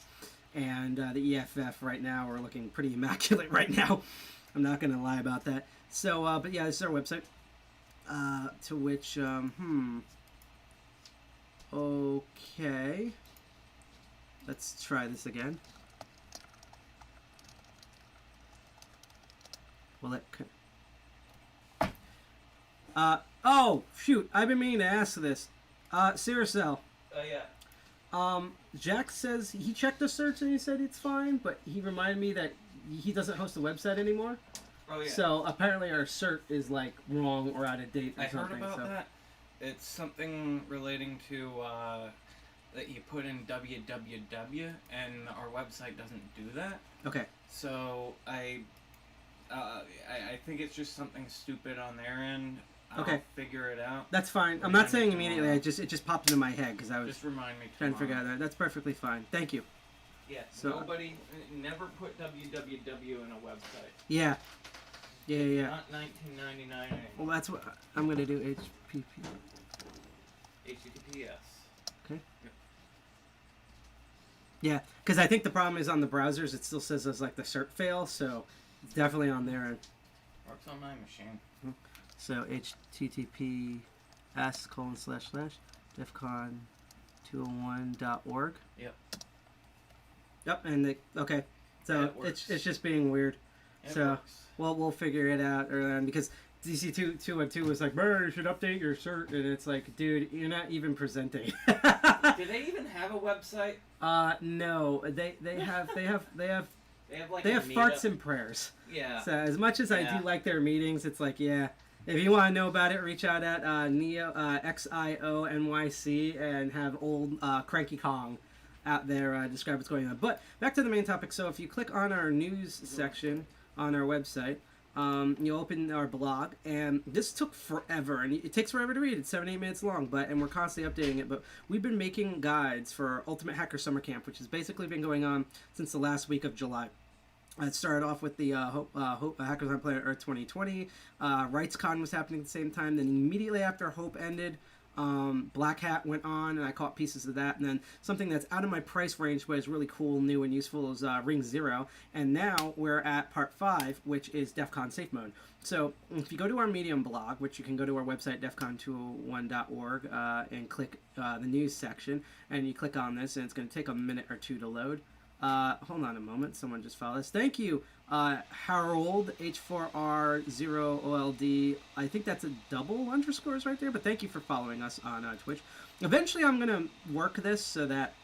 and the EFF right now are looking pretty immaculate right now. I'm not going to lie about that. So, but yeah, this is our website. To which, okay. Let's try this again. Will it... oh, shoot. I've been meaning to ask this. Siricel. Oh, yeah. Jack says he checked the search and he said it's fine, but he reminded me that he doesn't host the website anymore. Oh, yeah. So apparently our cert is like wrong or out of date or I something. heard about that. It's something relating to that you put in www, and our website doesn't do that. Okay. So I think it's just something stupid on their end. Okay. I'll figure it out. That's fine. I'm not saying immediately. It just popped into my head because I was just remind me trying to figure out that. That's perfectly fine. Thank you. Yeah. So, nobody never put www in a website. Yeah. Yeah. Not 1999 anymore. Well, that's what I'm gonna do. HTTP. HTTPS. Okay. Yeah, because I think the problem is on the browsers. It still says as like the cert fail, so it's definitely on there. Works on my machine. So https://defcon201.org. Yep. Yep, and okay, so Yeah, it's just being weird. It so works. we'll figure it out early on because DC212 was like, "Brr, you should update your cert," and it's like, dude, you're not even presenting. Do they even have a website? No, they have They have like they a have meetup. farts and prayers. Yeah. So as much as I do like their meetings, it's like, yeah. If you want to know about it, reach out at Neo XIONYC and have old Cranky Kong out there describe what's going on. But back to the main topic. So if you click on our news section on our website, you'll open our blog, and this took forever, and it takes forever to read. It's 7-8 minutes long, and we're constantly updating it. But we've been making guides for Ultimate Hacker Summer Camp, which has basically been going on since the last week of July. It started off with the Hackers on Planet Earth 2020. RightsCon was happening at the same time. Then immediately after Hope ended, Black Hat went on, and I caught pieces of that. And then something that's out of my price range but is really cool, new, and useful is Ring Zero. And now we're at Part 5, which is DEFCON Safe Mode. So if you go to our Medium blog, which you can go to our website, defcon201.org, and click the news section, and you click on this, and it's going to take a minute or two to load. Hold on a moment. Someone just followed us. Thank you, Harold H4R0OLD. I think that's a double underscores right there, but thank you for following us on Twitch. Eventually, I'm gonna work this so that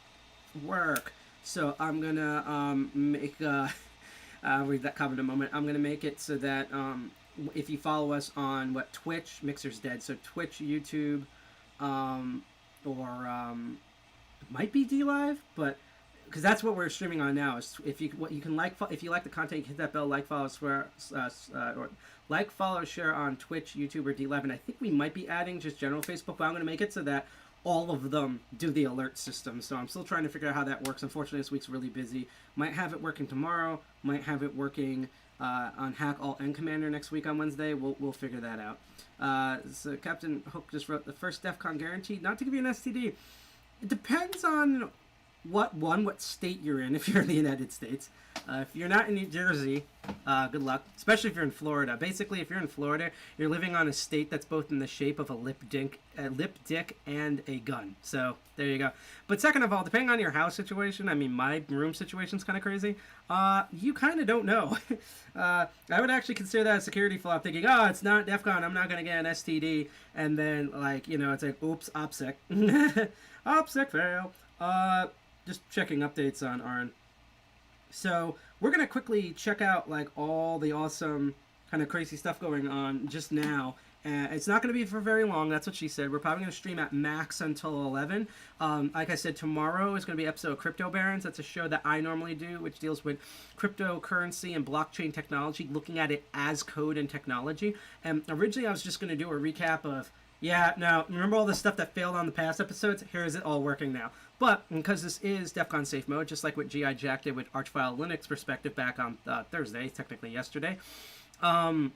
So I'm gonna make I'll read that comment in a moment. I'm gonna make it so that if you follow us on Twitch, Mixer's dead. So Twitch, YouTube, or it might be DLive, but because that's what we're streaming on now. Is if you if you like the content, you can hit that bell, like, follow, share on Twitch, YouTube, or DLive. And I think we might be adding just general Facebook, but I'm going to make it so that all of them do the alert system. So I'm still trying to figure out how that works. Unfortunately, this week's really busy. Might have it working tomorrow. Might have it working on Hack Alt and Commander next week on Wednesday. We'll figure that out. So Captain Hook just wrote the first DEFCON guaranteed not to give you an STD. It depends on what state you're in. If you're in the United States, if you're not in New Jersey, good luck. Especially if you're in Florida. Basically, if you're in Florida, you're living on a state that's both in the shape of a lip dick, and a gun. So there you go. But second of all, depending on your house situation, I mean, my room situation's kind of crazy. You kind of don't know. I would actually consider that a security flaw. Thinking, oh, it's not DEFCON, I'm not gonna get an STD, and then it's like, oops, OPSEC, OPSEC fail. Just checking updates on ARN. So we're going to quickly check out all the awesome kind of crazy stuff going on just now. It's not going to be for very long. That's what she said. We're probably going to stream at max until 11. Like I said, tomorrow is going to be an episode of Crypto Barons. That's a show that I normally do, which deals with cryptocurrency and blockchain technology, looking at it as code and technology. And originally I was just going to do a recap of, remember all the stuff that failed on the past episodes? Here is it all working now. But because this is DEFCON Safe Mode, just like what G.I. Jack did with Archfile Linux Perspective back on Thursday, technically yesterday, we're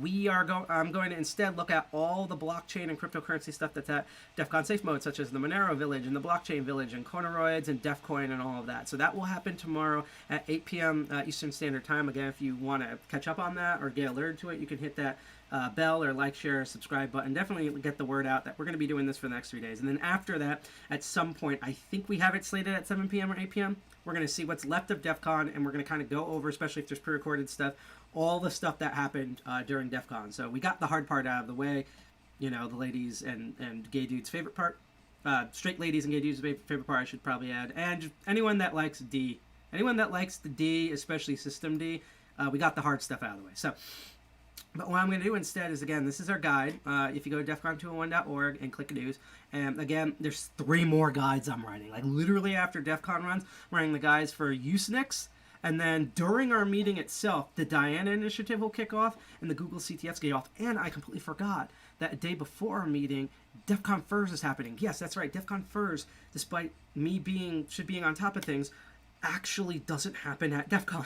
I'm going to instead look at all the blockchain and cryptocurrency stuff that's at DEFCON safe mode, such as the Monero Village and the Blockchain Village and Coinoroids and DEFCOin and all of that. So that will happen tomorrow at 8 p.m. Eastern Standard Time. Again, if you want to catch up on that or get alerted to it, you can hit that bell or like, share, subscribe button. Definitely get the word out that we're going to be doing this for the next 3 days. And then after that, at some point, I think we have it slated at 7 p.m. or 8 p.m. We're going to see what's left of DEFCON, and we're going to kind of go over, especially if there's pre-recorded stuff, all the stuff that happened during DEFCON. So we got the hard part out of the way, you know, the ladies and gay dudes' favorite part. Straight ladies and gay dudes' favorite part, I should probably add. And anyone that likes D. Anyone that likes the D, especially System D, we got the hard stuff out of the way. So, but what I'm going to do instead is, again, this is our guide. If you go to defcon201.org and click news, and again, there's 3 more guides I'm writing. Like, literally after DEFCON runs, I'm writing the guides for Usenix. And then during our meeting itself, the Diana Initiative will kick off and the Google CTFs get off. And I completely forgot that a day before our meeting, DEFCON FIRS is happening. Yes, that's right. DEFCON FIRS, despite me being on top of things, actually doesn't happen at DEFCON.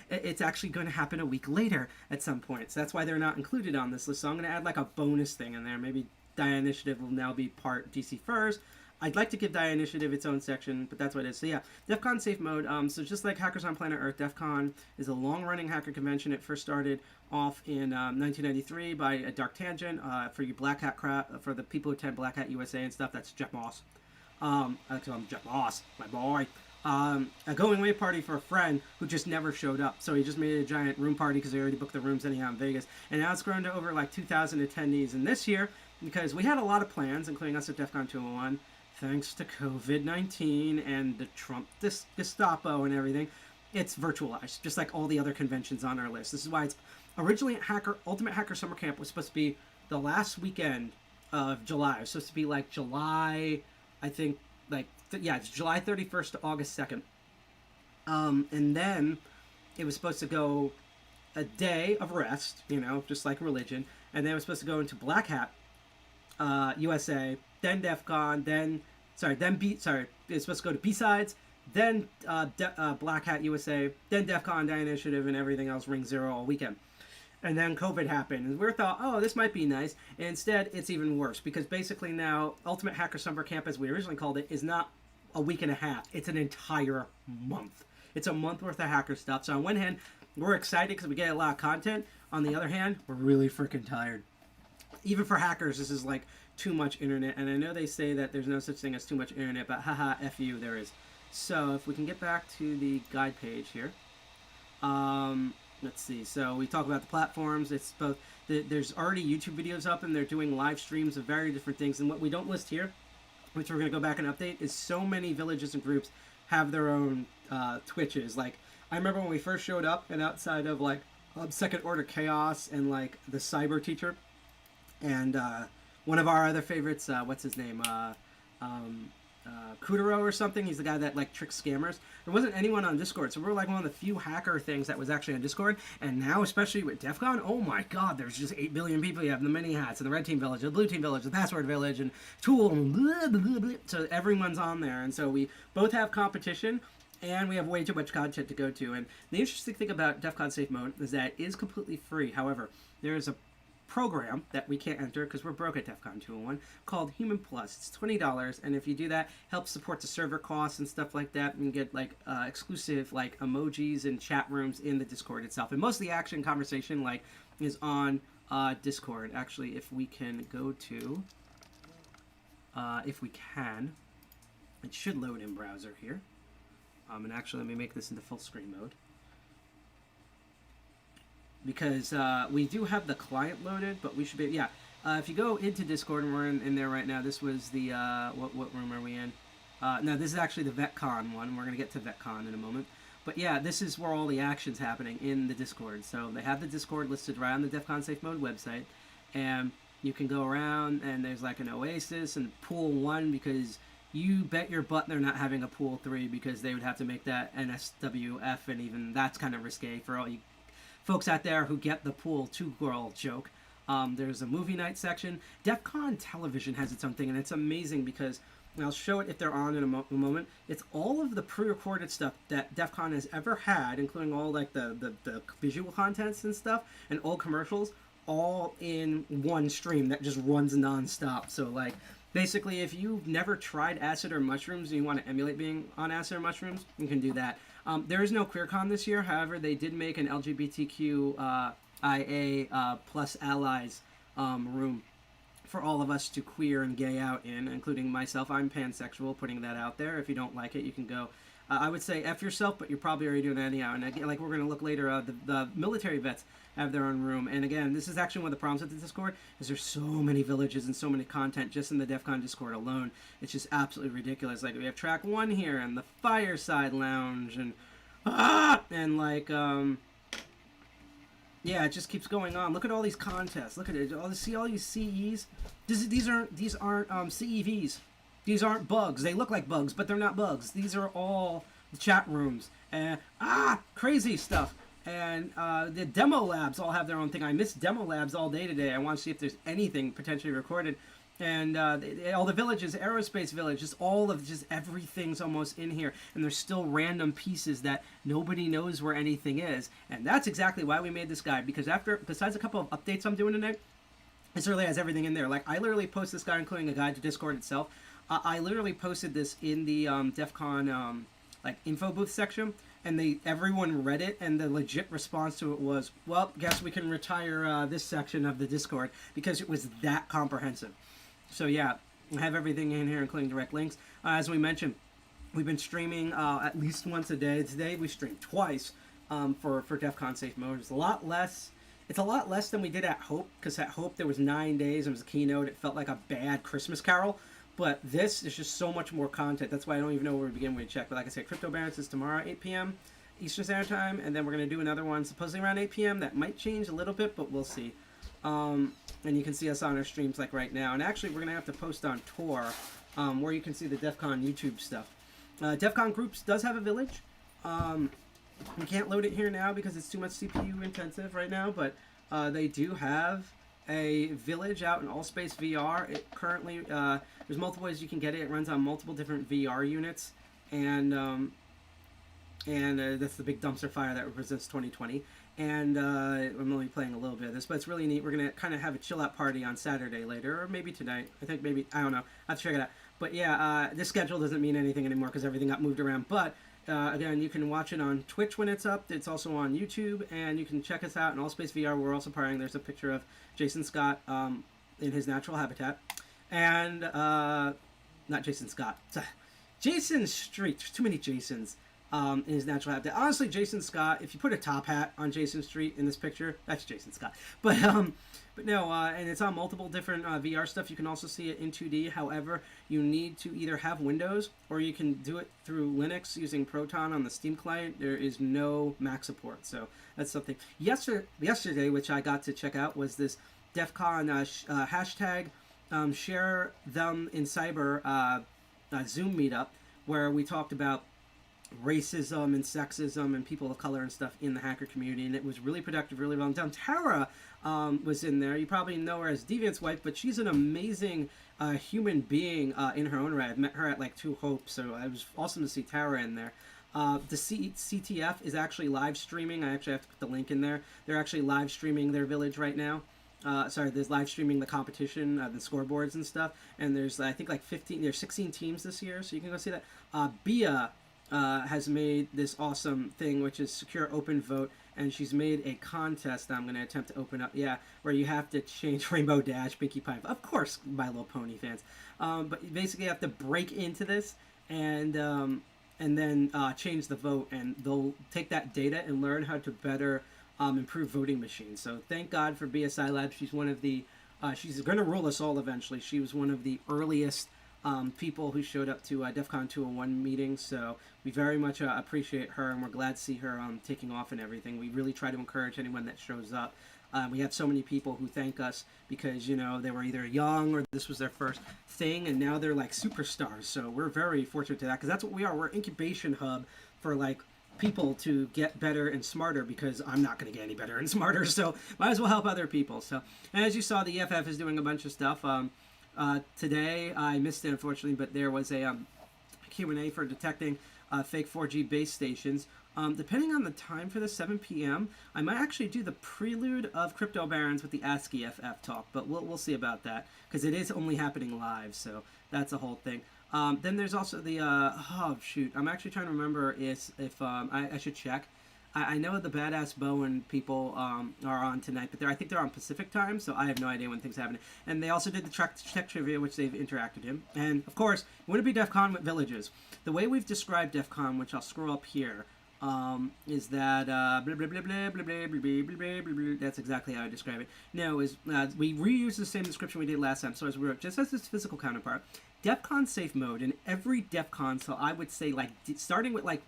It's actually going to happen a week later at some point. So that's why they're not included on this list. So I'm going to add like a bonus thing in there. Maybe Diana Initiative will now be part DC FIRS. I'd like to give Diana Initiative its own section, but that's what it is. So yeah, DEFCON safe mode. So just like Hackers on Planet Earth, DEFCON is a long-running hacker convention. It first started off in 1993 by a Dark Tangent for you Black Hat crowd, for the people who attend Black Hat USA and stuff. That's Jeff Moss. I like to call him Jeff Moss, my boy. A going away party for a friend who just never showed up. So he just made a giant room party because they already booked the rooms anyhow in Vegas. And now it's grown to over like 2,000 attendees. And this year, because we had a lot of plans, including us at DEFCON 201, thanks to COVID-19 and the Trump Gestapo and everything, it's virtualized, just like all the other conventions on our list. This is why it's originally Ultimate Hacker Summer Camp was supposed to be the last weekend of July. It was supposed to be like July, I think, like, it's July 31st to August 2nd. And then it was supposed to go a day of rest, you know, just like religion. And then it was supposed to go into Black Hat USA, then DEFCON, it's supposed to go to B-Sides, then Black Hat USA, then DEFCON, Diana Initiative, and everything else, Ring Zero all weekend. And then COVID happened, and we thought, oh, this might be nice. And instead, it's even worse, because basically now, Ultimate Hacker Summer Camp, as we originally called it, is not a week and a half. It's an entire month. It's a month worth of hacker stuff. So on one hand, we're excited because we get a lot of content. On the other hand, we're really freaking tired. Even for hackers, this is like too much internet. And I know they say that there's no such thing as too much internet, but haha, F you, there is. So if we can get back to the guide page here. Let's see. So we talk about the platforms. It's both. There's already YouTube videos up, and they're doing live streams of very different things. And what we don't list here, which we're going to go back and update, is so many villages and groups have their own Twitches. Like, I remember when we first showed up, and outside of like Second Order Chaos and like the Cyber Teacher, and one of our other favorites, what's his name? Kudero or something. He's the guy that like tricks scammers. There wasn't anyone on Discord, so we're like one of the few hacker things that was actually on Discord. And now, especially with DEFCON, oh my God, there's just 8 billion people. You have the mini hats and the red team village, the blue team village, the password village, and Tool, and blah, blah, blah. So everyone's on there, and so we both have competition. And we have way too much content to go to. And the interesting thing about DEFCON Safe Mode is that it is completely free. However, there is a program that we can't enter because we're broke at DEFCON 201 called Human Plus. It's $20, and if you do that, helps support the server costs and stuff like that, and get like exclusive like emojis and chat rooms in the Discord itself. And most of the action conversation like is on Discord. Actually, if we can go to, if we can, it should load in browser here. And actually, let me make this into full screen mode. Because we do have the client loaded, but we should be, yeah. If you go into Discord, and we're in there right now, this was the, what room are we in? No, this is actually the VetCon one. We're going to get to VetCon in a moment. But yeah, this is where all the action's happening in the Discord. So they have the Discord listed right on the DEFCON Safe Mode website. And you can go around, and there's like an Oasis and Pool 1, because you bet your butt they're not having a Pool 3, because they would have to make that NSWF, and even that's kind of risque for all you folks out there who get the Pool 2 girl joke. There's a movie night section. DEFCON Television has its own thing, and it's amazing because, and I'll show it if they're on in a moment, it's all of the pre-recorded stuff that DEFCON has ever had, including all like the visual contents and stuff, and old commercials, all in one stream that just runs nonstop. So like, basically, if you've never tried acid or mushrooms and you want to emulate being on acid or mushrooms, you can do that. There is no QueerCon this year. However, they did make an LGBTQ IA plus allies room for all of us to queer and gay out in, including myself. I'm pansexual, putting that out there. If you don't like it, you can go. I would say F yourself, but you're probably already doing that anyhow. And again, like we're going to look later, the military vets have their own room. And again, this is actually one of the problems with the Discord, is there's so many villages and so many content just in the DEFCON Discord alone. It's just absolutely ridiculous. Like, we have track 1 here, and the Fireside Lounge, and like, yeah, it just keeps going on. Look at all these contests. Look at it. See all these CEs? These aren't CEVs. These aren't bugs. They look like bugs, but they're not bugs. These are all the chat rooms. And, crazy stuff. And the demo labs all have their own thing. I missed demo labs all day today. I want to see if there's anything potentially recorded. And all the villages, Aerospace Village, just everything's almost in here. And there's still random pieces that nobody knows where anything is. And that's exactly why we made this guide. Because besides a couple of updates I'm doing today, this really has everything in there. Like, I literally post this guide, including a guide to Discord itself. I literally posted this in the DEFCON like info booth section, and everyone read it, and the legit response to it was, well, guess we can retire this section of the Discord, because it was that comprehensive. So yeah, I have everything in here, including direct links. As we mentioned, we've been streaming at least once a day. Today we streamed twice for DEFCON Safe Mode. It's a lot less. It's a lot less than we did at Hope, because at Hope there was 9 days. It was a keynote. It felt like a bad Christmas Carol. But this is just so much more content. That's why I don't even know where to begin with check. But like I said, Crypto Barons is tomorrow, 8 p.m. Eastern Standard Time. And then we're going to do another one supposedly around 8 p.m. That might change a little bit, but we'll see. And you can see us on our streams like right now. And actually, we're going to have to post on Tor, where you can see the DEFCON YouTube stuff. DEFCON Groups does have a village. We can't load it here now because it's too much CPU intensive right now. But they do have a village out in Allspace VR. It currently, there's multiple ways you can get it. It runs on multiple different VR units, and that's the big dumpster fire that represents 2020. And I'm only playing a little bit of this, but it's really neat. We're gonna kind of have a chill out party on Saturday later, or maybe tonight. I think maybe, I don't know. I have to check it out. But yeah, this schedule doesn't mean anything anymore because everything got moved around. But again, you can watch it on Twitch when it's up. It's also on YouTube, and you can check us out in Allspace VR. We're also partying. There's a picture of Jason Scott in his natural habitat. And, not Jason Scott. Jason Street. There's too many Jasons in his natural habitat. Honestly, Jason Scott, if you put a top hat on Jason Street in this picture, that's Jason Scott. But no, and it's on multiple different VR stuff. You can also see it in 2D. However, you need to either have Windows or you can do it through Linux using Proton on the Steam client. There is no Mac support, so that's something. Yesterday, which I got to check out, was this DEFCON hashtag share them in cyber Zoom meetup, where we talked about racism and sexism and people of color and stuff in the hacker community, and it was really productive, really well done. Tara was in there. You probably know her as Deviant's wife, but she's an amazing human being in her own right. I've met her at like 2 Hope, so it was awesome to see Tara in there. The CTF is actually live streaming. I actually have to put the link in there. They're actually live streaming their village right now. There's live streaming the competition, the scoreboards and stuff. And there's, I think, like 16 teams this year, so you can go see that. Bia has made this awesome thing, which is secure open vote, and she's made a contest that I'm going to attempt to open up, where you have to change Rainbow Dash, Pinkie Pie, of course, My Little Pony fans, but you basically have to break into this and then change the vote, and they'll take that data and learn how to better improve voting machines. So thank God for BSI Labs. She's one of the, she's going to rule us all eventually. She was one of the earliest people who showed up to DEFCON 201 meetings, so we very much appreciate her, and we're glad to see her taking off and everything. We really try to encourage anyone that shows up. We have so many people who thank us because, you know, they were either young or this was their first thing, and now they're like superstars. So we're very fortunate to that, because that's what we are. We're an incubation hub for like people to get better and smarter, because I'm not going to get any better and smarter, so might as well help other people. So, and as you saw, the EFF is doing a bunch of stuff. Today I missed it, unfortunately, but there was a Q&A for detecting fake 4G base stations. Depending on the time for the 7 p.m., I might actually do the prelude of Crypto Barons with the Ask EFF talk, but we'll see about that, because it is only happening live, so that's a whole thing. Then there's also the, oh shoot, I'm actually trying to remember if I should check. I know the Badass Bowen people are on tonight, but I think they're on Pacific time, so I have no idea when things happen. And they also did the tech trivia, which they've interacted in. And, of course, wouldn't it be DEFCON with villages? The way we've described DEFCON, which I'll scroll up here, is that blah, blah, blah, blah, blah, blah, blah, blah, blah, blah, blah. That's exactly how I describe it. No, is we reuse the same description we did last time. So as we wrote, just as its physical counterpart, DEFCON safe mode in every DEFCON, so I would say, like, starting with, like,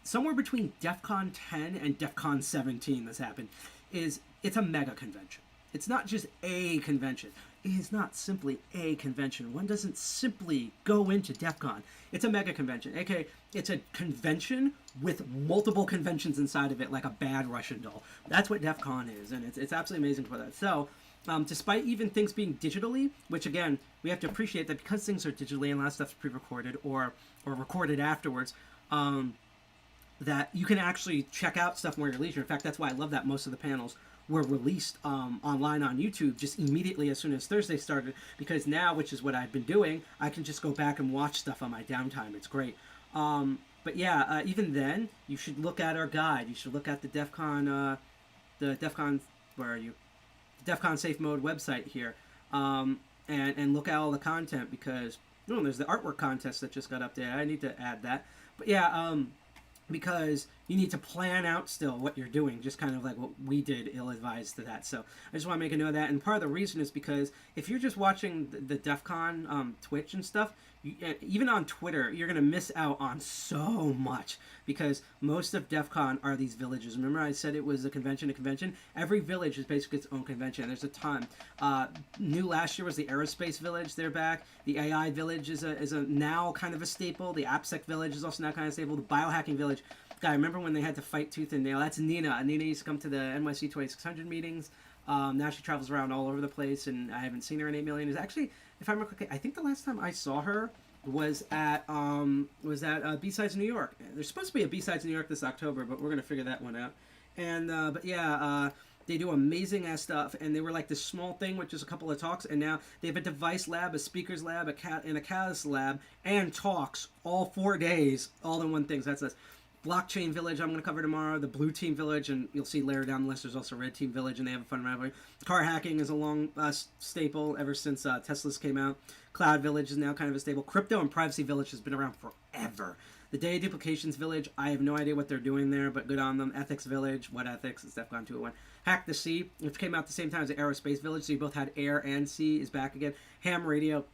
somewhere between DEFCON 10 and DEFCON 17 this happened, it's a mega convention. It's not just a convention. It is not simply a convention. One doesn't simply go into DEFCON. It's a mega convention. Okay, it's a convention with multiple conventions inside of it, like a bad Russian doll. That's what DEFCON is, and it's absolutely amazing for that. So, despite even things being digitally, which again, we have to appreciate that because things are digitally and a lot of stuff's pre-recorded or recorded afterwards, that you can actually check out stuff more at your leisure. In fact, that's why I love that most of the panels were released online on YouTube just immediately as soon as Thursday started, because now, which is what I've been doing, I can just go back and watch stuff on my downtime. It's great. But yeah, even then, you should look at our guide. You should look at the DEFCON, where are you? The DEFCON Safe Mode website here, and look at all the content, because, there's the artwork contest that just got updated. I need to add that. But yeah, because you need to plan out still what you're doing, just kind of like what we did, ill-advised to that. So I just want to make a note of that. And part of the reason is because if you're just watching the DEFCON Twitch and stuff, even on Twitter, you're going to miss out on so much, because most of DEFCON are these villages. Remember I said it was a convention to convention? Every village is basically its own convention. There's a ton. New last year was the Aerospace Village. They're back. The AI Village is a now kind of a staple. The AppSec Village is also now kind of stable. The Biohacking Village. God, I remember when they had to fight tooth and nail. That's Nina. Nina used to come to the NYC 2600 meetings. Now she travels around all over the place, and I haven't seen her in 8 million years. Actually, if I remember correctly, I think the last time I saw her was at B-Sides New York. There's supposed to be a B-Sides New York this October, but we're gonna figure that one out. And but yeah, they do amazing ass stuff, and they were like this small thing with just a couple of talks, and now they have a device lab, a speakers lab, and a catalyst lab, and talks all 4 days, all in one thing. So that's this. Blockchain Village I'm going to cover tomorrow, the Blue Team Village, and you'll see later down the list there's also Red Team Village, and they have a fun rivalry. Car hacking is a long staple ever since Tesla's came out. Cloud Village is now kind of a staple. Crypto and Privacy Village has been around forever. The Data Duplications Village, I have no idea what they're doing there, but good on them. Ethics Village, what ethics? It's DEFCON 201. Hack the Sea, which came out the same time as the Aerospace Village, so you both had air and sea, is back again. Ham Radio.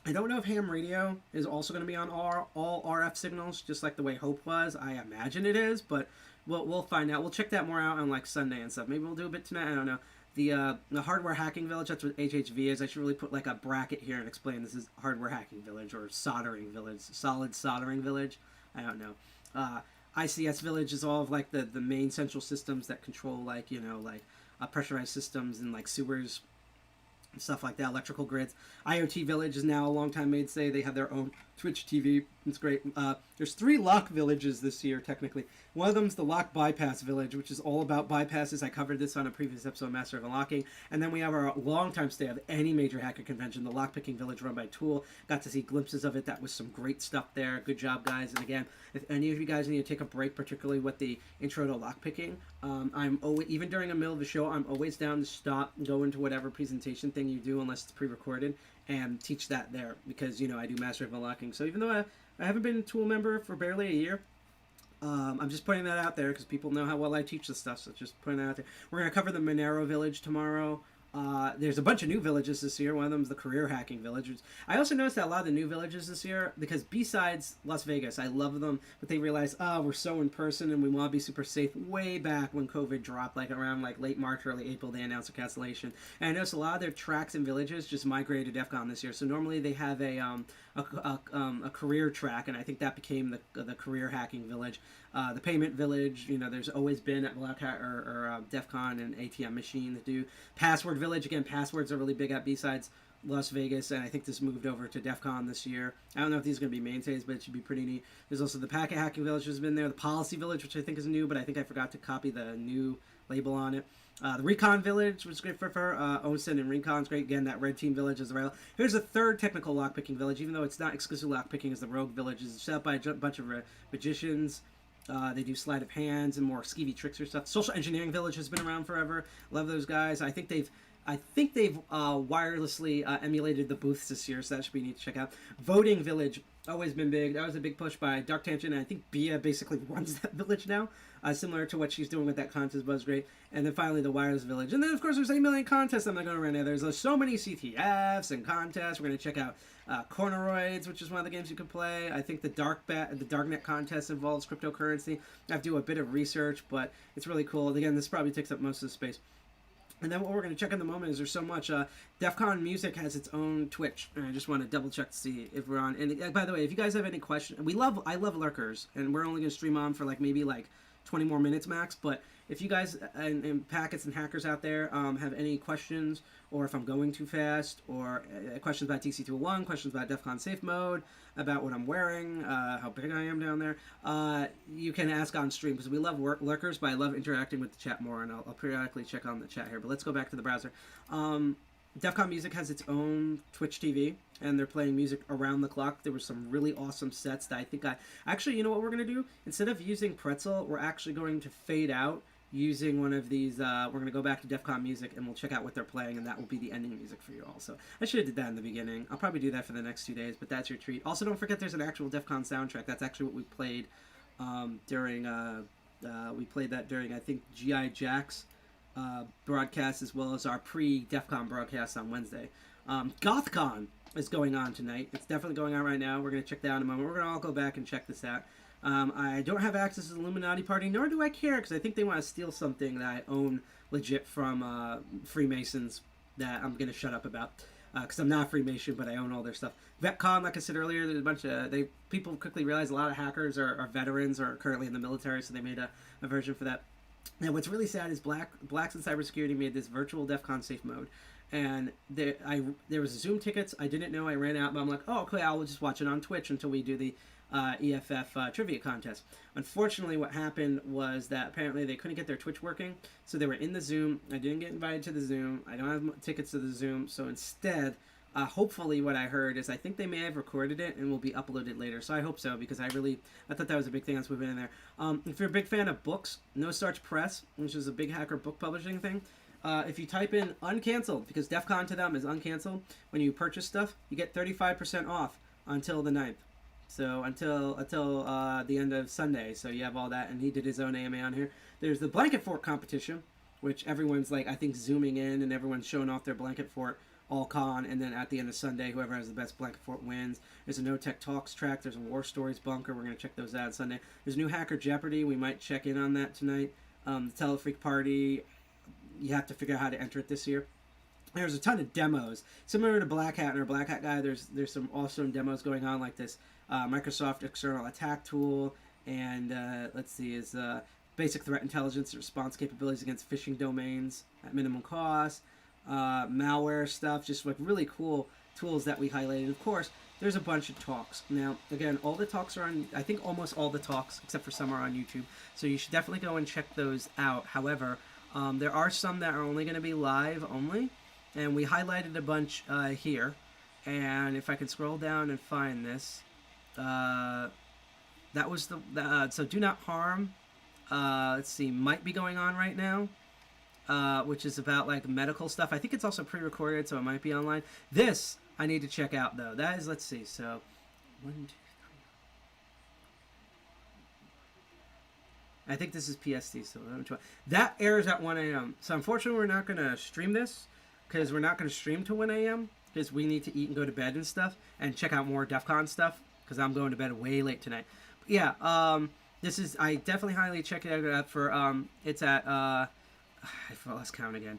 I don't know if ham radio is also going to be on all RF signals, just like the way Hope was. I imagine it is, but we'll find out. We'll check that more out on like Sunday and stuff. Maybe we'll do a bit tonight. I don't know. The Hardware Hacking Village, that's what HHV is. I should really put like a bracket here and explain this is Hardware Hacking Village or Soldering Village, Solid Soldering Village. I don't know. ICS Village is all of like the main central systems that control like pressurized systems and like sewers. Stuff like that, electrical grids. IoT Village is now a long-time mainstay. They have their own Twitch TV. It's great. There's 3 lock villages this year, technically. One of them's the Lock Bypass Village, which is all about bypasses. I covered this on a previous episode of Master of Unlocking. And then we have our long-time stay of any major hacker convention, the Lockpicking Village run by Tool. Got to see glimpses of it. That was some great stuff there. Good job, guys. And again, if any of you guys need to take a break, particularly with the intro to lockpicking, I'm always, even during the middle of the show, I'm always down to stop, go into whatever presentation thing you do, unless it's pre-recorded, and teach that there, because I do Master of Unlocking. So even though I haven't been a Tool member for barely a year, I'm just putting that out there because people know how well I teach this stuff, so just putting that out there. We're going to cover the Monero Village tomorrow. There's a bunch of new villages this year. One of them is the Career Hacking Village. I also noticed that a lot of the new villages this year, because besides Las Vegas, I love them, but they realized, we're so in person and we want to be super safe. Way back when COVID dropped, like around like late March, early April, they announced a cancellation. And I noticed a lot of their tracks and villages just migrated to DEFCON this year. So normally they have a career track, and I think that became the Career Hacking Village. The Payment Village, there's always been at Black Hat or DEFCON an ATM machine that do. Password Village, again, passwords are really big at B-Sides. Las Vegas, and I think this moved over to DEFCON this year. I don't know if these are going to be mainstays, but it should be pretty neat. There's also the Packet Hacking Village has been there, the Policy Village, which I think is new, but I think I forgot to copy the new label on it. The Recon Village was great for Osen and Recon's great. Again, that Red Team Village is around. Here's a third technical lockpicking village, even though it's not exclusive lockpicking as the Rogue Village. It's set up by a bunch of magicians. They do sleight of hands and more skeevy trickster stuff. Social Engineering Village has been around forever. Love those guys. I think they've wirelessly emulated the booths this year, so that should be neat to check out. Voting Village, always been big. That was a big push by Dark Tangent, and I think Bia basically runs that village now, similar to what she's doing with that contest. Buzz great. And then finally the Wireless Village. And then, of course, there's 8 million contests I'm not going to run now. There's so many CTFs and contests. We're going to check out Corneroids, which is one of the games you can play. I think the Darknet contest involves cryptocurrency. I have to do a bit of research, but it's really cool. Again, this probably takes up most of the space. And then what we're going to check in the moment is there's so much. DEF CON Music has its own Twitch, and I just want to double check to see if we're on. And by the way, if you guys have any questions, I love lurkers, and we're only going to stream on for maybe 20 more minutes max. But if you guys and packets and hackers out there have any questions, or if I'm going too fast, or questions about TC201, questions about DEF CON Safe Mode, about what I'm wearing, how big I am down there, you can ask on stream, because we love lurkers, but I love interacting with the chat more, and I'll periodically check on the chat here. But let's go back to the browser. DEF CON Music has its own Twitch TV, and they're playing music around the clock. There were some really awesome sets that I think actually, you know what we're going to do? Instead of using Pretzel, we're actually going to fade out using one of these. We're going to go back to DEF CON Music, and we'll check out what they're playing, and that will be the ending music for you all. So I should have did that in the beginning. I'll probably do that for the next 2 days, but that's your treat. Also, don't forget there's an actual DEF CON soundtrack. That's actually what we played during, we played that during, I think, G.I. Jack's broadcast, as well as our pre-DEF CON broadcast on Wednesday. GothCon is going on tonight. It's definitely going on right now. We're going to check that out in a moment. We're going to all go back and check this out. I don't have access to the Illuminati Party, nor do I care, because I think they want to steal something that I own legit from Freemasons that I'm going to shut up about, because I'm not a Freemason, but I own all their stuff. VetCon, like I said earlier, there's a bunch of... people quickly realize a lot of hackers are veterans or are currently in the military, so they made a version for that. Now, what's really sad is Blacks in Cybersecurity made this virtual DEF CON Safe Mode, and there was Zoom tickets. I didn't know. I ran out, but I'm like, oh, okay, I'll just watch it on Twitch until we do the EFF Trivia Contest. Unfortunately, what happened was that apparently they couldn't get their Twitch working, so they were in the Zoom. I didn't get invited to the Zoom. I don't have tickets to the Zoom, so instead, hopefully what I heard is I think they may have recorded it and will be uploaded later, so I hope so, because I thought that was a big thing that's moving in there. If you're a big fan of books, No Starch Press, which is a big hacker book publishing thing, if you type in uncanceled, because DEF CON to them is uncanceled, when you purchase stuff, you get 35% off until the 9th. So until the end of Sunday. So you have all that, and he did his own AMA on here. There's the blanket fort competition, which everyone's I think zooming in, and everyone's showing off their blanket fort all con, and then at the end of Sunday, whoever has the best blanket fort wins. There's a No Tech Talks track. There's a War Stories bunker. We're going to check those out Sunday. There's a new Hacker Jeopardy. We might check in on that tonight. The Telefreak Party. You have to figure out how to enter it this year. There's a ton of demos. Similar to Black Hat and our Black Hat guy, there's some awesome demos going on, like this Microsoft External Attack Tool, and let's see, is basic threat intelligence response capabilities against phishing domains at minimum cost, malware stuff, just really cool tools that we highlighted. Of course, there's a bunch of talks. Now, again, all the talks are on, I think almost all the talks, except for some, are on YouTube, so you should definitely go and check those out. However, there are some that are only going to be live only, and we highlighted a bunch here. And if I can scroll down and find this, that was so Do Not Harm, let's see, might be going on right now, which is about medical stuff. I think it's also pre-recorded, so it might be online. This I need to check out, though. That is, let's see, so 1, 2, 3. I think this is PST, so that airs at 1 a.m. So unfortunately, we're not going to stream this, because we're not going to stream to 1 a.m. because we need to eat and go to bed and stuff, and check out more DEF CON stuff, because I'm going to bed way late tonight. But yeah, this is, I definitely highly check it out for, it's at, I lost count again.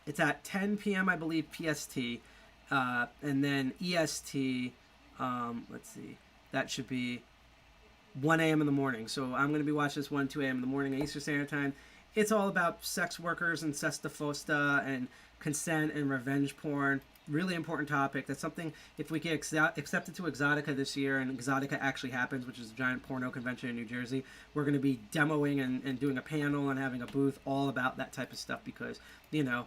It's at 10 p.m., I believe, PST, and then EST, let's see, that should be 1 a.m. in the morning. So I'm going to be watching this 1, 2 a.m. in the morning Eastern Standard Time. it's all about sex workers and Sesta Fosta and consent and revenge porn. Really important topic. That's something, if we get accepted to Exotica this year, and Exotica actually happens, which is a giant porno convention in New Jersey, we're going to be demoing and doing a panel and having a booth all about that type of stuff, because, you know,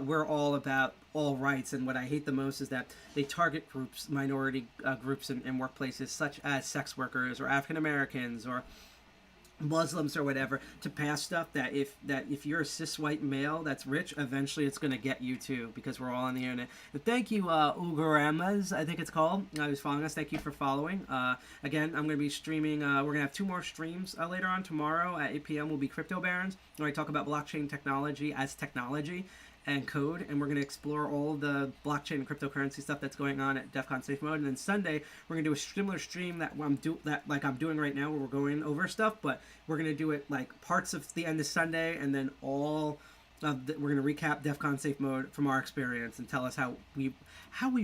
we're all about all rights. And what I hate the most is that they target groups, minority groups in workplaces, such as sex workers or African Americans or Muslims or whatever, to pass stuff that if you're a cis white male that's rich, eventually it's going to get you too, because we're all on the internet. And thank you, Ugaramas, I think it's called, who's following us. Thank you for following. Again, I'm going to be streaming. We're going to have 2 more streams later on. Tomorrow at 8 p.m. will be Crypto Barons, where I talk about blockchain technology as technology and code, and we're going to explore all the blockchain and cryptocurrency stuff that's going on at DEF CON Safe Mode. And then Sunday, we're going to do a similar stream that I'm doing right now, where we're going over stuff, but we're going to do it like parts of the end of Sunday, and then all of we're going to recap DEF CON Safe Mode from our experience and tell us how we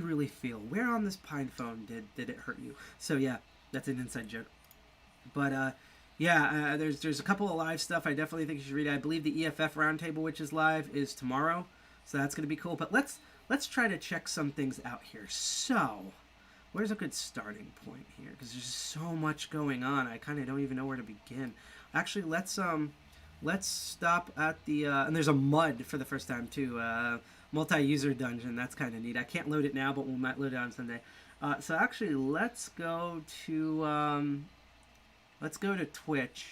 really feel. Where on this pine phone did it hurt you? So yeah, that's an inside joke. But yeah, there's a couple of live stuff I definitely think you should read. I believe the EFF Roundtable, which is live, is tomorrow, so that's going to be cool. But let's try to check some things out here. So, where's a good starting point here? Because there's so much going on, I kind of don't even know where to begin. Actually, let's stop at the and there's a mud for the first time too. Multi-user dungeon. That's kind of neat. I can't load it now, but we might load it on Sunday. So actually, let's go to Twitch,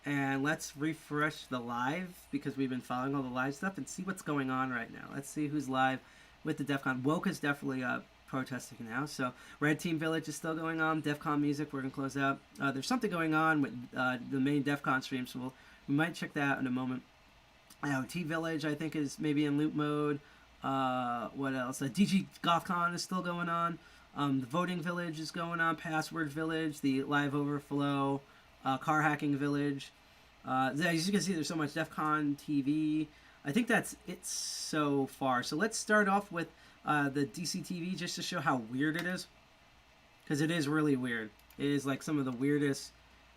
and let's refresh the live, because we've been following all the live stuff, and see what's going on right now. Let's see who's live with the DEF CON. Woke is definitely protesting now. So Red Team Village is still going on. DEF CON music, we're going to close out. There's something going on with the main DEF CON stream, so we might check that out in a moment. T Village, I think, is maybe in loop mode. What else? DG GothCon is still going on. The Voting Village is going on. Password Village, the Live Overflow, Car Hacking Village. As you can see, there's so much DEF CON TV. I think that's it so far. So let's start off with the DCTV, just to show how weird it is. Because it is really weird. It is like some of the weirdest.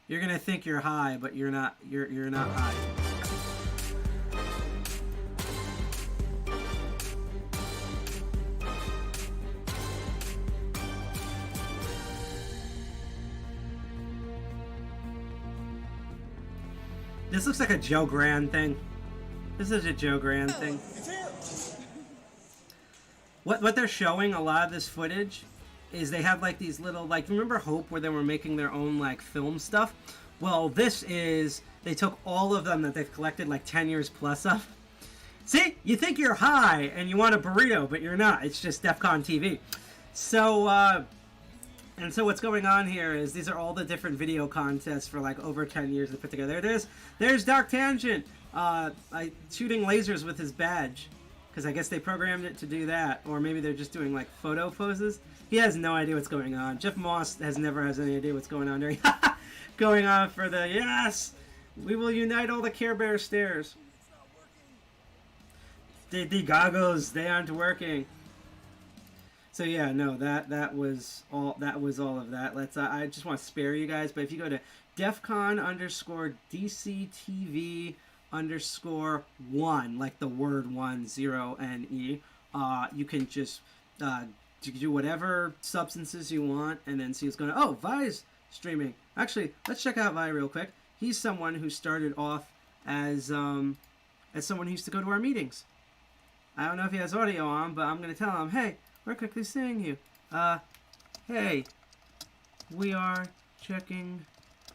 You're going to think you're high, but you're not. You're not high. This looks like a Joe Grand thing. This is a Joe Grand thing. What they're showing, a lot of this footage, is they have like these little, like, remember Hope, where they were making their own like film stuff? Well, this is, they took all of them that they've collected like 10 years plus of. See, you think you're high and you want a burrito, but you're not. It's just DEF CON TV. So, and so what's going on here is these are all the different video contests for like over 10 years they put together. There's Dark Tangent shooting lasers with his badge, because I guess they programmed it to do that, or maybe they're just doing like photo poses. He has no idea what's going on. Jeff Moss never has any idea what's going on during going on for the yes. We will unite all the Care Bear stairs. The goggles, they aren't working. So yeah, no, that was all of that. Let's I just want to spare you guys, but if you go to DEFCON_DCTV_1, like the word 1, 0, and E, you can just do whatever substances you want, and then see what's going on. Oh, Vi's streaming. Actually, let's check out Vi real quick. He's someone who started off as someone who used to go to our meetings. I don't know if he has audio on, but I'm going to tell him, hey, we're quickly seeing you. Hey, we are checking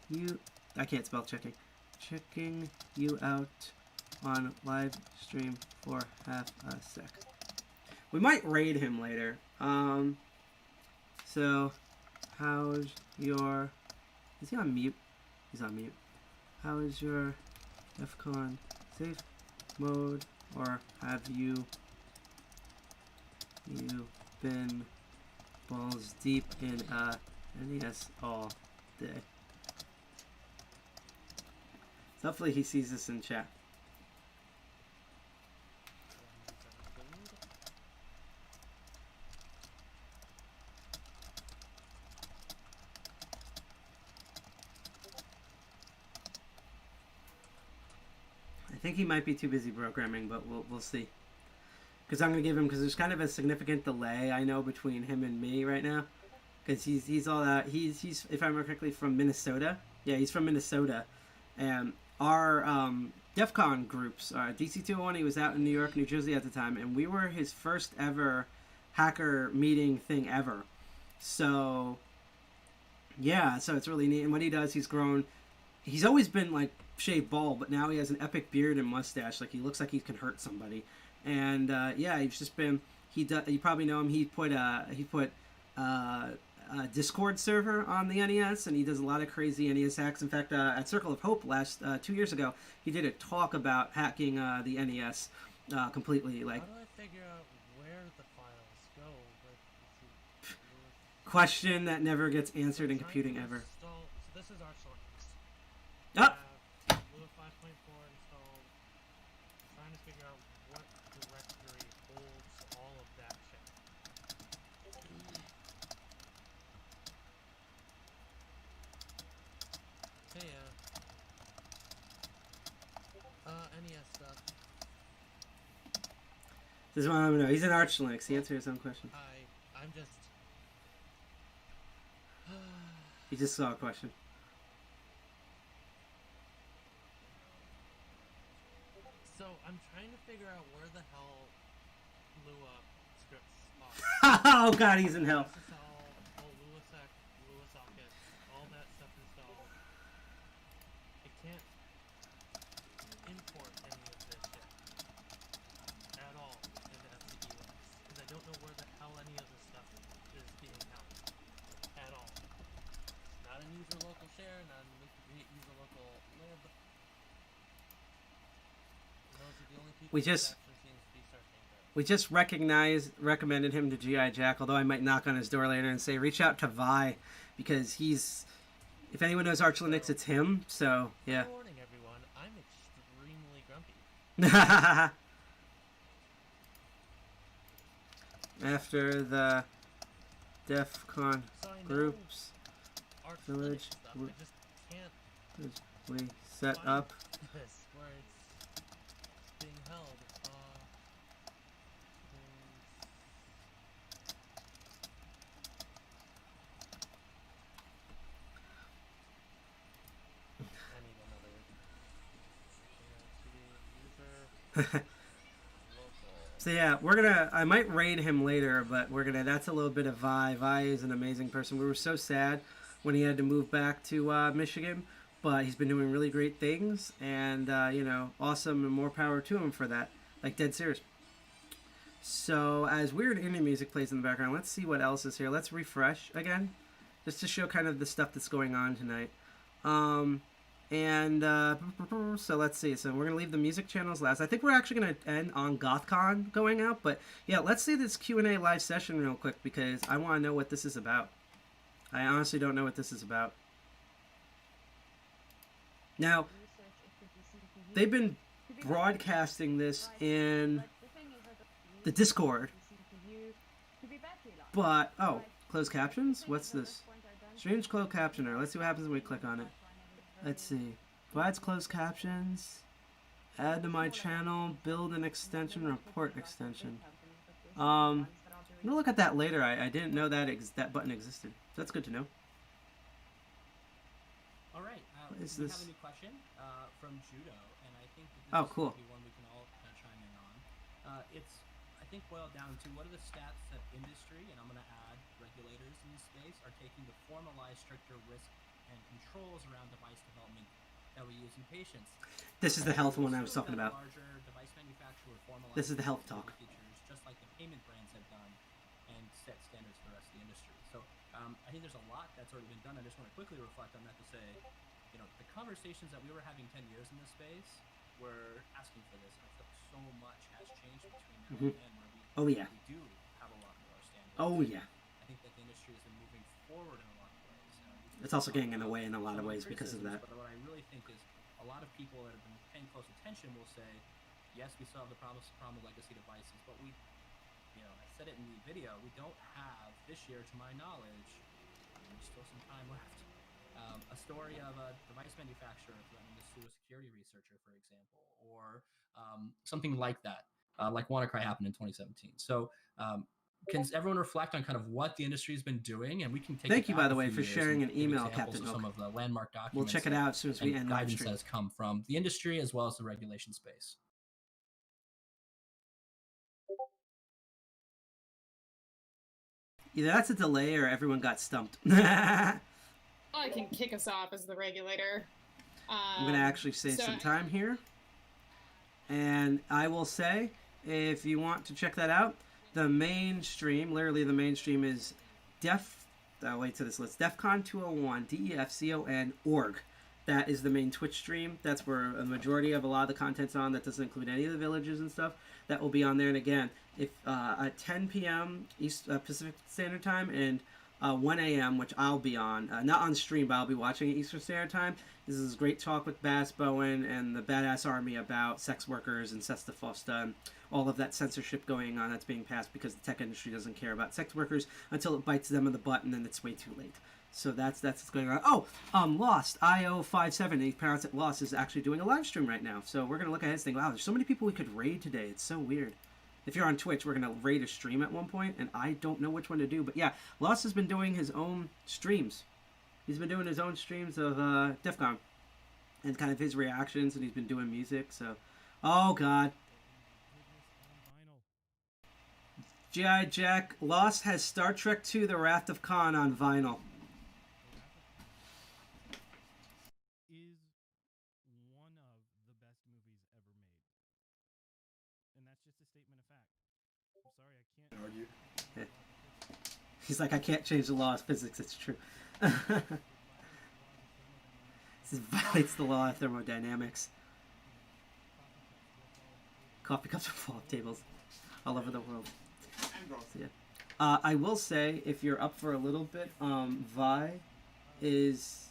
you. I can't spell checking. Checking you out on live stream for half a sec. We might raid him later. So, how's your... Is he on mute? He's on mute. How is your DEF CON safe mode? Or have you been balls deep in NES all day? So hopefully he sees this in chat. think he might be too busy programming, but we'll see. Because I'm gonna give him, because there's kind of a significant delay I know between him and me right now. Because he's all that he's if I remember correctly from Minnesota. Yeah, he's from Minnesota, and our DEFCON groups, DC201. He was out in New York, New Jersey at the time, and we were his first ever hacker meeting thing ever. So yeah, so it's really neat. And what he does, he's grown. He's always been like shaved bald, but now he has an epic beard and mustache. Like he looks like he can hurt somebody. And yeah, he's just been. You probably know him. He put a Discord server on the NES, and he does a lot of crazy NES hacks. In fact, at Circle of Hope 2 years ago, he did a talk about hacking the NES completely. Like, how do I figure out where the files go? Question that never gets answered in computing ever. So this is our source. Up. Lua 5.4 installed. Trying to figure out what directory holds all of that shit. Hey, NES stuff. This is what I want to know. He's an Arch Linux. He answered his own question. I'm just. He just saw a question. So I'm trying to figure out where the hell Lua scripts are. Oh God, he's in hell. Lua sec, Lua sockets, all that stuff installed. I can't import any of this shit at all into FCELux because I don't know where the hell any of this stuff is being held at all. Not in user local share, not in user local lib. We just recommended him to GI Jack, although I might knock on his door later and say reach out to Vi, because he's, if anyone knows Arch Linux, it's him. So yeah. Good morning, everyone. I'm extremely grumpy. After the DEFCON groups village, we set up. This, where it's being held. So yeah, I might raid him later, but that's a little bit of Vi. Vi is an amazing person. We were so sad when he had to move back to Michigan, but he's been doing really great things, and awesome, and more power to him for that. Like, dead serious. So as weird indie music plays in the background, let's see what else is here. Let's refresh again, just to show kind of the stuff that's going on tonight. So let's see. So we're gonna leave the music channels last. I think we're actually gonna end on GothCon going out, but yeah, let's see this Q&A live session real quick because I want to know what this is about. I honestly don't know what this is about. Now, they've been broadcasting this in the Discord, but closed captions. What's this? Strange closed captioner. Let's see what happens when we click on it. Let's see. Provides closed captions. Add to my channel. Build an extension. Report extension. I'm gonna look at that later. I didn't know that that button existed. So that's good to know. All right. What is we this? have a new question from Judo, and I think that this Oh, is cool. maybe one we can all kind of chime in on. It's, I think, boiled down to what are the stats that industry, and I'm going to add regulators in this space, are taking to formalize stricter risk and controls around device development that we use in patients. This is the health one I was talking about. Larger device manufacturer formalize This is the health talk. features, just like the payment brands have done, and set standards for the rest of the industry. So I think there's a lot that's already been done. I just want to quickly reflect on that to say, the conversations that we were having 10 years in this space were asking for this. I feel so much has changed between now and then, where we do have a lot more standards. Oh yeah. I think that the industry has been moving forward in a lot of ways. It's also getting in the way in a lot of ways because of that. But what I really think is a lot of people that have been paying close attention will say, yes, we still have the problem with legacy devices, but we, I said it in the video, we don't have this year, to my knowledge, there's still some time left, a story of a device manufacturer threatening to sue a security researcher, for example, or something like that, like WannaCry happened in 2017. So can everyone reflect on kind of what the industry has been doing, and we can take. Thank it you, back by the a way, few for years sharing and an give email, examples Captain of some Oak. of the landmark documents. We'll check it out as soon as we end live guidance stream. that has come from the industry as well as the regulation space. Either that's a delay or everyone got stumped. I can kick us off as the regulator. I'm going to actually save some time here. And I will say, if you want to check that out, the mainstream, literally the mainstream is wait to this list, DEFCON 201, DEFCON.org. That is the main Twitch stream. That's where a majority of a lot of the content's on. That doesn't include any of the villages and stuff. That will be on there. And again, if at 10 p.m. Pacific Standard Time and 1 a.m., which I'll be on, not on stream, but I'll be watching at Eastern Standard Time. This is great talk with Bass Bowen and the Badass Army about sex workers and Sesta Fosta and all of that censorship going on that's being passed because the tech industry doesn't care about sex workers until it bites them in the butt, and then it's way too late. So that's what's going on. Oh, Lost, IO57, he pronounced it Lost, is actually doing a live stream right now. So we're going to look at his thing. Wow, there's so many people we could raid today. It's so weird. If you're on Twitch, we're going to raid a stream at one point, and I don't know which one to do. But yeah, Lost has been doing his own streams. He's been doing his own streams of DEFCON and kind of his reactions, and he's been doing music. So, oh, God. G.I. Jack, Lost has Star Trek II, The Wrath of Khan on vinyl. Is one of the best movies ever made. And that's just a statement of fact. I'm sorry, I can't argue. Yeah. He's like, I can't change the law of physics, it's true. This violates the law of thermodynamics. Coffee cups will fall off tables all over the world. So, yeah. I will say, if you're up for a little bit, Vi is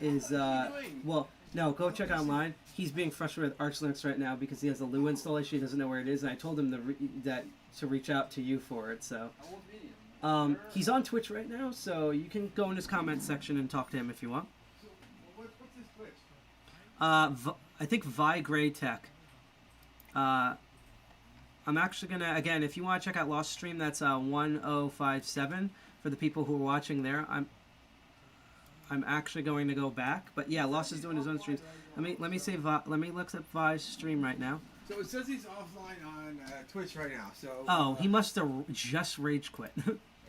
well, no, go check online. He's being frustrated with Arch Linux right now because he has a Lua install issue. He doesn't know where it is, and I told him to reach out to you for it. So he's on Twitch right now, so you can go in his comment section and talk to him if you want. What's his Twitch? I think Vi Gray Tech. I'm actually gonna, again, if you want to check out Lost Stream, that's 1057 for the people who are watching there. I'm actually going to go back, but yeah, Lost is doing his own streams. Let me say let me look at Vi's stream right now. So it says he's offline on Twitch right now. So oh, he must have just rage quit.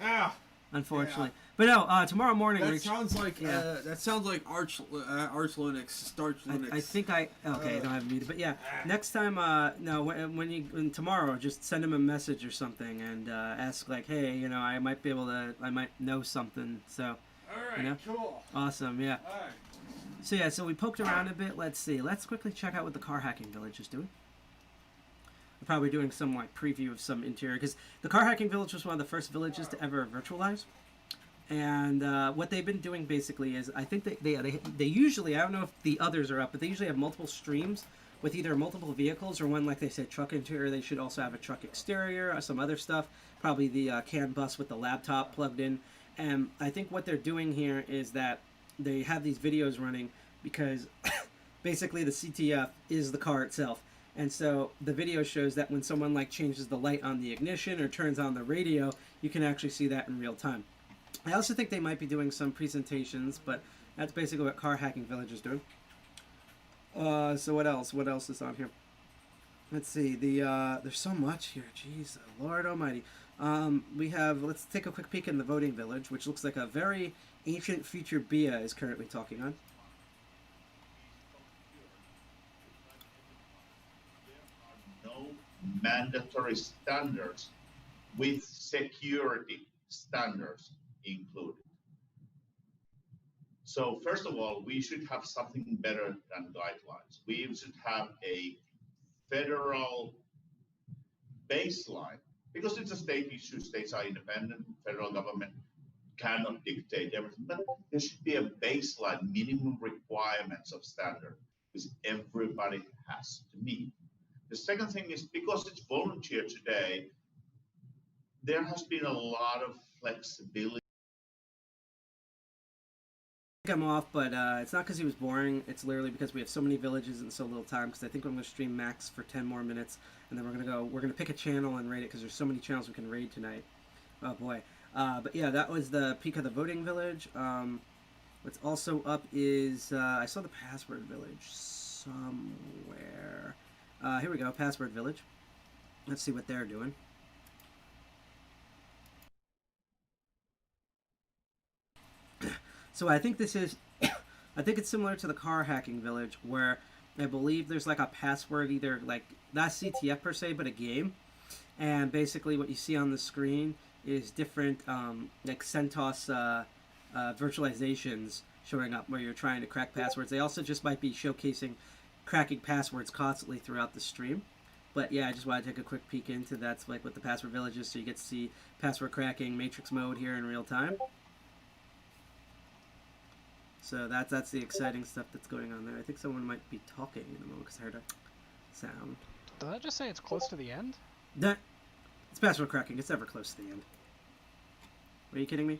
Ah, unfortunately. Yeah. But no, tomorrow morning. That sounds like Arch Linux, Starch Linux. I think okay, I don't have it muted, but yeah, next time, no, when tomorrow, just send him a message or something and ask like, hey, I might know something. So, all right, cool, awesome, yeah. All right. So yeah, so we poked around a bit. Let's see. Let's quickly check out what the car hacking village is doing. We're probably doing some preview of some interior because the car hacking village was one of the first villages to ever virtualize. And what they've been doing basically is, I think they usually, I don't know if the others are up, but they usually have multiple streams with either multiple vehicles or one, like they said, truck interior. They should also have a truck exterior or some other stuff, probably the CAN bus with the laptop plugged in. And I think what they're doing here is that they have these videos running because basically the CTF is the car itself. And so the video shows that when someone changes the light on the ignition or turns on the radio, you can actually see that in real time. I also think they might be doing some presentations, but that's basically what Car Hacking Village is doing. So what else? What else is on here? Let's see. There's so much here. Jeez, Lord Almighty. Let's take a quick peek in the voting village, which looks like a very ancient future Bia is currently talking on. No mandatory standards with security standards included. So first of all, we should have something better than guidelines. We should have a federal baseline because it's a state issue. States are independent. Federal government cannot dictate everything, but there should be a baseline minimum requirements of standard which everybody has to meet. The second thing is because it's volunteer today, there has been a lot of flexibility I'm off, but it's not because he was boring. It's literally because we have so many villages and so little time. Because I think I'm going to stream max for 10 more minutes, and then we're going to pick a channel and raid it because there's so many channels we can raid tonight. Oh boy. But yeah, that was the peak of the voting village. What's also up is I saw the password village somewhere. Here we go, password village. Let's see what they're doing. So I think this is, I think it's similar to the car hacking village, where I believe there's like a password, either like not CTF per se, but a game, and basically what you see on the screen is different like CentOS virtualizations showing up where you're trying to crack passwords. They also just might be showcasing cracking passwords constantly throughout the stream. But yeah, I just want to take a quick peek into that's like what the password village is, so you get to see password cracking matrix mode here in real time. So that's the exciting stuff that's going on there. I think someone might be talking in the moment because I heard a sound. Did that just say it's close to the end? That it's password cracking. It's never close to the end. Are you kidding me?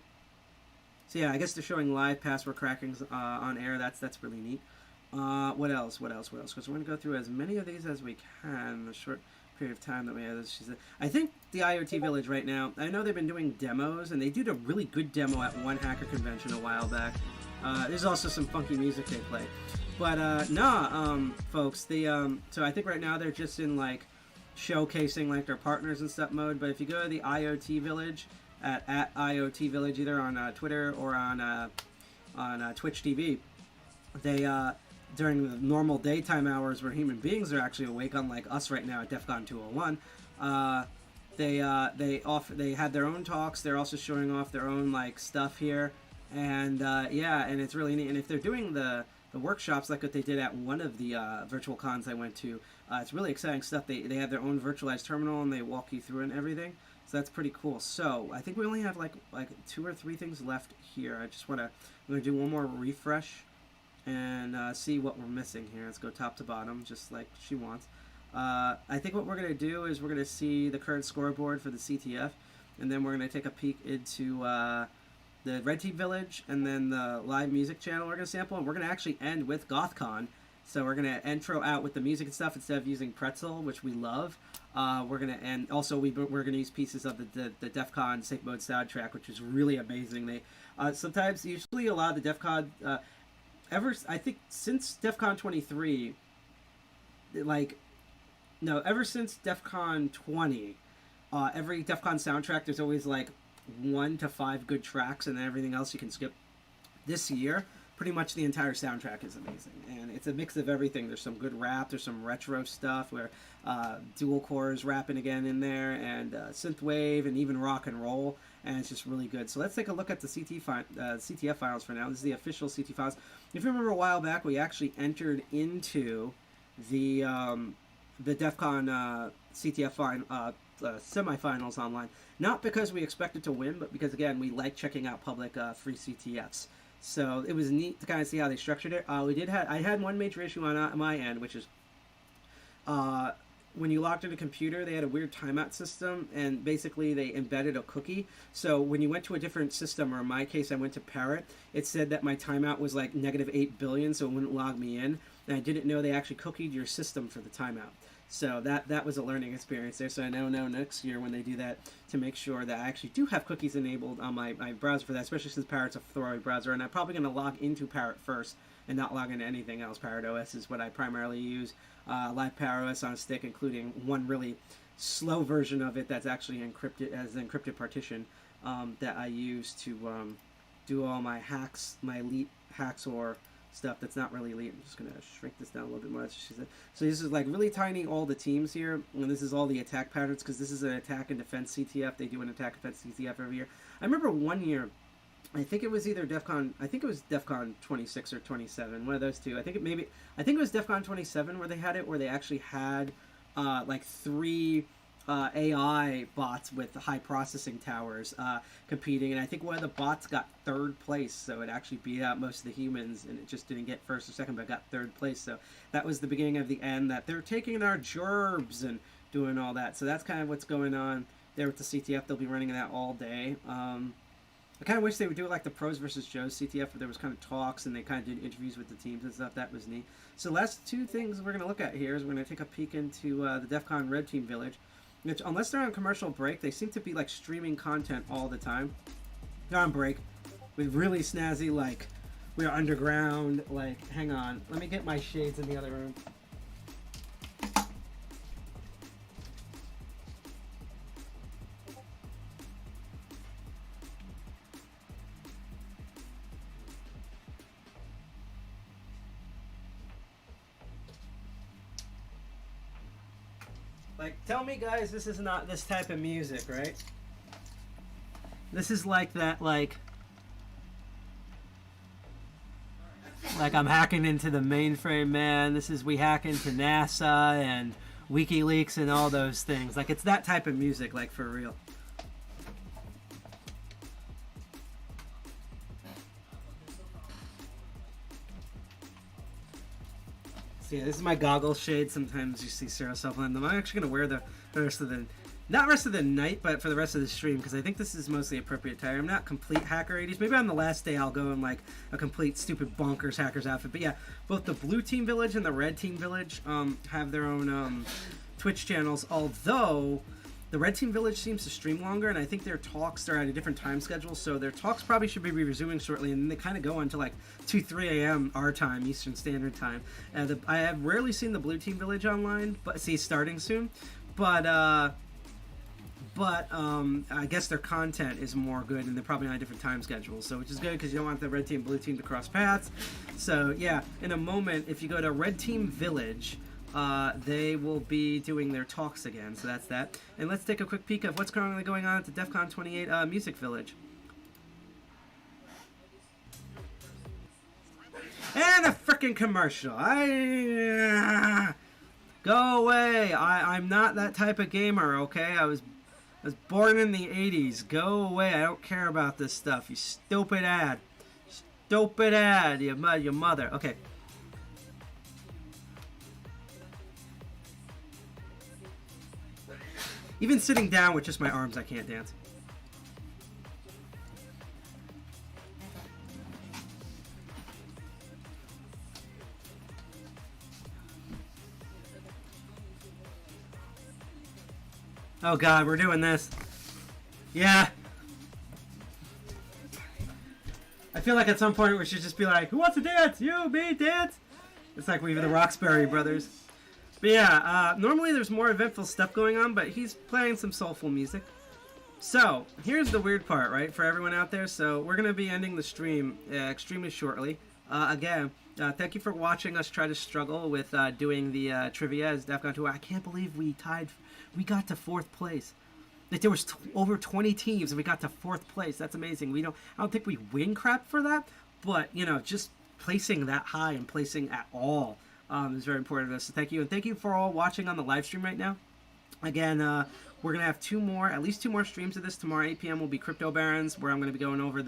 So yeah, I guess they're showing live password crackings on air. That's really neat. What else? Because we're going to go through as many of these as we can in the short period of time that we have. I think the IoT Village right now, I know they've been doing demos, and they did a really good demo at one hacker convention a while back. There's also some funky music they play. But, folks, so I think right now they're just in, like, showcasing, like, their partners and stuff mode. But if you go to the IoT Village, at IoT Village, either on Twitter or on Twitch TV, they, during the normal daytime hours where human beings are actually awake, unlike us right now at DEFCON 201, they had their own talks. They're also showing off their own, like, stuff here. And yeah, and it's really neat. And if they're doing the workshops like what they did at one of the virtual cons I went to, it's really exciting stuff. They have their own virtualized terminal and they walk you through it and everything. So that's pretty cool. So I think we only have like 2 or 3 things left here. I'm gonna do one more refresh and see what we're missing here. Let's go top to bottom, just like she wants. I think what we're gonna do is we're gonna see the current scoreboard for the CTF, and then we're gonna take a peek into the Red Team Village, and then the live music channel we're going to sample, and we're going to actually end with GothCon. So we're going to intro out with the music and stuff instead of using Pretzel, which we love. We're going to end, also we're going to use pieces of the DEFCON Safe Mode soundtrack, which is really amazing. They usually a lot of the DEFCON, I think since DEFCON 23, ever since DEFCON 20, every DEFCON soundtrack, there's always like 1 to 5 good tracks, and then everything else you can skip. This year, pretty much the entire soundtrack is amazing, and it's a mix of everything. There's some good rap, there's some retro stuff where dual core is rapping again in there, and synthwave, and even rock and roll, and it's just really good. So let's take a look at the CTF files for now. This is the official CT files. If you remember a while back, we actually entered into the DEFCON CTF semifinals online. Not because we expected to win, but because, again, we like checking out public free CTFs. So it was neat to kind of see how they structured it. I had one major issue on my end, which is when you logged into a computer, they had a weird timeout system, and basically they embedded a cookie. So when you went to a different system, or in my case, I went to Parrot, it said that my timeout was like -8 billion, so it wouldn't log me in. And I didn't know they actually cookied your system for the timeout. So that was a learning experience there. So I now know next year when they do that to make sure that I actually do have cookies enabled on my browser for that, especially since Parrot's a throwaway browser. And I'm probably going to log into Parrot first and not log into anything else. Parrot OS is what I primarily use. Live Parrot OS on a stick, including one really slow version of it that's actually encrypted as an encrypted partition that I use to do all my hacks, my elite hacks or stuff that's not really elite. I'm just going to shrink this down a little bit more. So this is like really tiny, all the teams here, and this is all the attack patterns, because this is an attack and defense CTF. They do an attack and defense CTF every year. I remember one year, I think it was either DEFCON 26 or 27, one of those two. I think it was DEFCON 27 where they had it, where they actually had like 3 AI bots with high processing towers competing, and I think one of the bots got 3rd place, so it actually beat out most of the humans, and it just didn't get 1st or 2nd, but got 3rd place. So that was the beginning of the end, that they're taking our gerbs and doing all that. So that's kind of what's going on there with the CTF. They'll be running that all day. I kind of wish they would do it like the Pros versus Joes CTF, where there was kind of talks and they kind of did interviews with the teams and stuff. That was neat. So the last two things we're going to look at here is we're going to take a peek into the DEF CON Red Team Village, which, unless they're on commercial break, they seem to be like streaming content all the time. They're on break with really snazzy, like, we're underground, like, hang on, let me get my shades in the other room. Like, tell me, guys, this is not this type of music, right? This is like that, like I'm hacking into the mainframe, man. This is we hack into NASA and WikiLeaks and all those things. Like, it's that type of music, like, for real. So yeah, this is my goggle shade. Sometimes you see Sarah Supplement them. I'm actually going to wear the rest of the... Not rest of the night, but for the rest of the stream, because I think this is mostly appropriate attire. I'm not complete hacker 80s. Maybe on the last day I'll go in like a complete stupid bonkers hackers outfit. But yeah, both the Blue Team Village and the Red Team Village have their own Twitch channels, although the Red Team Village seems to stream longer, and I think their talks are at a different time schedule, so their talks probably should be resuming shortly, and they kind of go until like 2, 3 a.m. our time, Eastern Standard Time. I have rarely seen the Blue Team Village online, but see, starting soon. But I guess their content is more good, and they're probably on a different time schedule, so which is good because you don't want the Red Team, Blue Team to cross paths. So yeah, in a moment, if you go to Red Team Village, they will be doing their talks again, so that's that. And let's take a quick peek of what's currently going on at the DEFCON 28 Music Village. And a freaking commercial. Go away. I'm not that type of gamer, okay? I was born in the 80s. Go away. I don't care about this stuff. You stupid ad. Stupid ad. Your mother. Okay. Even sitting down with just my arms, I can't dance. Oh god, we're doing this. Yeah. I feel like at some point we should just be like, who wants to dance? You, me, dance? It's like we're the Roxbury brothers. But yeah, normally there's more eventful stuff going on, but he's playing some soulful music. So, here's the weird part, right, for everyone out there. So, we're going to be ending the stream extremely shortly. Again, thank you for watching us try to struggle with doing the trivia as DEFCON 2. I can't believe we got to 4th place. Like, there was over 20 teams and we got to 4th place. That's amazing. I don't think we win crap for that, but, you know, just placing that high and placing at all is very important to us. So thank you. And thank you for all watching on the live stream right now. Again, we're going to have at least two more streams of this. Tomorrow, 8 p.m. will be Crypto Barons, where I'm going to be going over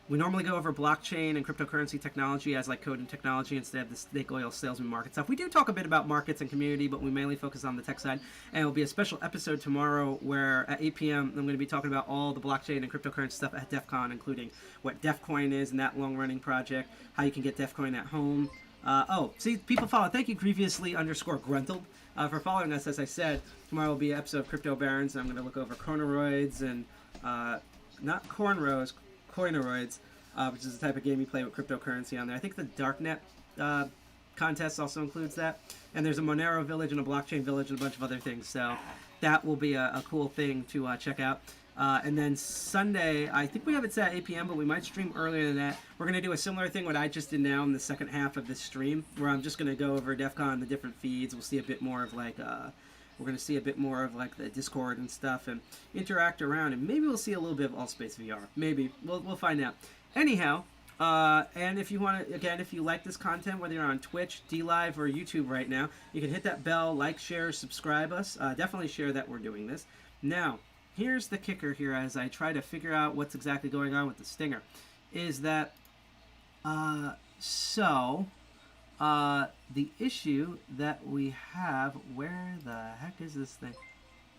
we normally go over blockchain and cryptocurrency technology as like code and technology instead of the snake oil salesman market stuff. We do talk a bit about markets and community, but we mainly focus on the tech side. And it will be a special episode tomorrow where at 8 p.m. I'm going to be talking about all the blockchain and cryptocurrency stuff at DEF CON, including what DEFCON is and that long-running project, how you can get DEFCON at home. See, people follow. Thank you, previously_gruntled, for following us. As I said, tomorrow will be an episode of Crypto Barons, and I'm going to look over Chronoroids and, not cornrows, Coinoroids, which is the type of game you play with cryptocurrency on there. I think the Darknet contest also includes that. And there's a Monero village and a blockchain village and a bunch of other things. So that will be a cool thing to check out. And then Sunday, I think we have it set at 8 p.m., but we might stream earlier than that. We're going to do a similar thing what I just did now in the second half of this stream, where I'm just going to go over DEF CON, the different feeds. We'll see a bit more of like... we're going to see a bit more of like the Discord and stuff and interact around, and maybe we'll see a little bit of Allspace VR. Maybe. We'll find out. Anyhow, and if you want to, again, if you like this content, whether you're on Twitch, DLive, or YouTube right now, you can hit that bell, like, share, subscribe us. Definitely share that we're doing this. Now, here's the kicker here as I try to figure out what's exactly going on with the stinger. Is that, the issue that we have, where the heck is this thing?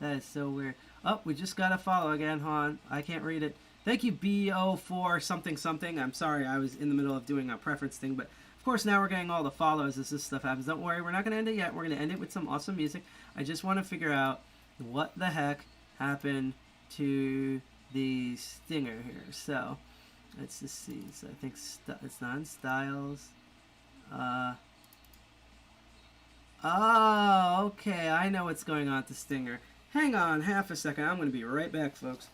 That is so weird. Oh, we just got a follow again, hold on. I can't read it. Thank you, BO4 something something. I'm sorry, I was in the middle of doing a preference thing, but of course now we're getting all the follows as this stuff happens. Don't worry, we're not going to end it yet. We're going to end it with some awesome music. I just want to figure out what the heck happened to the stinger here. So, let's just see. So I think it's not in styles. Oh, okay. I know what's going on with the stinger. Hang on half a second. I'm going to be right back, folks.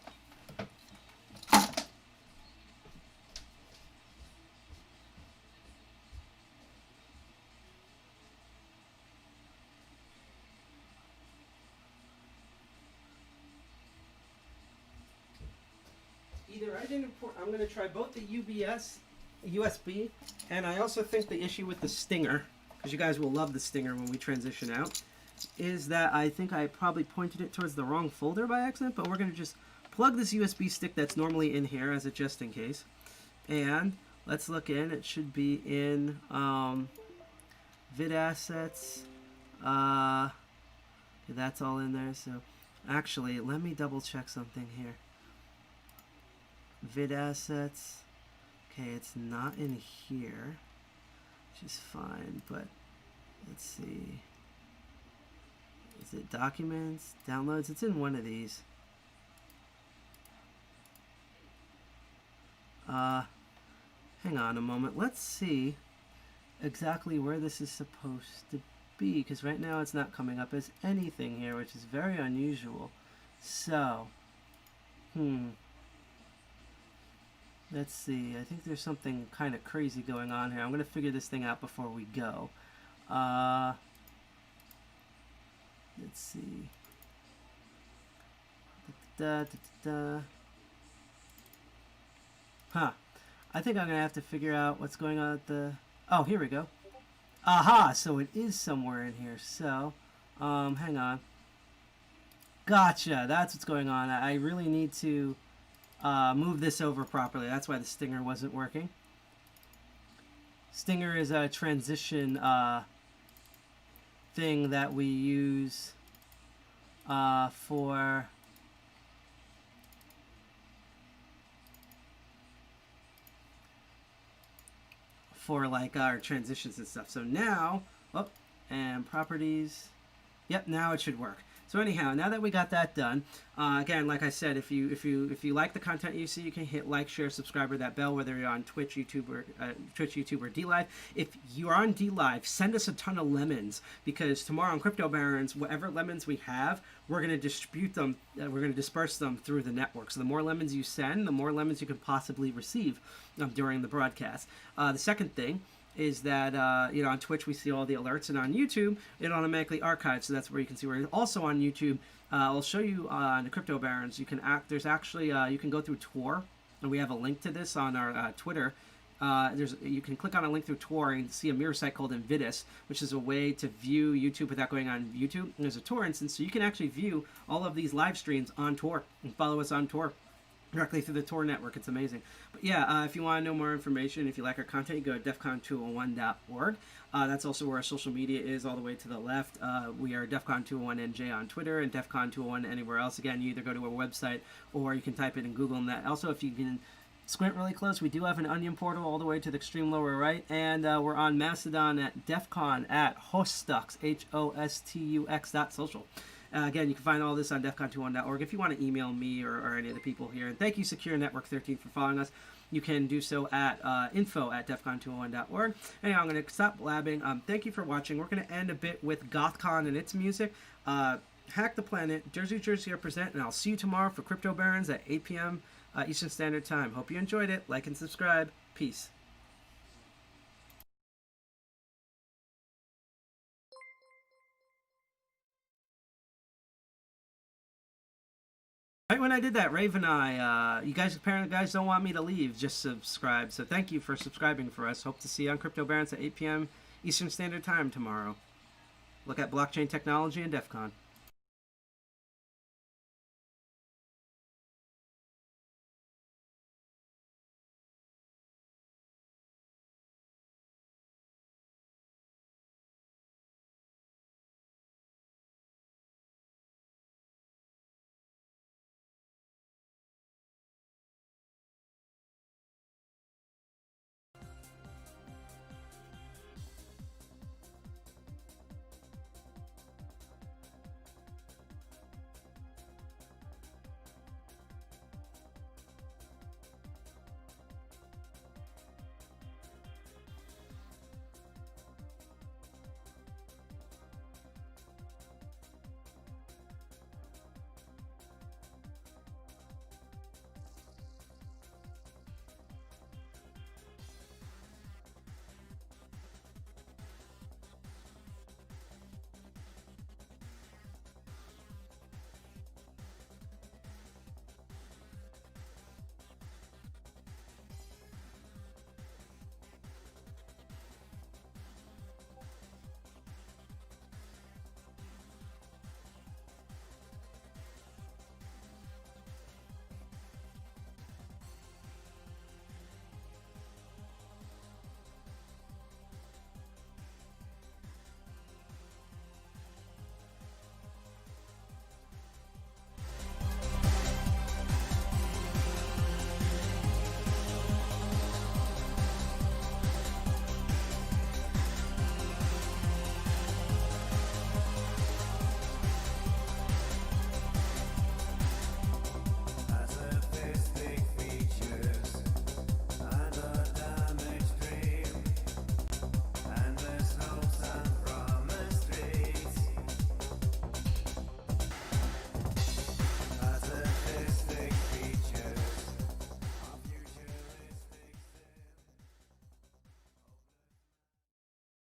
Either I didn't import. I'm going to try both the USB, and I also think the issue with the stinger, because you guys will love the stinger when we transition out, is that I think I probably pointed it towards the wrong folder by accident, but we're going to just plug this USB stick that's normally in here as a just in case. And let's look in. It should be in vid assets. That's all in there. So actually, let me double check something here. Vid assets. Okay, it's not in here, which is fine, but let's see. Is it documents, downloads? It's in one of these. Hang on a moment. Let's see exactly where this is supposed to be, because right now it's not coming up as anything here, which is very unusual. So, let's see. I think there's something kind of crazy going on here. I'm going to figure this thing out before we go. Let's see. I think I'm going to have to figure out what's going on at the... Oh, here we go. Aha! So it is somewhere in here. So, hang on. Gotcha! That's what's going on. I really need to move this over properly. That's why the stinger wasn't working. Stinger is a transition thing that we use for like our transitions and stuff. So now, and properties. Yep, now it should work. So anyhow, now that we got that done, again, like I said, if you like the content you see, you can hit like, share, subscribe, or that bell, whether you're on Twitch, YouTube, or DLive. If you're on DLive, send us a ton of lemons, because tomorrow on Crypto Barons, whatever lemons we have, we're going to distribute them. We're going to disperse them through the network. So the more lemons you send, the more lemons you can possibly receive during the broadcast. The second thing is that on Twitch we see all the alerts, and on YouTube it automatically archives, so that's where you can see. We're also on YouTube. I'll show you on the Crypto Barons. You can there's actually you can go through Tor, and we have a link to this on our Twitter. You can click on a link through Tor and see a mirror site called Invidus, which is a way to view YouTube without going on YouTube. And there's a Tor instance, so you can actually view all of these live streams on Tor and follow us on Tor directly through the Tor network. It's amazing. But yeah, if you want to know more information, if you like our content, you go to defcon201.org. That's also where our social media is, all the way to the left. We are defcon201nj on Twitter and defcon201 anywhere else. Again, you either go to our website or you can type it in Google. And that also, if you can squint really close, we do have an Onion portal all the way to the extreme lower right, and we're on Mastodon at defcon at hostux, hostux.social. Again, you can find all this on defcon201.org if you want to email me or any of the people here. And thank you, Secure Network 13, for following us. You can do so at info@defcon201.org. Anyhow, I'm going to stop blabbing. Thank you for watching. We're going to end a bit with GothCon and its music. Hack the Planet, Jersey represent, and I'll see you tomorrow for Crypto Barons at 8 p.m. Eastern Standard Time. Hope you enjoyed it. Like and subscribe. Peace. Right when I did that, Raven you guys don't want me to leave, just subscribe. So thank you for subscribing for us. Hope to see you on Crypto Barons at 8 p.m. Eastern Standard Time tomorrow. Look at blockchain technology and DEF CON.